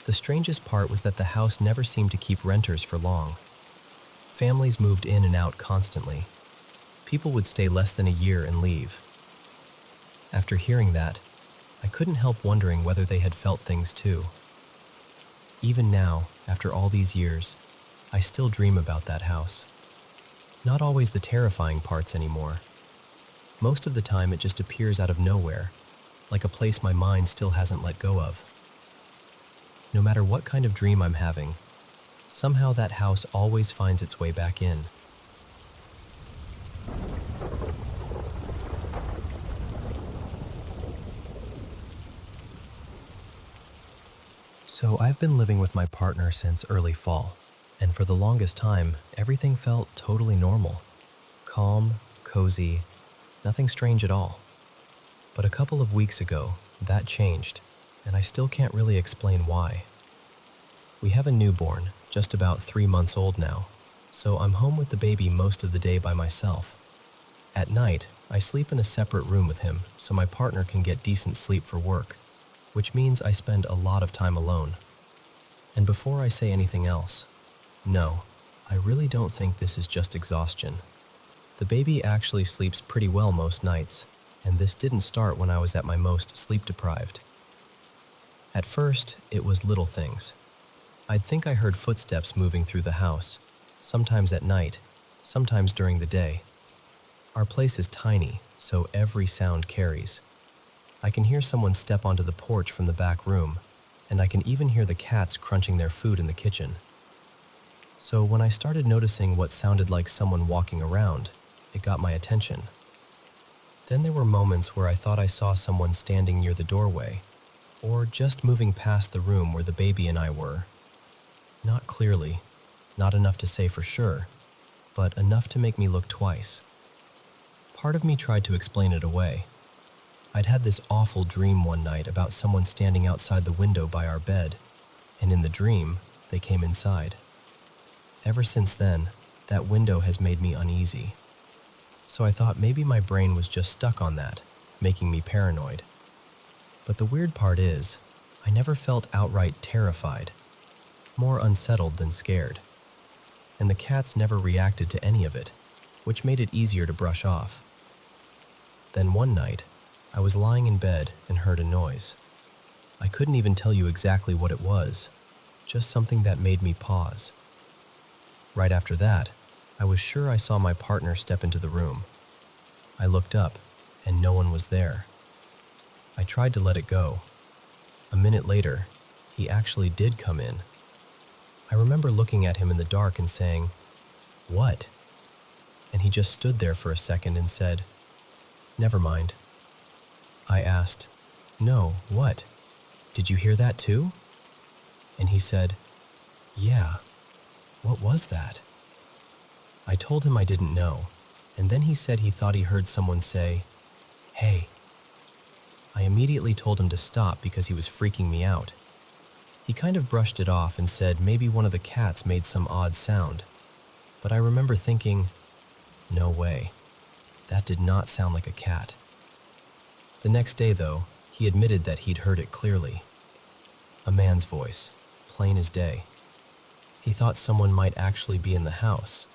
The strangest part was that the house never seemed to keep renters for long. Families moved in and out constantly. People would stay less than a year and leave. After hearing that, I couldn't help wondering whether they had felt things too. Even now, after all these years, I still dream about that house. Not always the terrifying parts anymore. Most of the time it just appears out of nowhere, like a place my mind still hasn't let go of. No matter what kind of dream I'm having, somehow that house always finds its way back in. So I've been living with my partner since early fall, and for the longest time, everything felt totally normal. Calm, cozy, nothing strange at all. But a couple of weeks ago, that changed, and I still can't really explain why. We have a newborn, just about 3 months old now, so I'm home with the baby most of the day by myself. At night, I sleep in a separate room with him so my partner can get decent sleep for work, which means I spend a lot of time alone. And before I say anything else, no, I really don't think this is just exhaustion. The baby actually sleeps pretty well most nights, and this didn't start when I was at my most sleep-deprived. At first, it was little things. I'd think I heard footsteps moving through the house, sometimes at night, sometimes during the day. Our place is tiny, so every sound carries. I can hear someone step onto the porch from the back room, and I can even hear the cats crunching their food in the kitchen. So when I started noticing what sounded like someone walking around, it got my attention. Then there were moments where I thought I saw someone standing near the doorway, or just moving past the room where the baby and I were. Not clearly, not enough to say for sure, but enough to make me look twice. Part of me tried to explain it away. I'd had this awful dream one night about someone standing outside the window by our bed, and in the dream, they came inside. Ever since then, that window has made me uneasy. So I thought maybe my brain was just stuck on that, making me paranoid. But the weird part is, I never felt outright terrified, more unsettled than scared. And the cats never reacted to any of it, which made it easier to brush off. Then one night, I was lying in bed and heard a noise. I couldn't even tell you exactly what it was, just something that made me pause. Right after that, I was sure I saw my partner step into the room. I looked up, and no one was there. I tried to let it go. A minute later, he actually did come in. I remember looking at him in the dark and saying, "What?" And he just stood there for a second and said, "Never mind." I asked, "No, what? Did you hear that too?" And he said, "Yeah, what was that?" I told him I didn't know, and then he said he thought he heard someone say, "Hey." I immediately told him to stop because he was freaking me out. He kind of brushed it off and said maybe one of the cats made some odd sound, but I remember thinking, no way, that did not sound like a cat. The next day, though, he admitted that he'd heard it clearly. A man's voice, plain as day. He thought someone might actually be in the house,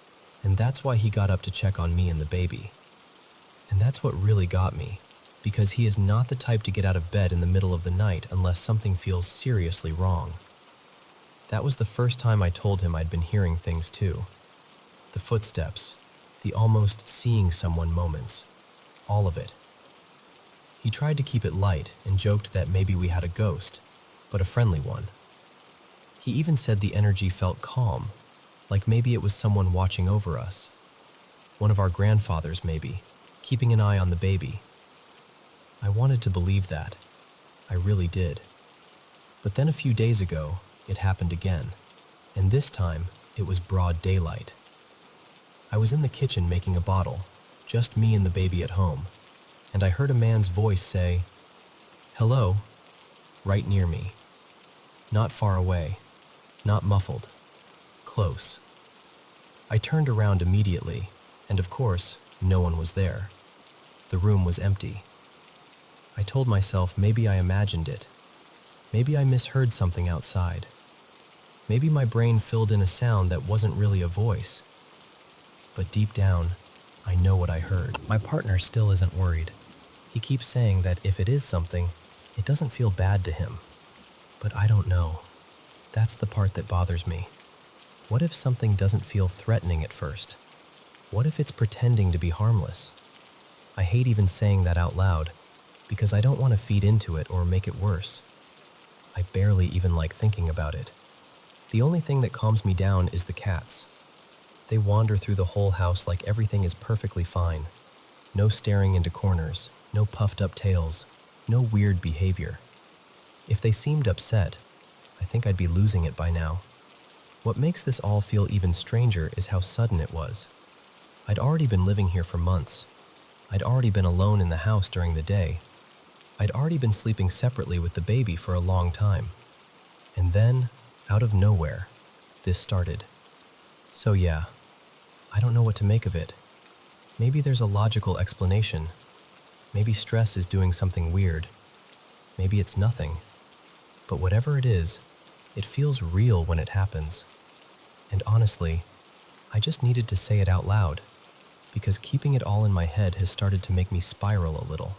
and that's why he got up to check on me and the baby. And that's what really got me, because he is not the type to get out of bed in the middle of the night unless something feels seriously wrong. That was the first time I told him I'd been hearing things too. The footsteps, the almost seeing someone moments, all of it. He tried to keep it light and joked that maybe we had a ghost, but a friendly one. He even said the energy felt calm, like maybe it was someone watching over us. One of our grandfathers maybe, keeping an eye on the baby. I wanted to believe that. I really did. But then a few days ago, it happened again, and this time it was broad daylight. I was in the kitchen making a bottle, just me and the baby at home, and I heard a man's voice say, "Hello," right near me. Not far away, not muffled, close. I turned around immediately, and of course, no one was there. The room was empty. I told myself maybe I imagined it. Maybe I misheard something outside. Maybe my brain filled in a sound that wasn't really a voice. But deep down, I know what I heard. My partner still isn't worried. He keeps saying that if it is something, it doesn't feel bad to him. But I don't know. That's the part that bothers me. What if something doesn't feel threatening at first? What if it's pretending to be harmless? I hate even saying that out loud, because I don't want to feed into it or make it worse. I barely even like thinking about it. The only thing that calms me down is the cats. They wander through the whole house like everything is perfectly fine. No staring into corners, no puffed up tails, no weird behavior. If they seemed upset, I think I'd be losing it by now. What makes this all feel even stranger is how sudden it was. I'd already been living here for months. I'd already been alone in the house during the day. I'd already been sleeping separately with the baby for a long time. And then, out of nowhere, this started. So yeah, I don't know what to make of it. Maybe there's a logical explanation. Maybe stress is doing something weird. Maybe it's nothing. But whatever it is, it feels real when it happens. And honestly, I just needed to say it out loud, because keeping it all in my head has started to make me spiral a little.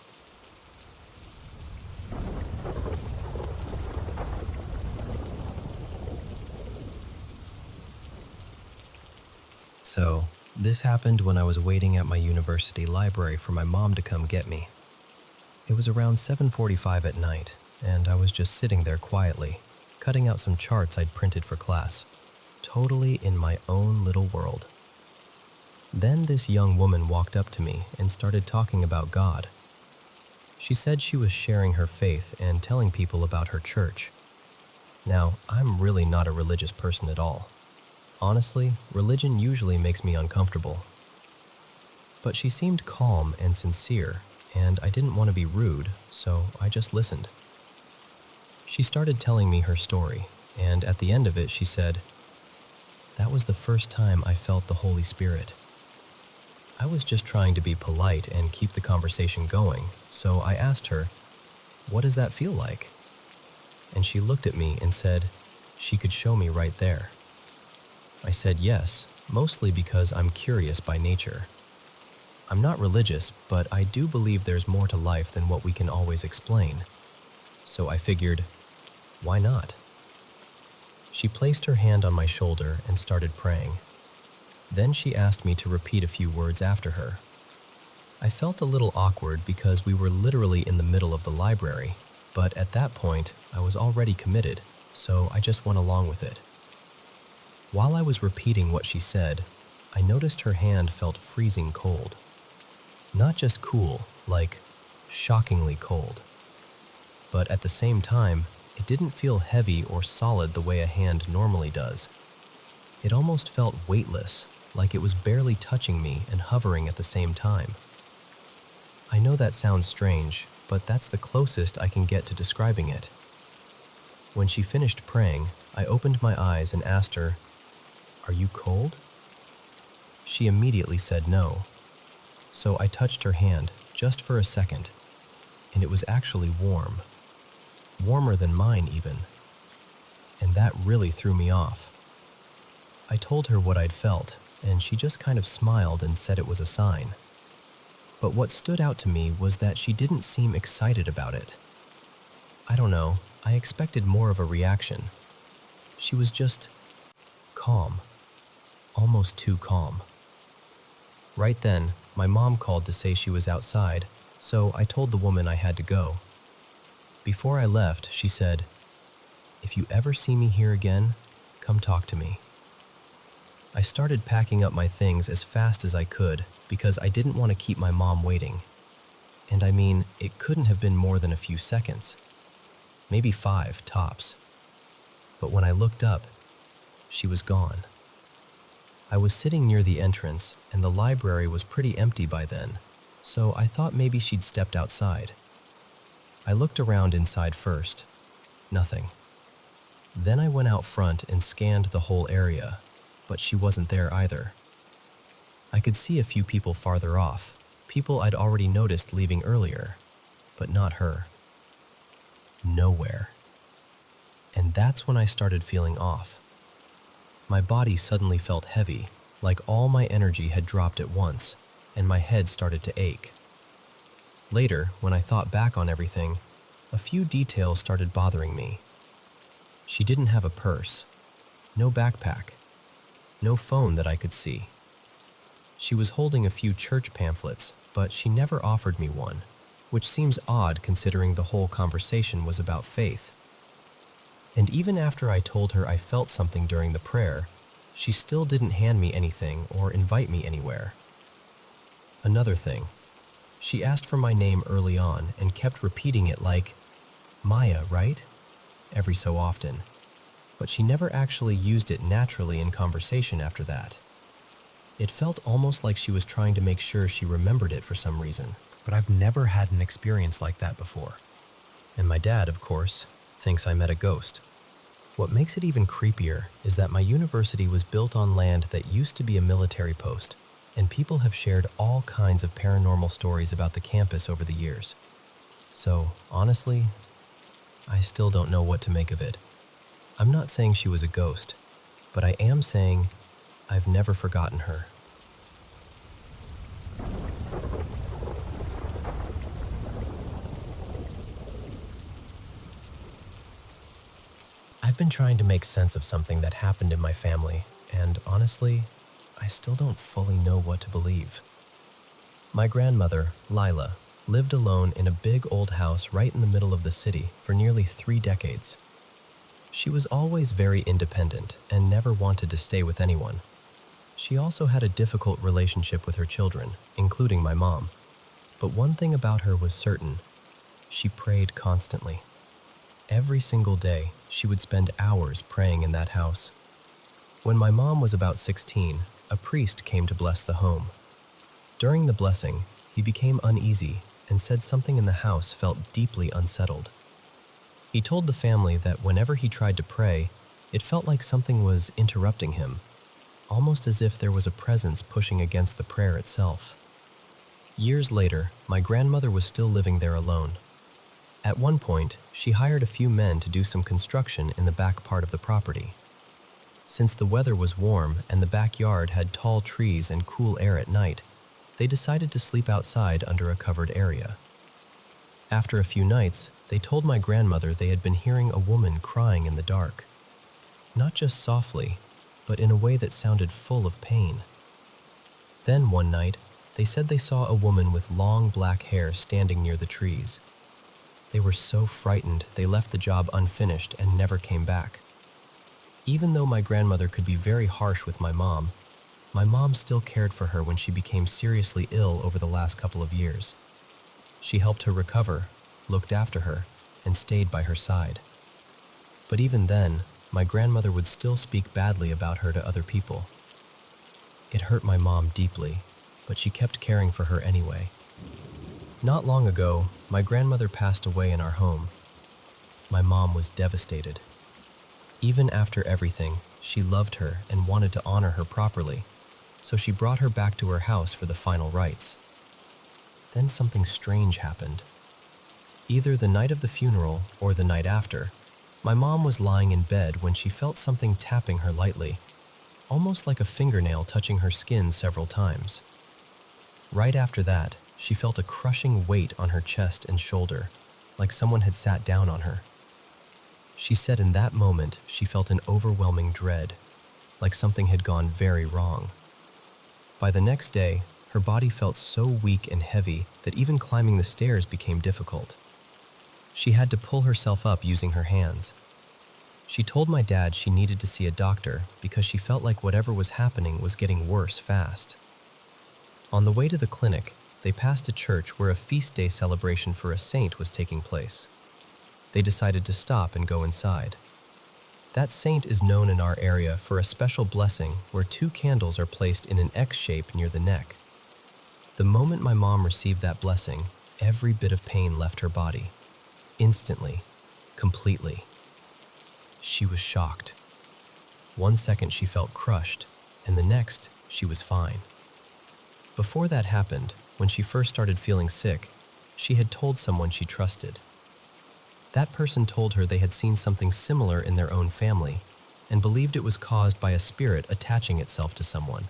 So, this happened when I was waiting at my university library for my mom to come get me. It was around 7:45 at night, and I was just sitting there quietly, cutting out some charts I'd printed for class, totally in my own little world. Then this young woman walked up to me and started talking about God. She said she was sharing her faith and telling people about her church. Now, I'm really not a religious person at all. Honestly, religion usually makes me uncomfortable. But she seemed calm and sincere, and I didn't want to be rude, so I just listened. She started telling me her story, and at the end of it she said, "That was the first time I felt the Holy Spirit." I was just trying to be polite and keep the conversation going, so I asked her, what does that feel like?" And she looked at me and said she could show me right there. I said yes, mostly because I'm curious by nature. I'm not religious, but I do believe there's more to life than what we can always explain. So I figured, why not? She placed her hand on my shoulder and started praying. Then she asked me to repeat a few words after her. I felt a little awkward because we were literally in the middle of the library, but at that point, I was already committed, so I just went along with it. While I was repeating what she said, I noticed her hand felt freezing cold. Not just cool, like shockingly cold. But at the same time, it didn't feel heavy or solid the way a hand normally does. It almost felt weightless, like it was barely touching me and hovering at the same time. I know that sounds strange, but that's the closest I can get to describing it. When she finished praying, I opened my eyes and asked her, "Are you cold?" She immediately said no. So I touched her hand, just for a second, and it was actually warm. Warmer than mine, even. And that really threw me off. I told her what I'd felt, and she just kind of smiled and said it was a sign. But what stood out to me was that she didn't seem excited about it. I don't know, I expected more of a reaction. She was just calm. Almost too calm. Right then, my mom called to say she was outside, so I told the woman I had to go. Before I left, she said, "If you ever see me here again, come talk to me." I started packing up my things as fast as I could because I didn't want to keep my mom waiting. And I mean, it couldn't have been more than a few seconds. Maybe 5 tops. But when I looked up, she was gone. I was sitting near the entrance, and the library was pretty empty by then, so I thought maybe she'd stepped outside. I looked around inside first. Nothing. Then I went out front and scanned the whole area, but she wasn't there either. I could see a few people farther off, people I'd already noticed leaving earlier, but not her. Nowhere. And that's when I started feeling off. My body suddenly felt heavy, like all my energy had dropped at once, and my head started to ache. Later, when I thought back on everything, a few details started bothering me. She didn't have a purse, no backpack, no phone that I could see. She was holding a few church pamphlets, but she never offered me one, which seems odd considering the whole conversation was about faith. And even after I told her I felt something during the prayer, she still didn't hand me anything or invite me anywhere. Another thing, she asked for my name early on and kept repeating it like, "Maya, right?" every so often, but she never actually used it naturally in conversation after that. It felt almost like she was trying to make sure she remembered it for some reason, but I've never had an experience like that before. And my dad, of course, thinks I met a ghost. What makes it even creepier is that my university was built on land that used to be a military post, and people have shared all kinds of paranormal stories about the campus over the years. So, honestly, I still don't know what to make of it. I'm not saying she was a ghost, but I am saying I've never forgotten her. I've been trying to make sense of something that happened in my family, and honestly, I still don't fully know what to believe. My grandmother, Lila, lived alone in a big old house right in the middle of the city for nearly 3 decades. She was always very independent and never wanted to stay with anyone. She also had a difficult relationship with her children, including my mom. But one thing about her was certain: she prayed constantly. Every single day, she would spend hours praying in that house. When my mom was about 16, a priest came to bless the home. During the blessing, he became uneasy and said something in the house felt deeply unsettled. He told the family that whenever he tried to pray, it felt like something was interrupting him, almost as if there was a presence pushing against the prayer itself. Years later, my grandmother was still living there alone. At one point, she hired a few men to do some construction in the back part of the property. Since the weather was warm and the backyard had tall trees and cool air at night, they decided to sleep outside under a covered area. After a few nights, they told my grandmother they had been hearing a woman crying in the dark. Not just softly, but in a way that sounded full of pain. Then one night, they said they saw a woman with long black hair standing near the trees. They were so frightened they left the job unfinished and never came back. Even though my grandmother could be very harsh with my mom still cared for her when she became seriously ill over the last couple of years. She helped her recover, looked after her, and stayed by her side. But even then, my grandmother would still speak badly about her to other people. It hurt my mom deeply, but she kept caring for her anyway. Not long ago, my grandmother passed away in our home. My mom was devastated. Even after everything, she loved her and wanted to honor her properly, so she brought her back to her house for the final rites. Then something strange happened. Either the night of the funeral or the night after, my mom was lying in bed when she felt something tapping her lightly, almost like a fingernail touching her skin several times. Right after that, she felt a crushing weight on her chest and shoulder, like someone had sat down on her. She said in that moment she felt an overwhelming dread, like something had gone very wrong. By the next day, her body felt so weak and heavy that even climbing the stairs became difficult. She had to pull herself up using her hands. She told my dad she needed to see a doctor because she felt like whatever was happening was getting worse fast. On the way to the clinic, they passed a church where a feast day celebration for a saint was taking place. They decided to stop and go inside. That saint is known in our area for a special blessing where 2 candles are placed in an X shape near the neck. The moment my mom received that blessing, every bit of pain left her body. Instantly, completely. She was shocked. One second she felt crushed, and the next she was fine. Before that happened, when she first started feeling sick, she had told someone she trusted. That person told her they had seen something similar in their own family and believed it was caused by a spirit attaching itself to someone.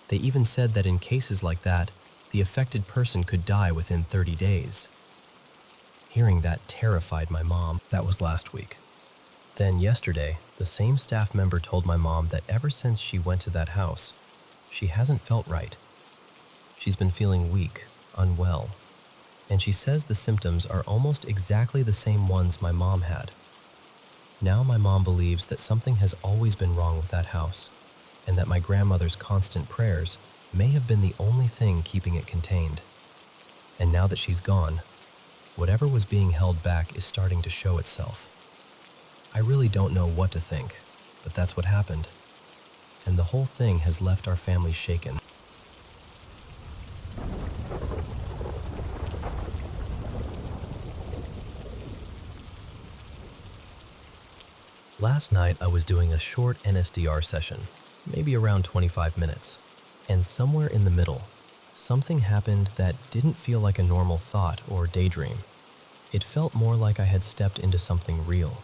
They even said that in cases like that, the affected person could die within 30 days. Hearing that terrified my mom. That was last week. Then yesterday, the same staff member told my mom that ever since she went to that house, she hasn't felt right. She's been feeling weak, unwell, and she says the symptoms are almost exactly the same ones my mom had. Now my mom believes that something has always been wrong with that house, and that my grandmother's constant prayers may have been the only thing keeping it contained. And now that she's gone, whatever was being held back is starting to show itself. I really don't know what to think, but that's what happened. And the whole thing has left our family shaken. Last night I was doing a short NSDR session, maybe around 25 minutes, and somewhere in the middle, something happened that didn't feel like a normal thought or daydream. It felt more like I had stepped into something real.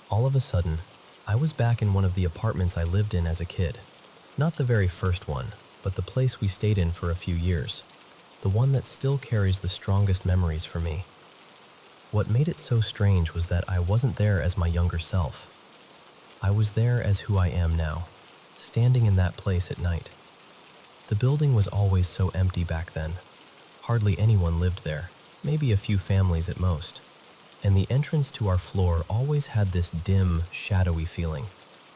All of a sudden, I was back in one of the apartments I lived in as a kid. Not the very first one, but the place we stayed in for a few years. The one that still carries the strongest memories for me. What made it so strange was that I wasn't there as my younger self. I was there as who I am now, standing in that place at night. The building was always so empty back then. Hardly anyone lived there, maybe a few families at most. And the entrance to our floor always had this dim, shadowy feeling,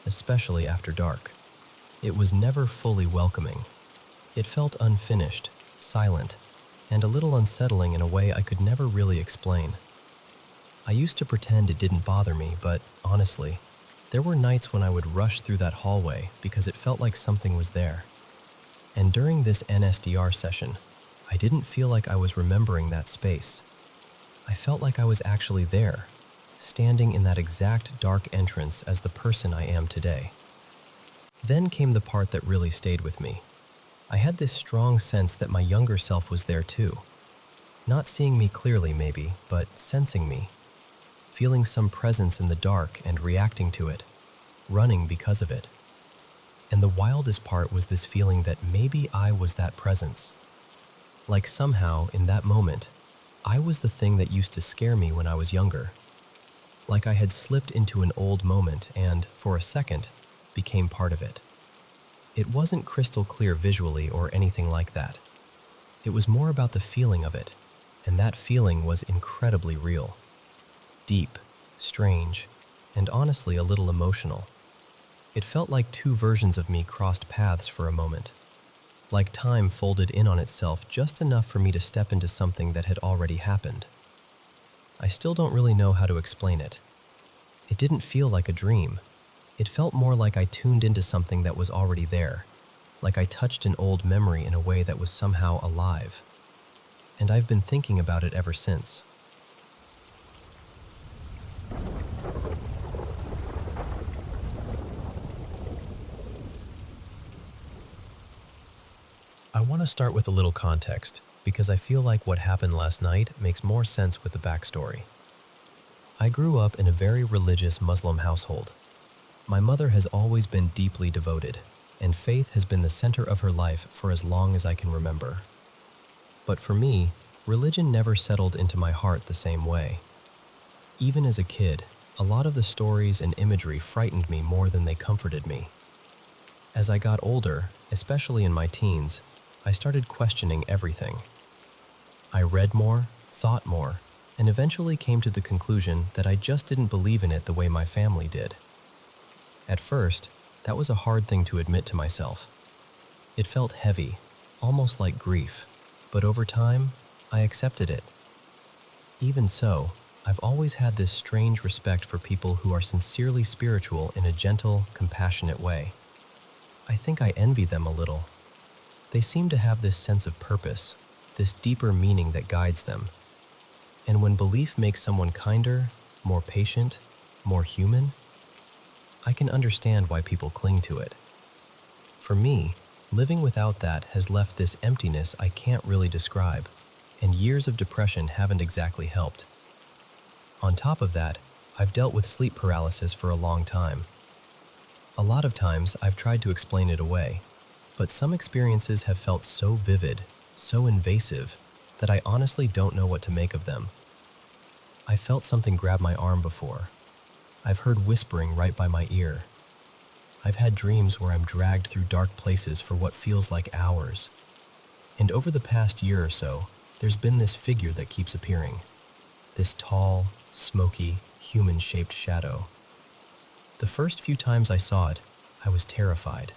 especially after dark. It was never fully welcoming. It felt unfinished, silent, and a little unsettling in a way I could never really explain. I used to pretend it didn't bother me, but honestly, there were nights when I would rush through that hallway because it felt like something was there. And during this NSDR session, I didn't feel like I was remembering that space. I felt like I was actually there, standing in that exact dark entrance as the person I am today. Then came the part that really stayed with me. I had this strong sense that my younger self was there too. Not seeing me clearly maybe, but sensing me. Feeling some presence in the dark and reacting to it. Running because of it. And the wildest part was this feeling that maybe I was that presence. Like somehow, in that moment, I was the thing that used to scare me when I was younger. Like I had slipped into an old moment and, for a second, became part of it. It wasn't crystal clear visually or anything like that. It was more about the feeling of it, and that feeling was incredibly real. Deep, strange, and honestly a little emotional. It felt like two versions of me crossed paths for a moment. Like time folded in on itself just enough for me to step into something that had already happened. I still don't really know how to explain it. It didn't feel like a dream. It felt more like I tuned into something that was already there, like I touched an old memory in a way that was somehow alive. And I've been thinking about it ever since. I want to start with a little context, because I feel like what happened last night makes more sense with the backstory. I grew up in a very religious Muslim household. My mother has always been deeply devoted, and faith has been the center of her life for as long as I can remember. But for me, religion never settled into my heart the same way. Even as a kid, a lot of the stories and imagery frightened me more than they comforted me. As I got older, especially in my teens, I started questioning everything. I read more, thought more, and eventually came to the conclusion that I just didn't believe in it the way my family did. At first, that was a hard thing to admit to myself. It felt heavy, almost like grief, but over time, I accepted it. Even so, I've always had this strange respect for people who are sincerely spiritual in a gentle, compassionate way. I think I envy them a little. They seem to have this sense of purpose, this deeper meaning that guides them. And when belief makes someone kinder, more patient, more human, I can understand why people cling to it. For me, living without that has left this emptiness I can't really describe, and years of depression haven't exactly helped. On top of that, I've dealt with sleep paralysis for a long time. A lot of times I've tried to explain it away, but some experiences have felt so vivid, so invasive, that I honestly don't know what to make of them. I felt something grab my arm before. I've heard whispering right by my ear. I've had dreams where I'm dragged through dark places for what feels like hours. And over the past year or so, there's been this figure that keeps appearing. This tall, smoky, human-shaped shadow. The first few times I saw it, I was terrified.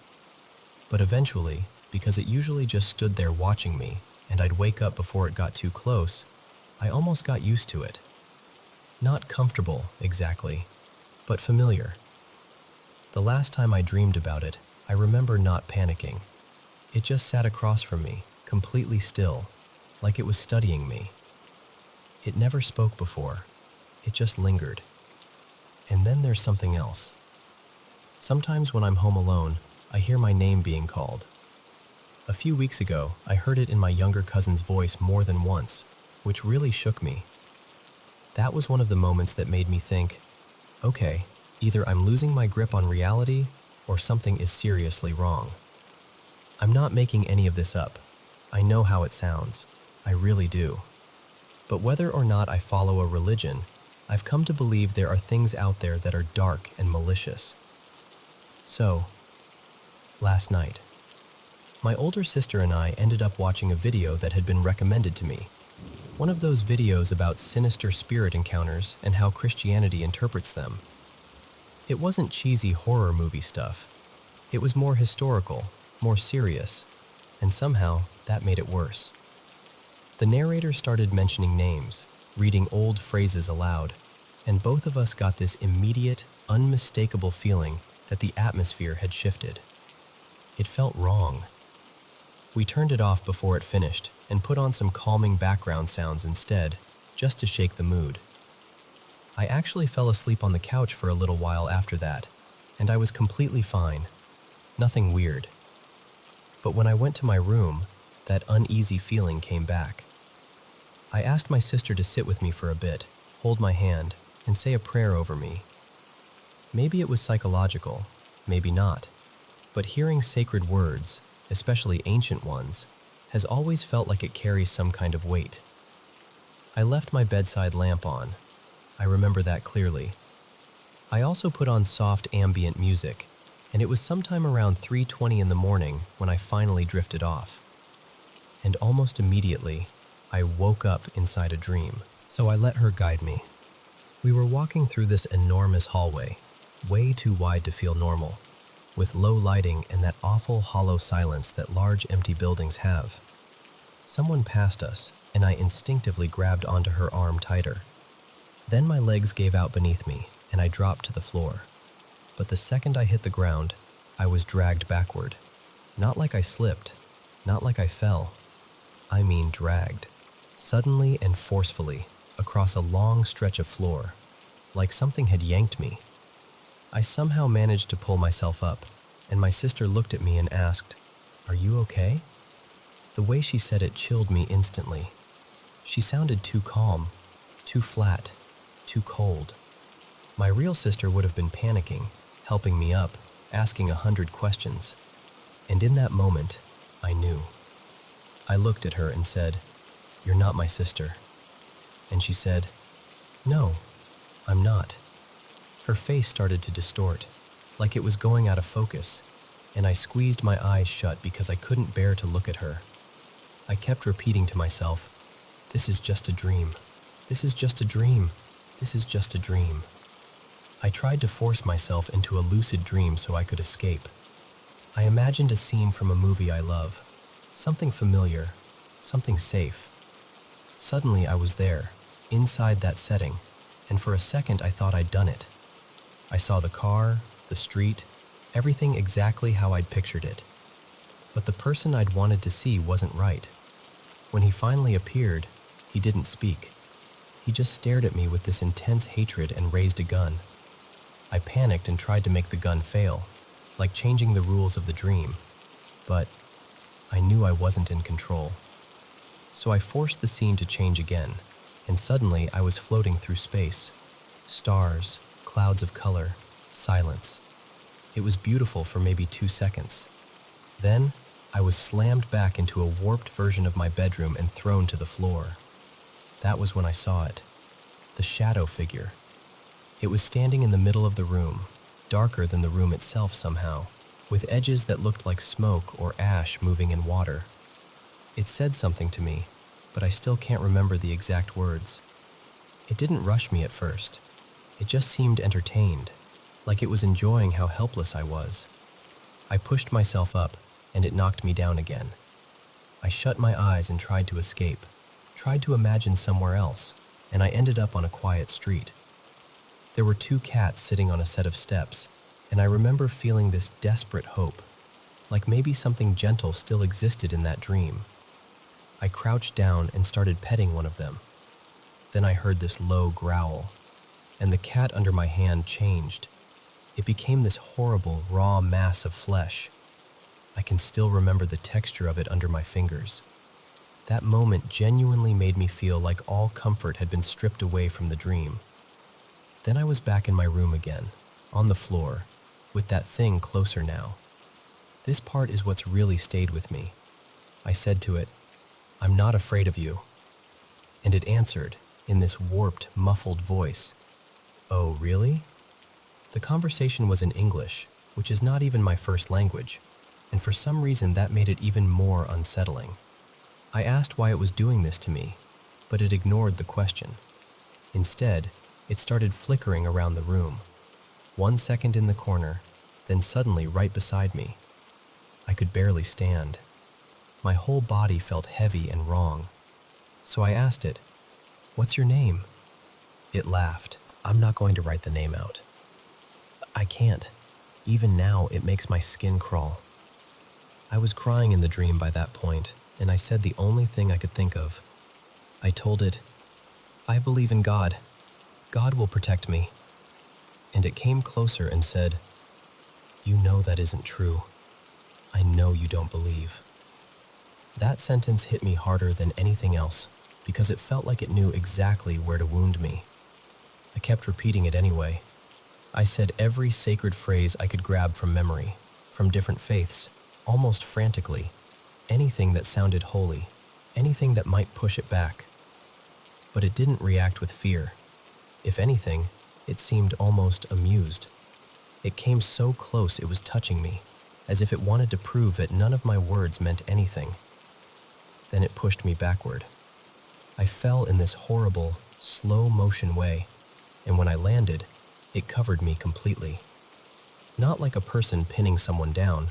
But eventually, because it usually just stood there watching me, and I'd wake up before it got too close, I almost got used to it. Not comfortable, exactly, but familiar. The last time I dreamed about it, I remember not panicking. It just sat across from me, completely still, like it was studying me. It never spoke before. It just lingered. And then there's something else. Sometimes when I'm home alone, I hear my name being called. A few weeks ago, I heard it in my younger cousin's voice more than once, which really shook me. That was one of the moments that made me think, okay, either I'm losing my grip on reality or something is seriously wrong. I'm not making any of this up. I know how it sounds. I really do. But whether or not I follow a religion, I've come to believe there are things out there that are dark and malicious. So, last night, my older sister and I ended up watching a video that had been recommended to me. One of those videos about sinister spirit encounters and how Christianity interprets them. It wasn't cheesy horror movie stuff. It was more historical, more serious, and somehow that made it worse. The narrator started mentioning names, reading old phrases aloud, and both of us got this immediate, unmistakable feeling that the atmosphere had shifted. It felt wrong. We turned it off before it finished and put on some calming background sounds instead, just to shake the mood. I actually fell asleep on the couch for a little while after that, and I was completely fine. Nothing weird. But when I went to my room, that uneasy feeling came back. I asked my sister to sit with me for a bit, hold my hand, and say a prayer over me. Maybe it was psychological, maybe not, but hearing sacred words, especially ancient ones, has always felt like it carries some kind of weight. I left my bedside lamp on. I remember that clearly. I also put on soft ambient music, and it was sometime around 3:20 in the morning when I finally drifted off. And almost immediately, I woke up inside a dream. So I let her guide me. We were walking through this enormous hallway, way too wide to feel normal, with low lighting and that awful hollow silence that large empty buildings have. Someone passed us, and I instinctively grabbed onto her arm tighter. Then my legs gave out beneath me, and I dropped to the floor. But the second I hit the ground, I was dragged backward. Not like I slipped, not like I fell. I mean dragged, suddenly and forcefully, across a long stretch of floor, like something had yanked me. I somehow managed to pull myself up, and my sister looked at me and asked, "Are you okay?" The way she said it chilled me instantly. She sounded too calm, too flat, too cold. My real sister would have been panicking, helping me up, asking 100 questions. And in that moment, I knew. I looked at her and said, "You're not my sister." And she said, "No, I'm not." Her face started to distort, like it was going out of focus, and I squeezed my eyes shut because I couldn't bear to look at her. I kept repeating to myself, "This is just a dream. This is just a dream. This is just a dream." I tried to force myself into a lucid dream so I could escape. I imagined a scene from a movie I love, something familiar, something safe. Suddenly I was there, inside that setting, and for a second I thought I'd done it. I saw the car, the street, everything exactly how I'd pictured it. But the person I'd wanted to see wasn't right. When he finally appeared, he didn't speak. He just stared at me with this intense hatred and raised a gun. I panicked and tried to make the gun fail, like changing the rules of the dream. But I knew I wasn't in control. So I forced the scene to change again, and suddenly I was floating through space. Stars, clouds of color, silence. It was beautiful for maybe 2 seconds. Then, I was slammed back into a warped version of my bedroom and thrown to the floor. That was when I saw it. The shadow figure. It was standing in the middle of the room, darker than the room itself somehow, with edges that looked like smoke or ash moving in water. It said something to me, but I still can't remember the exact words. It didn't rush me at first. It just seemed entertained, like it was enjoying how helpless I was. I pushed myself up, and it knocked me down again. I shut my eyes and tried to escape, tried to imagine somewhere else, and I ended up on a quiet street. There were 2 cats sitting on a set of steps, and I remember feeling this desperate hope, like maybe something gentle still existed in that dream. I crouched down and started petting one of them. Then I heard this low growl, and the cat under my hand changed. It became this horrible, raw mass of flesh. I can still remember the texture of it under my fingers. That moment genuinely made me feel like all comfort had been stripped away from the dream. Then I was back in my room again, on the floor, with that thing closer now. This part is what's really stayed with me. I said to it, "I'm not afraid of you." And it answered, in this warped, muffled voice, "Oh, really?" The conversation was in English, which is not even my first language, and for some reason that made it even more unsettling. I asked why it was doing this to me, but it ignored the question. Instead, it started flickering around the room. 1 second in the corner, then suddenly right beside me. I could barely stand. My whole body felt heavy and wrong. So I asked it, "What's your name?" It laughed. "I'm not going to write the name out. I can't. Even now, it makes my skin crawl." I was crying in the dream by that point, and I said the only thing I could think of. I told it, "I believe in God. God will protect me." And it came closer and said, "You know that isn't true. I know you don't believe." That sentence hit me harder than anything else, because it felt like it knew exactly where to wound me. I kept repeating it anyway. I said every sacred phrase I could grab from memory, from different faiths, almost frantically. Anything that sounded holy, anything that might push it back. But it didn't react with fear. If anything, it seemed almost amused. It came so close it was touching me, as if it wanted to prove that none of my words meant anything. Then it pushed me backward. I fell in this horrible, slow-motion way, and when I landed, it covered me completely. Not like a person pinning someone down,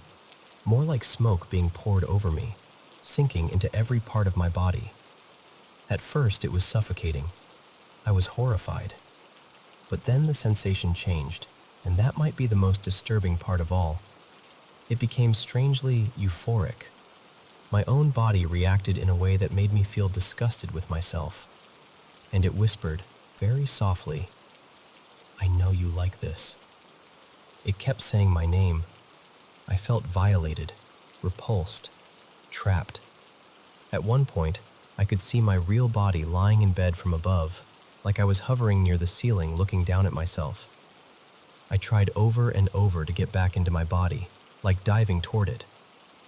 more like smoke being poured over me, sinking into every part of my body. At first, it was suffocating. I was horrified. But then the sensation changed, and that might be the most disturbing part of all. It became strangely euphoric. My own body reacted in a way that made me feel disgusted with myself. And it whispered, very softly, "I know you like this." It kept saying my name. I felt violated, repulsed, trapped. At one point, I could see my real body lying in bed from above, like I was hovering near the ceiling looking down at myself. I tried over and over to get back into my body, like diving toward it.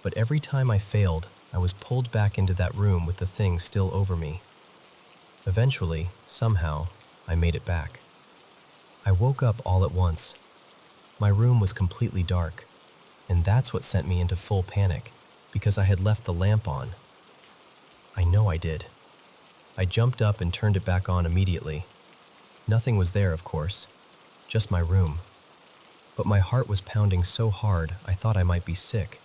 But every time I failed, I was pulled back into that room with the thing still over me. Eventually, somehow, I made it back. I woke up all at once. My room was completely dark, and that's what sent me into full panic, because I had left the lamp on. I know I did. I jumped up and turned it back on immediately. Nothing was there, of course, just my room. But my heart was pounding so hard I thought I might be sick.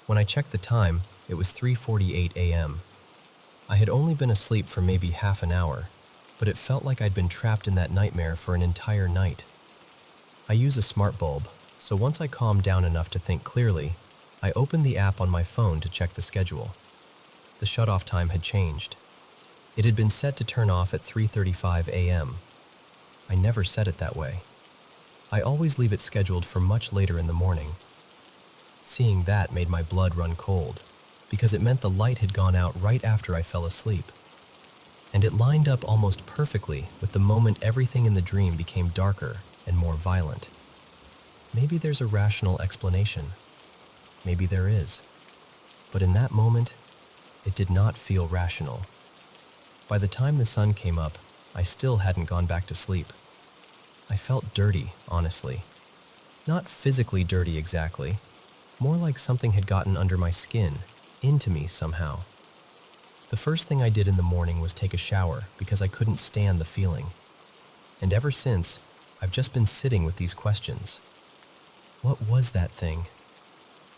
When I checked the time, it was 3:48 a.m. I had only been asleep for maybe half an hour, but it felt like I'd been trapped in that nightmare for an entire night. I use a smart bulb, so once I calmed down enough to think clearly, I opened the app on my phone to check the schedule. The shut-off time had changed. It had been set to turn off at 3:35 a.m. I never set it that way. I always leave it scheduled for much later in the morning. Seeing that made my blood run cold, because it meant the light had gone out right after I fell asleep. And it lined up almost perfectly with the moment everything in the dream became darker and more violent. Maybe there's a rational explanation. Maybe there is. But in that moment, it did not feel rational. By the time the sun came up, I still hadn't gone back to sleep. I felt dirty, honestly. Not physically dirty exactly, more like something had gotten under my skin, into me somehow. The first thing I did in the morning was take a shower because I couldn't stand the feeling. And ever since, I've just been sitting with these questions. What was that thing?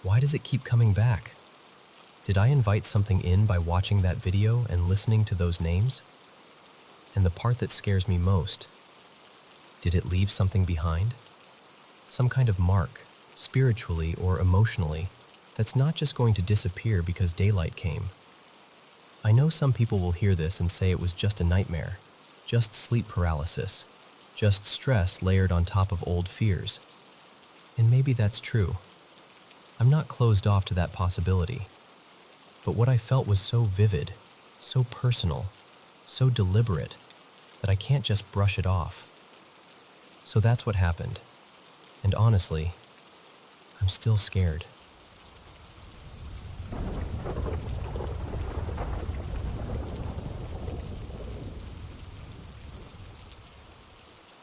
Why does it keep coming back? Did I invite something in by watching that video and listening to those names? And the part that scares me most, did it leave something behind? Some kind of mark, spiritually or emotionally, that's not just going to disappear because daylight came. I know some people will hear this and say it was just a nightmare, just sleep paralysis, just stress layered on top of old fears. And maybe that's true. I'm not closed off to that possibility. But what I felt was so vivid, so personal, so deliberate, that I can't just brush it off. So that's what happened. And honestly, I'm still scared.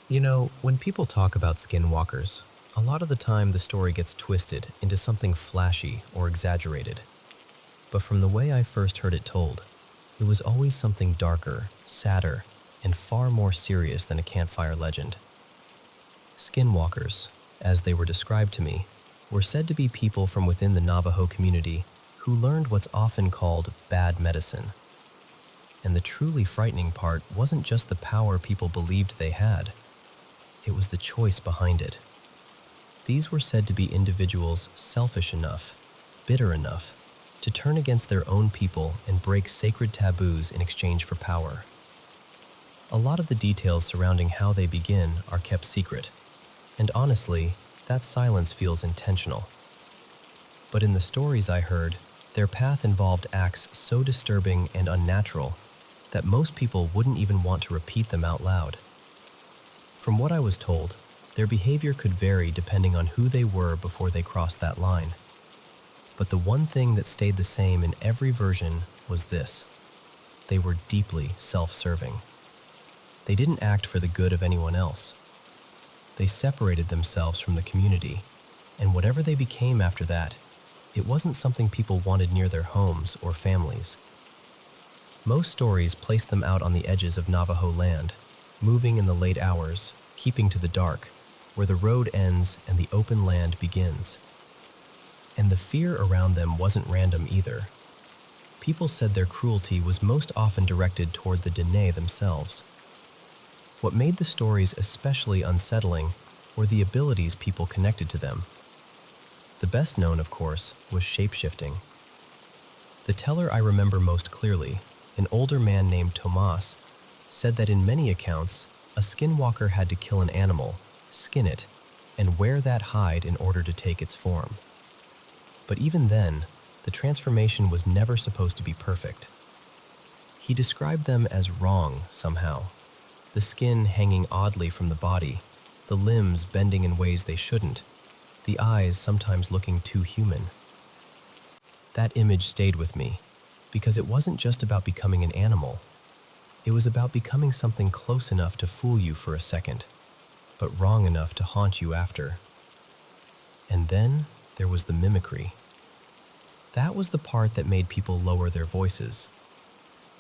You know, when people talk about skinwalkers, a lot of the time the story gets twisted into something flashy or exaggerated. But from the way I first heard it told, it was always something darker, sadder, and far more serious than a campfire legend. Skinwalkers, as they were described to me, were said to be people from within the Navajo community who learned what's often called bad medicine. And the truly frightening part wasn't just the power people believed they had. It was the choice behind it. These were said to be individuals selfish enough, bitter enough, to turn against their own people and break sacred taboos in exchange for power. A lot of the details surrounding how they begin are kept secret, and honestly, that silence feels intentional. But in the stories I heard, their path involved acts so disturbing and unnatural that most people wouldn't even want to repeat them out loud. From what I was told, their behavior could vary depending on who they were before they crossed that line. But the one thing that stayed the same in every version was this: they were deeply self-serving. They didn't act for the good of anyone else. They separated themselves from the community, and whatever they became after that, it wasn't something people wanted near their homes or families. Most stories place them out on the edges of Navajo land, moving in the late hours, keeping to the dark, where the road ends and the open land begins. And the fear around them wasn't random either. People said their cruelty was most often directed toward the Dene themselves. What made the stories especially unsettling were the abilities people connected to them. The best known, of course, was shape-shifting. The teller I remember most clearly, an older man named Tomas, said that in many accounts, a skinwalker had to kill an animal, skin it, and wear that hide in order to take its form. But even then, the transformation was never supposed to be perfect. He described them as wrong somehow, the skin hanging oddly from the body, the limbs bending in ways they shouldn't, the eyes sometimes looking too human. That image stayed with me, because it wasn't just about becoming an animal. It was about becoming something close enough to fool you for a second, but wrong enough to haunt you after. And then there was the mimicry. That was the part that made people lower their voices.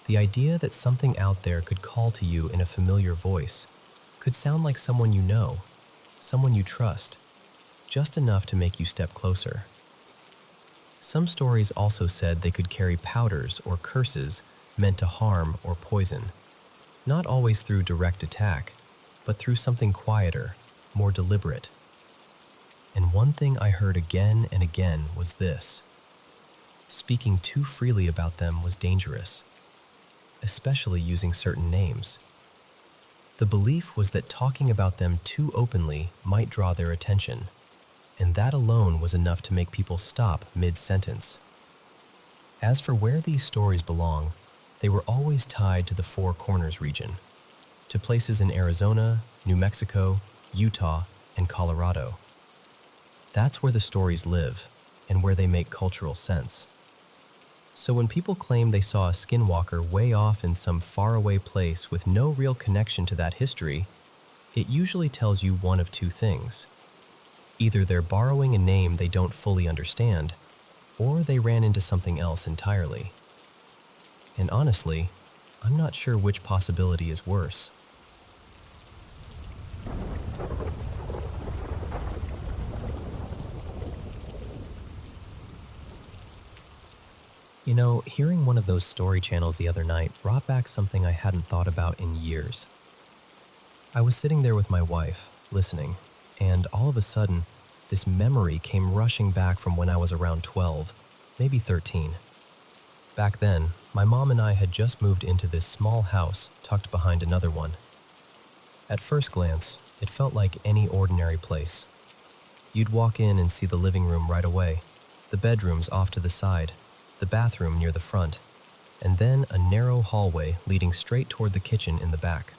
The idea that something out there could call to you in a familiar voice, could sound like someone you know, someone you trust, just enough to make you step closer. Some stories also said they could carry powders or curses meant to harm or poison, not always through direct attack, but through something quieter, more deliberate. And one thing I heard again and again was this: speaking too freely about them was dangerous, especially using certain names. The belief was that talking about them too openly might draw their attention, and that alone was enough to make people stop mid-sentence. As for where these stories belong, they were always tied to the Four Corners region, to places in Arizona, New Mexico, Utah, and Colorado. That's where the stories live, and where they make cultural sense. So when people claim they saw a skinwalker way off in some faraway place with no real connection to that history, it usually tells you one of two things. Either they're borrowing a name they don't fully understand, or they ran into something else entirely. And honestly, I'm not sure which possibility is worse. You know, hearing one of those story channels the other night brought back something I hadn't thought about in years. I was sitting there with my wife, listening, and all of a sudden, this memory came rushing back from when I was around 12, maybe 13. Back then, my mom and I had just moved into this small house tucked behind another one. At first glance, it felt like any ordinary place. You'd walk in and see the living room right away, the bedrooms off to the side, the bathroom near the front, and then a narrow hallway leading straight toward the kitchen in the back.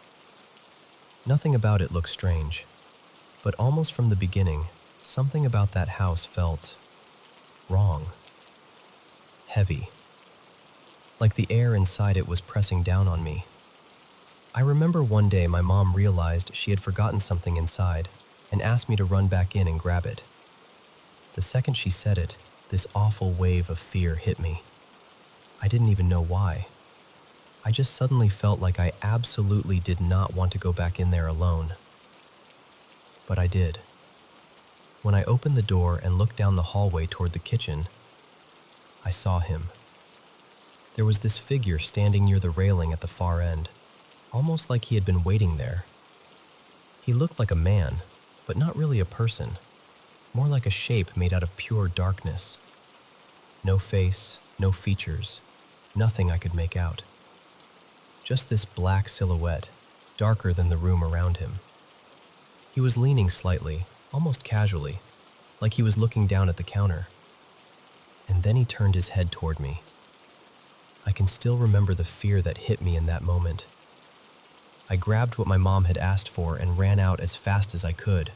Nothing about it looked strange, but almost from the beginning, something about that house felt wrong. Heavy. Like the air inside it was pressing down on me. I remember one day my mom realized she had forgotten something inside and asked me to run back in and grab it. The second she said it, this awful wave of fear hit me. I didn't even know why. I just suddenly felt like I absolutely did not want to go back in there alone. But I did. When I opened the door and looked down the hallway toward the kitchen, I saw him. There was this figure standing near the railing at the far end, almost like he had been waiting there. He looked like a man, but not really a person, more like a shape made out of pure darkness. No face, no features, nothing I could make out. Just this black silhouette, darker than the room around him. He was leaning slightly, almost casually, like he was looking down at the counter. And then he turned his head toward me. I can still remember the fear that hit me in that moment. I grabbed what my mom had asked for and ran out as fast as I could.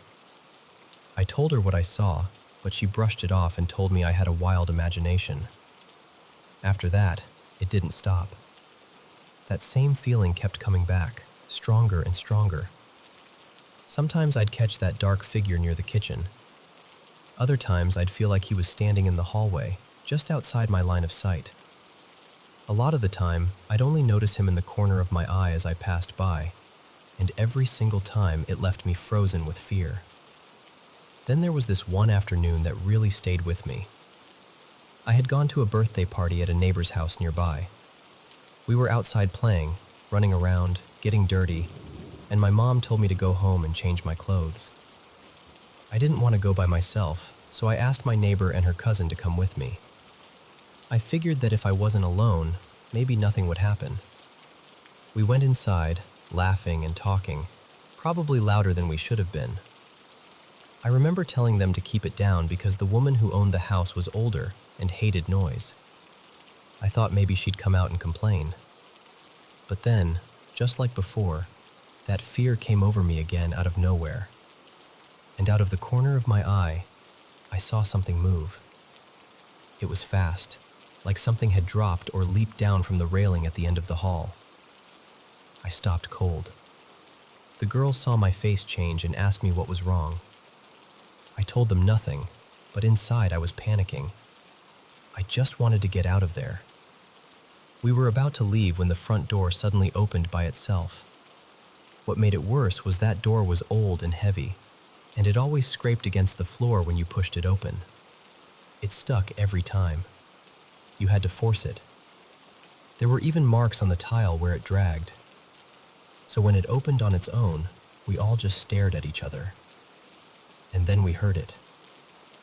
I told her what I saw, but she brushed it off and told me I had a wild imagination. After that, it didn't stop. That same feeling kept coming back, stronger and stronger. Sometimes I'd catch that dark figure near the kitchen. Other times I'd feel like he was standing in the hallway, just outside my line of sight. A lot of the time, I'd only notice him in the corner of my eye as I passed by, and every single time it left me frozen with fear. Then there was this one afternoon that really stayed with me. I had gone to a birthday party at a neighbor's house nearby. We were outside playing, running around, getting dirty, and my mom told me to go home and change my clothes. I didn't want to go by myself, so I asked my neighbor and her cousin to come with me. I figured that if I wasn't alone, maybe nothing would happen. We went inside, laughing and talking, probably louder than we should have been. I remember telling them to keep it down because the woman who owned the house was older and hated noise. I thought maybe she'd come out and complain. But then, just like before, that fear came over me again out of nowhere. And out of the corner of my eye, I saw something move. It was fast, like something had dropped or leaped down from the railing at the end of the hall. I stopped cold. The girls saw my face change and asked me what was wrong. I told them nothing, but inside I was panicking. I just wanted to get out of there. We were about to leave when the front door suddenly opened by itself. What made it worse was that door was old and heavy, and it always scraped against the floor when you pushed it open. It stuck every time. You had to force it. There were even marks on the tile where it dragged. So when it opened on its own, we all just stared at each other. And then we heard it.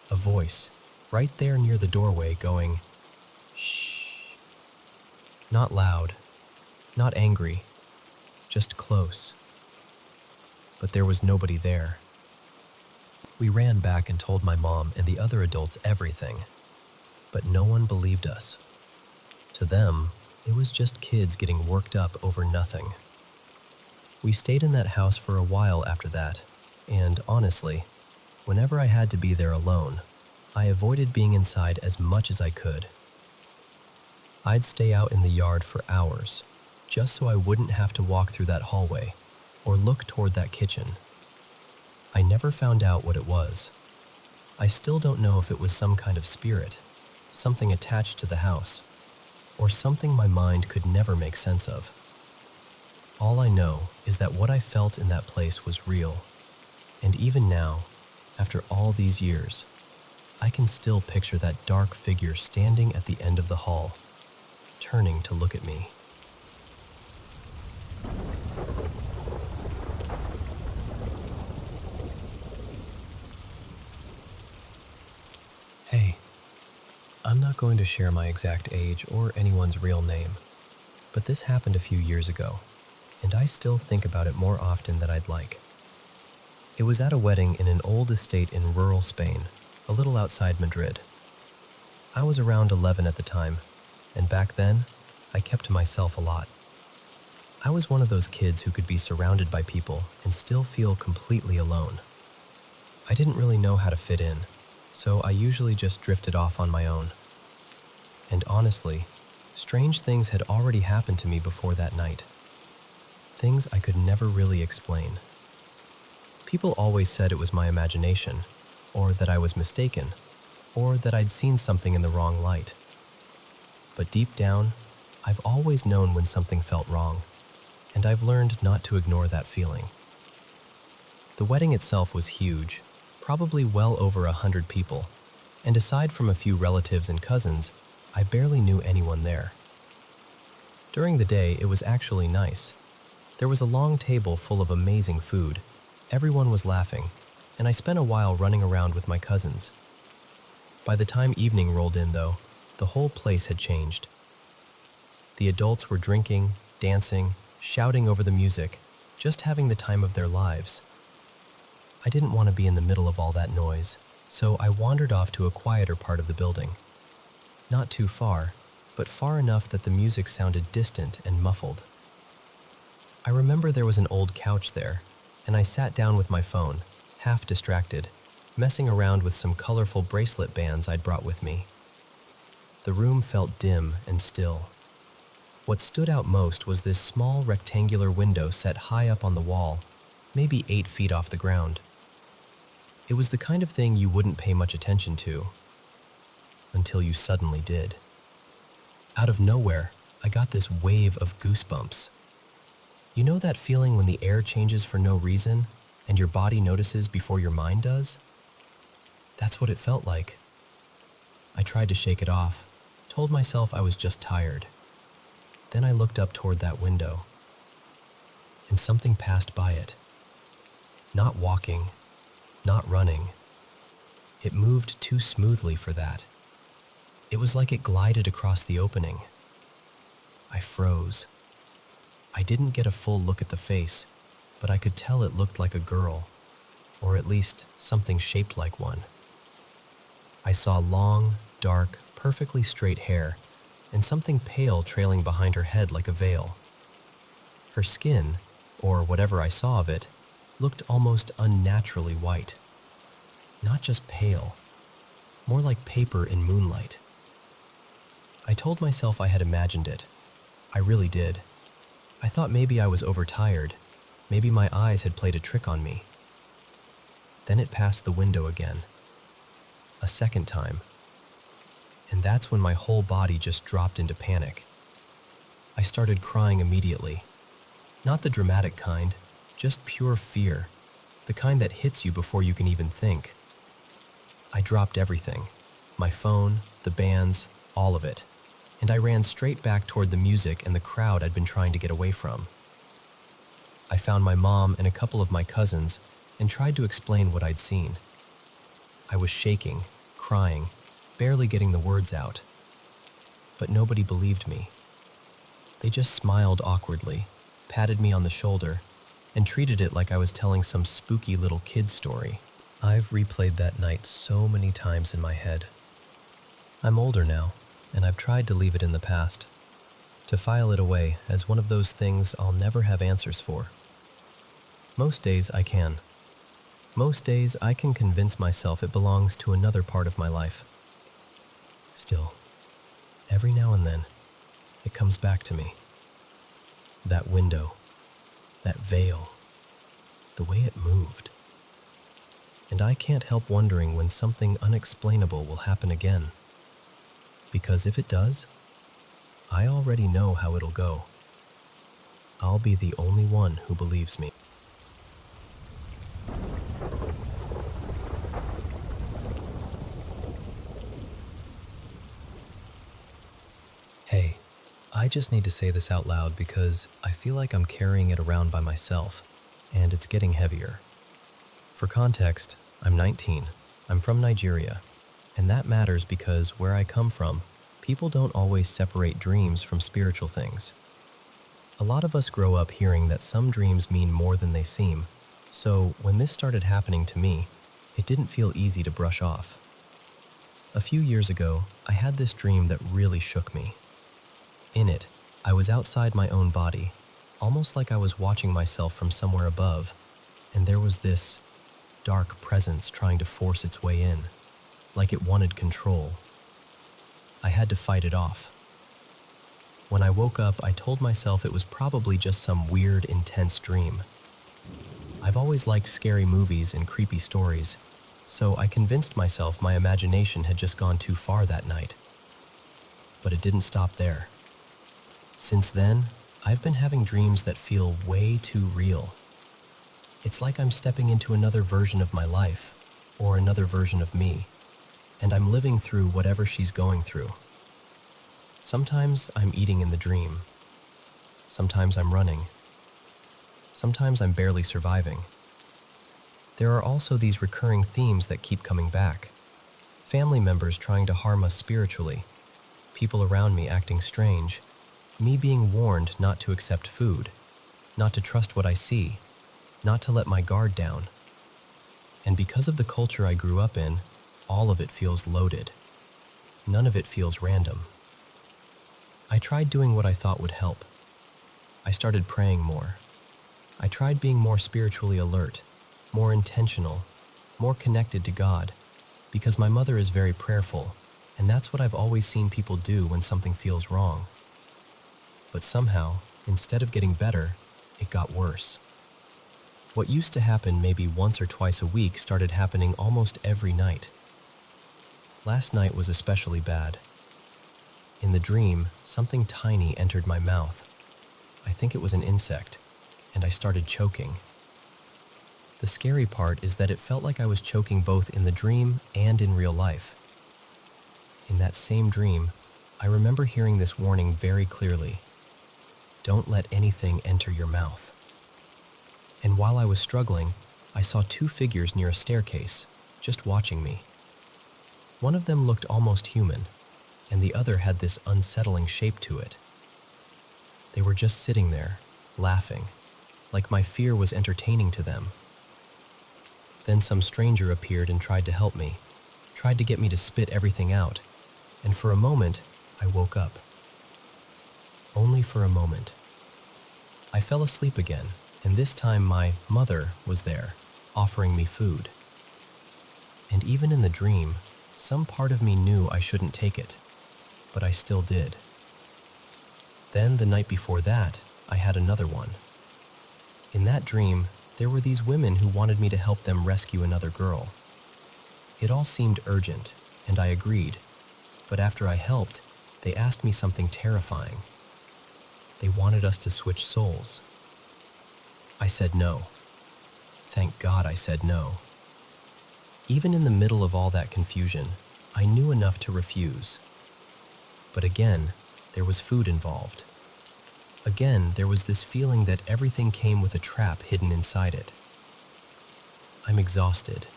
A voice, right there near the doorway, going, "Shh." Not loud, not angry, just close. But there was nobody there. We ran back and told my mom and the other adults everything, but no one believed us. To them, it was just kids getting worked up over nothing. We stayed in that house for a while after that, and honestly, whenever I had to be there alone, I avoided being inside as much as I could. I'd stay out in the yard for hours, just so I wouldn't have to walk through that hallway or look toward that kitchen. I never found out what it was. I still don't know if it was some kind of spirit, something attached to the house, or something my mind could never make sense of. All I know is that what I felt in that place was real, and even now, after all these years, I can still picture that dark figure standing at the end of the hall, turning to look at me. Hey, I'm not going to share my exact age or anyone's real name, but this happened a few years ago, and I still think about it more often than I'd like. It was at a wedding in an old estate in rural Spain, a little outside Madrid. I was around 11 at the time, and back then, I kept to myself a lot. I was one of those kids who could be surrounded by people and still feel completely alone. I didn't really know how to fit in, so I usually just drifted off on my own. And honestly, strange things had already happened to me before that night. Things I could never really explain. People always said it was my imagination, or that I was mistaken, or that I'd seen something in the wrong light. But deep down, I've always known when something felt wrong, and I've learned not to ignore that feeling. The wedding itself was huge, probably well over 100 people, and aside from a few relatives and cousins, I barely knew anyone there. During the day, it was actually nice. There was a long table full of amazing food. Everyone was laughing, and I spent a while running around with my cousins. By the time evening rolled in, though, the whole place had changed. The adults were drinking, dancing, shouting over the music, just having the time of their lives. I didn't want to be in the middle of all that noise, so I wandered off to a quieter part of the building. Not too far, but far enough that the music sounded distant and muffled. I remember there was an old couch there, and I sat down with my phone, half distracted, messing around with some colorful bracelet bands I'd brought with me. The room felt dim and still. What stood out most was this small rectangular window set high up on the wall, maybe 8 feet off the ground. It was the kind of thing you wouldn't pay much attention to, until you suddenly did. Out of nowhere, I got this wave of goosebumps. You know that feeling when the air changes for no reason, and your body notices before your mind does? That's what it felt like. I tried to shake it off, told myself I was just tired. Then I looked up toward that window, and something passed by it. Not walking, not running. It moved too smoothly for that. It was like it glided across the opening. I froze. I didn't get a full look at the face, but I could tell it looked like a girl, or at least something shaped like one. I saw long, dark, perfectly straight hair, and something pale trailing behind her head like a veil. Her skin, or whatever I saw of it, looked almost unnaturally white. Not just pale, more like paper in moonlight. I told myself I had imagined it. I really did. I thought maybe I was overtired. Maybe my eyes had played a trick on me. Then it passed the window again. A second time. And that's when my whole body just dropped into panic. I started crying immediately. Not the dramatic kind, just pure fear, the kind that hits you before you can even think. I dropped everything, my phone, the bands, all of it, and I ran straight back toward the music and the crowd I'd been trying to get away from. I found my mom and a couple of my cousins and tried to explain what I'd seen. I was shaking, crying, barely getting the words out. But nobody believed me. They just smiled awkwardly, patted me on the shoulder, and treated it like I was telling some spooky little kid story. I've replayed that night so many times in my head. I'm older now, and I've tried to leave it in the past, to file it away as one of those things I'll never have answers for. Most days I can. Most days I can convince myself it belongs to another part of my life. Still, every now and then, it comes back to me. That window, that veil, the way it moved. And I can't help wondering when something unexplainable will happen again. Because if it does, I already know how it'll go. I'll be the only one who believes me. Hey, I just need to say this out loud because I feel like I'm carrying it around by myself, and it's getting heavier. For context, I'm 19, I'm from Nigeria, and that matters because where I come from, people don't always separate dreams from spiritual things. A lot of us grow up hearing that some dreams mean more than they seem, so when this started happening to me, it didn't feel easy to brush off. A few years ago, I had this dream that really shook me. In it, I was outside my own body, almost like I was watching myself from somewhere above, and there was this dark presence trying to force its way in, like it wanted control. I had to fight it off. When I woke up, I told myself it was probably just some weird, intense dream. I've always liked scary movies and creepy stories, so I convinced myself my imagination had just gone too far that night. But it didn't stop there. Since then, I've been having dreams that feel way too real. It's like I'm stepping into another version of my life, or another version of me, and I'm living through whatever she's going through. Sometimes I'm eating in the dream. Sometimes I'm running. Sometimes I'm barely surviving. There are also these recurring themes that keep coming back. Family members trying to harm us spiritually, people around me acting strange, me being warned not to accept food, not to trust what I see, not to let my guard down. And because of the culture I grew up in, all of it feels loaded. None of it feels random. I tried doing what I thought would help. I started praying more. I tried being more spiritually alert, more intentional, more connected to God, because my mother is very prayerful, and that's what I've always seen people do when something feels wrong. But somehow, instead of getting better, it got worse. What used to happen maybe once or twice a week started happening almost every night. Last night was especially bad. In the dream, something tiny entered my mouth. I think it was an insect, and I started choking. The scary part is that it felt like I was choking both in the dream and in real life. In that same dream, I remember hearing this warning very clearly. Don't let anything enter your mouth. And while I was struggling, I saw two figures near a staircase, just watching me. One of them looked almost human, and the other had this unsettling shape to it. They were just sitting there, laughing, like my fear was entertaining to them. Then some stranger appeared and tried to help me, tried to get me to spit everything out, and for a moment, I woke up. Only for a moment. I fell asleep again, and this time my mother was there, offering me food. And even in the dream, some part of me knew I shouldn't take it, but I still did. Then the night before that, I had another one. In that dream, there were these women who wanted me to help them rescue another girl. It all seemed urgent, and I agreed, but after I helped, they asked me something terrifying. They wanted us to switch souls. I said no. Thank God I said no. Even in the middle of all that confusion, I knew enough to refuse. But again, there was food involved. Again, there was this feeling that everything came with a trap hidden inside it. I'm exhausted.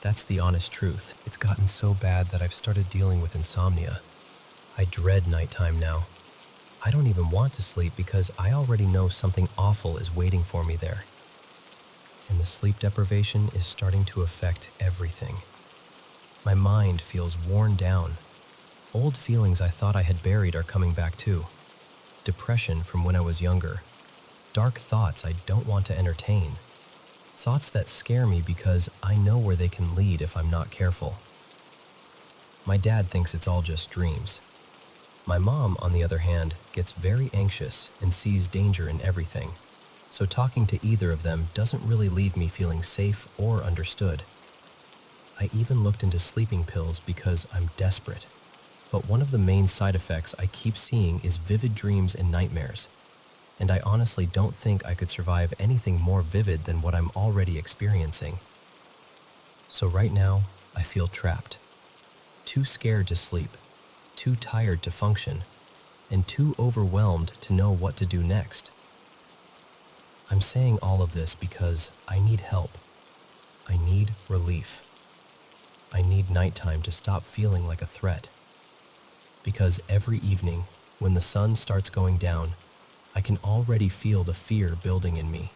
That's the honest truth. It's gotten so bad that I've started dealing with insomnia. I dread nighttime now. I don't even want to sleep because I already know something awful is waiting for me there. And the sleep deprivation is starting to affect everything. My mind feels worn down. Old feelings I thought I had buried are coming back too. Depression from when I was younger. Dark thoughts I don't want to entertain. Thoughts that scare me because I know where they can lead if I'm not careful. My dad thinks it's all just dreams. My mom, on the other hand, gets very anxious and sees danger in everything, so talking to either of them doesn't really leave me feeling safe or understood. I even looked into sleeping pills because I'm desperate, but one of the main side effects I keep seeing is vivid dreams and nightmares, and I honestly don't think I could survive anything more vivid than what I'm already experiencing. So right now, I feel trapped, too scared to sleep, too tired to function, and too overwhelmed to know what to do next. I'm saying all of this because I need help. I need relief. I need nighttime to stop feeling like a threat. Because every evening, when the sun starts going down, I can already feel the fear building in me.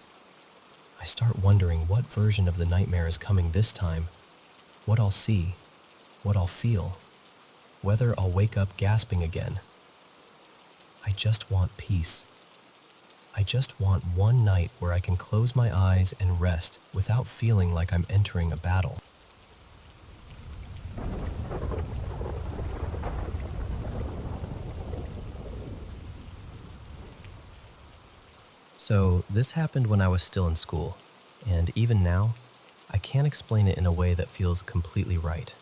I start wondering what version of the nightmare is coming this time, what I'll see, what I'll feel, whether I'll wake up gasping again. I just want peace. I just want one night where I can close my eyes and rest without feeling like I'm entering a battle. So this happened when I was still in school, and even now, I can't explain it in a way that feels completely right.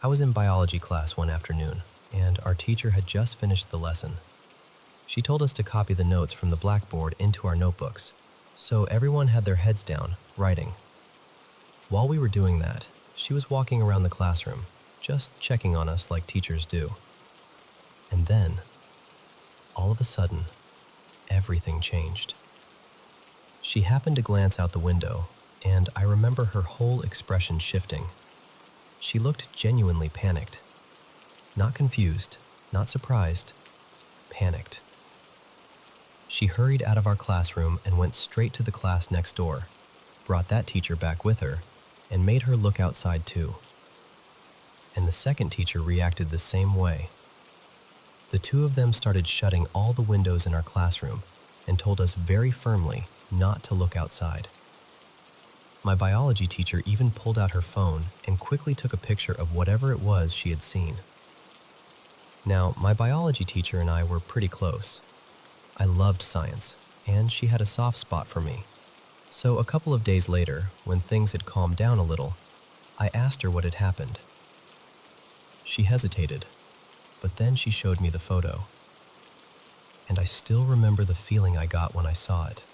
I was in biology class one afternoon, and our teacher had just finished the lesson. She told us to copy the notes from the blackboard into our notebooks, so everyone had their heads down, writing. While we were doing that, she was walking around the classroom, just checking on us like teachers do. And then, all of a sudden, everything changed. She happened to glance out the window, and I remember her whole expression shifting. She looked genuinely panicked. Not confused, not surprised, panicked. She hurried out of our classroom and went straight to the class next door, brought that teacher back with her, and made her look outside too. And the second teacher reacted the same way. The two of them started shutting all the windows in our classroom and told us very firmly not to look outside. My biology teacher even pulled out her phone and quickly took a picture of whatever it was she had seen. Now, my biology teacher and I were pretty close. I loved science, and she had a soft spot for me. So a couple of days later, when things had calmed down a little, I asked her what had happened. She hesitated, but then she showed me the photo. And I still remember the feeling I got when I saw it.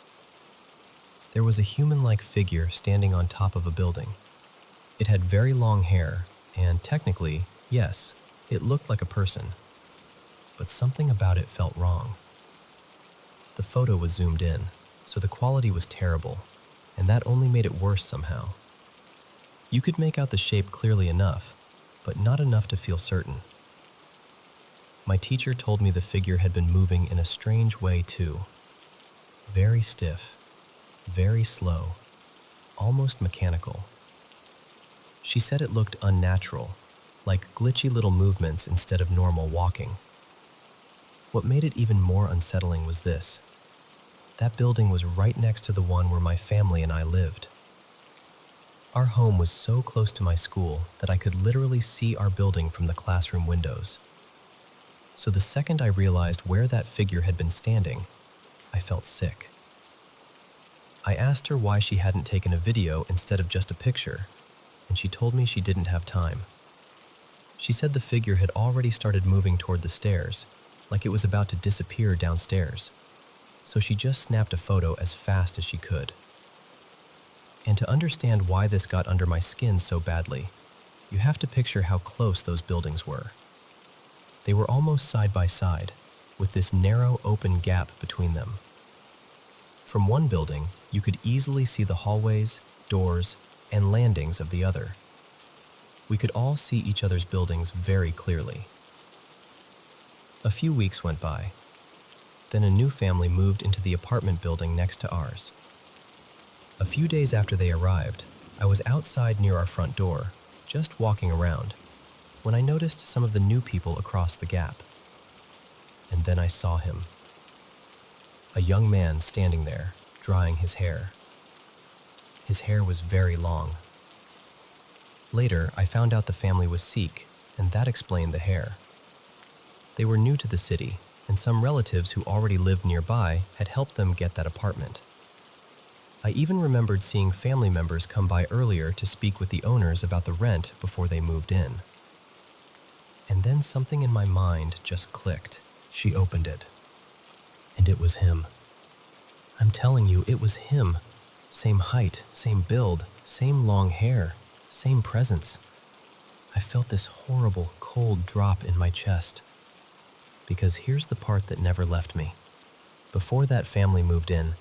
There was a human-like figure standing on top of a building. It had very long hair, and technically, yes, it looked like a person. But something about it felt wrong. The photo was zoomed in, so the quality was terrible, and that only made it worse somehow. You could make out the shape clearly enough, but not enough to feel certain. My teacher told me the figure had been moving in a strange way too. Very stiff, very slow, almost mechanical. She said it looked unnatural, like glitchy little movements instead of normal walking. What made it even more unsettling was this. That building was right next to the one where my family and I lived. Our home was so close to my school that I could literally see our building from the classroom windows. So the second I realized where that figure had been standing, I felt sick. I asked her why she hadn't taken a video instead of just a picture, and she told me she didn't have time. She said the figure had already started moving toward the stairs, like it was about to disappear downstairs. So she just snapped a photo as fast as she could. And to understand why this got under my skin so badly, you have to picture how close those buildings were. They were almost side by side, with this narrow open gap between them. From one building, you could easily see the hallways, doors, and landings of the other. We could all see each other's buildings very clearly. A few weeks went by. Then a new family moved into the apartment building next to ours. A few days after they arrived, I was outside near our front door, just walking around, when I noticed some of the new people across the gap. And then I saw him. A young man standing there, drying his hair. His hair was very long. Later, I found out the family was Sikh, and that explained the hair. They were new to the city, and some relatives who already lived nearby had helped them get that apartment. I even remembered seeing family members come by earlier to speak with the owners about the rent before they moved in. And then something in my mind just clicked. She opened it. And it was him. I'm telling you, it was him. Same height, same build, same long hair, same presence. I felt this horrible, cold drop in my chest. Because here's the part that never left me. Before that family moved in,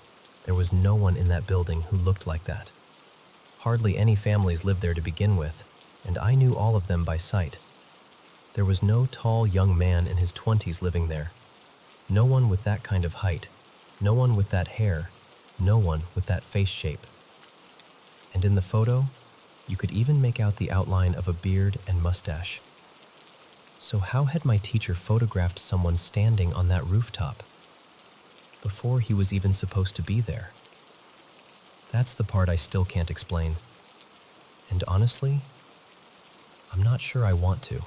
there was no one in that building who looked like that. Hardly any families lived there to begin with, and I knew all of them by sight. There was no tall young man in his 20s living there. No one with that kind of height, no one with that hair, no one with that face shape. And in the photo, you could even make out the outline of a beard and mustache. So how had my teacher photographed someone standing on that rooftop before he was even supposed to be there? That's the part I still can't explain. And honestly, I'm not sure I want to.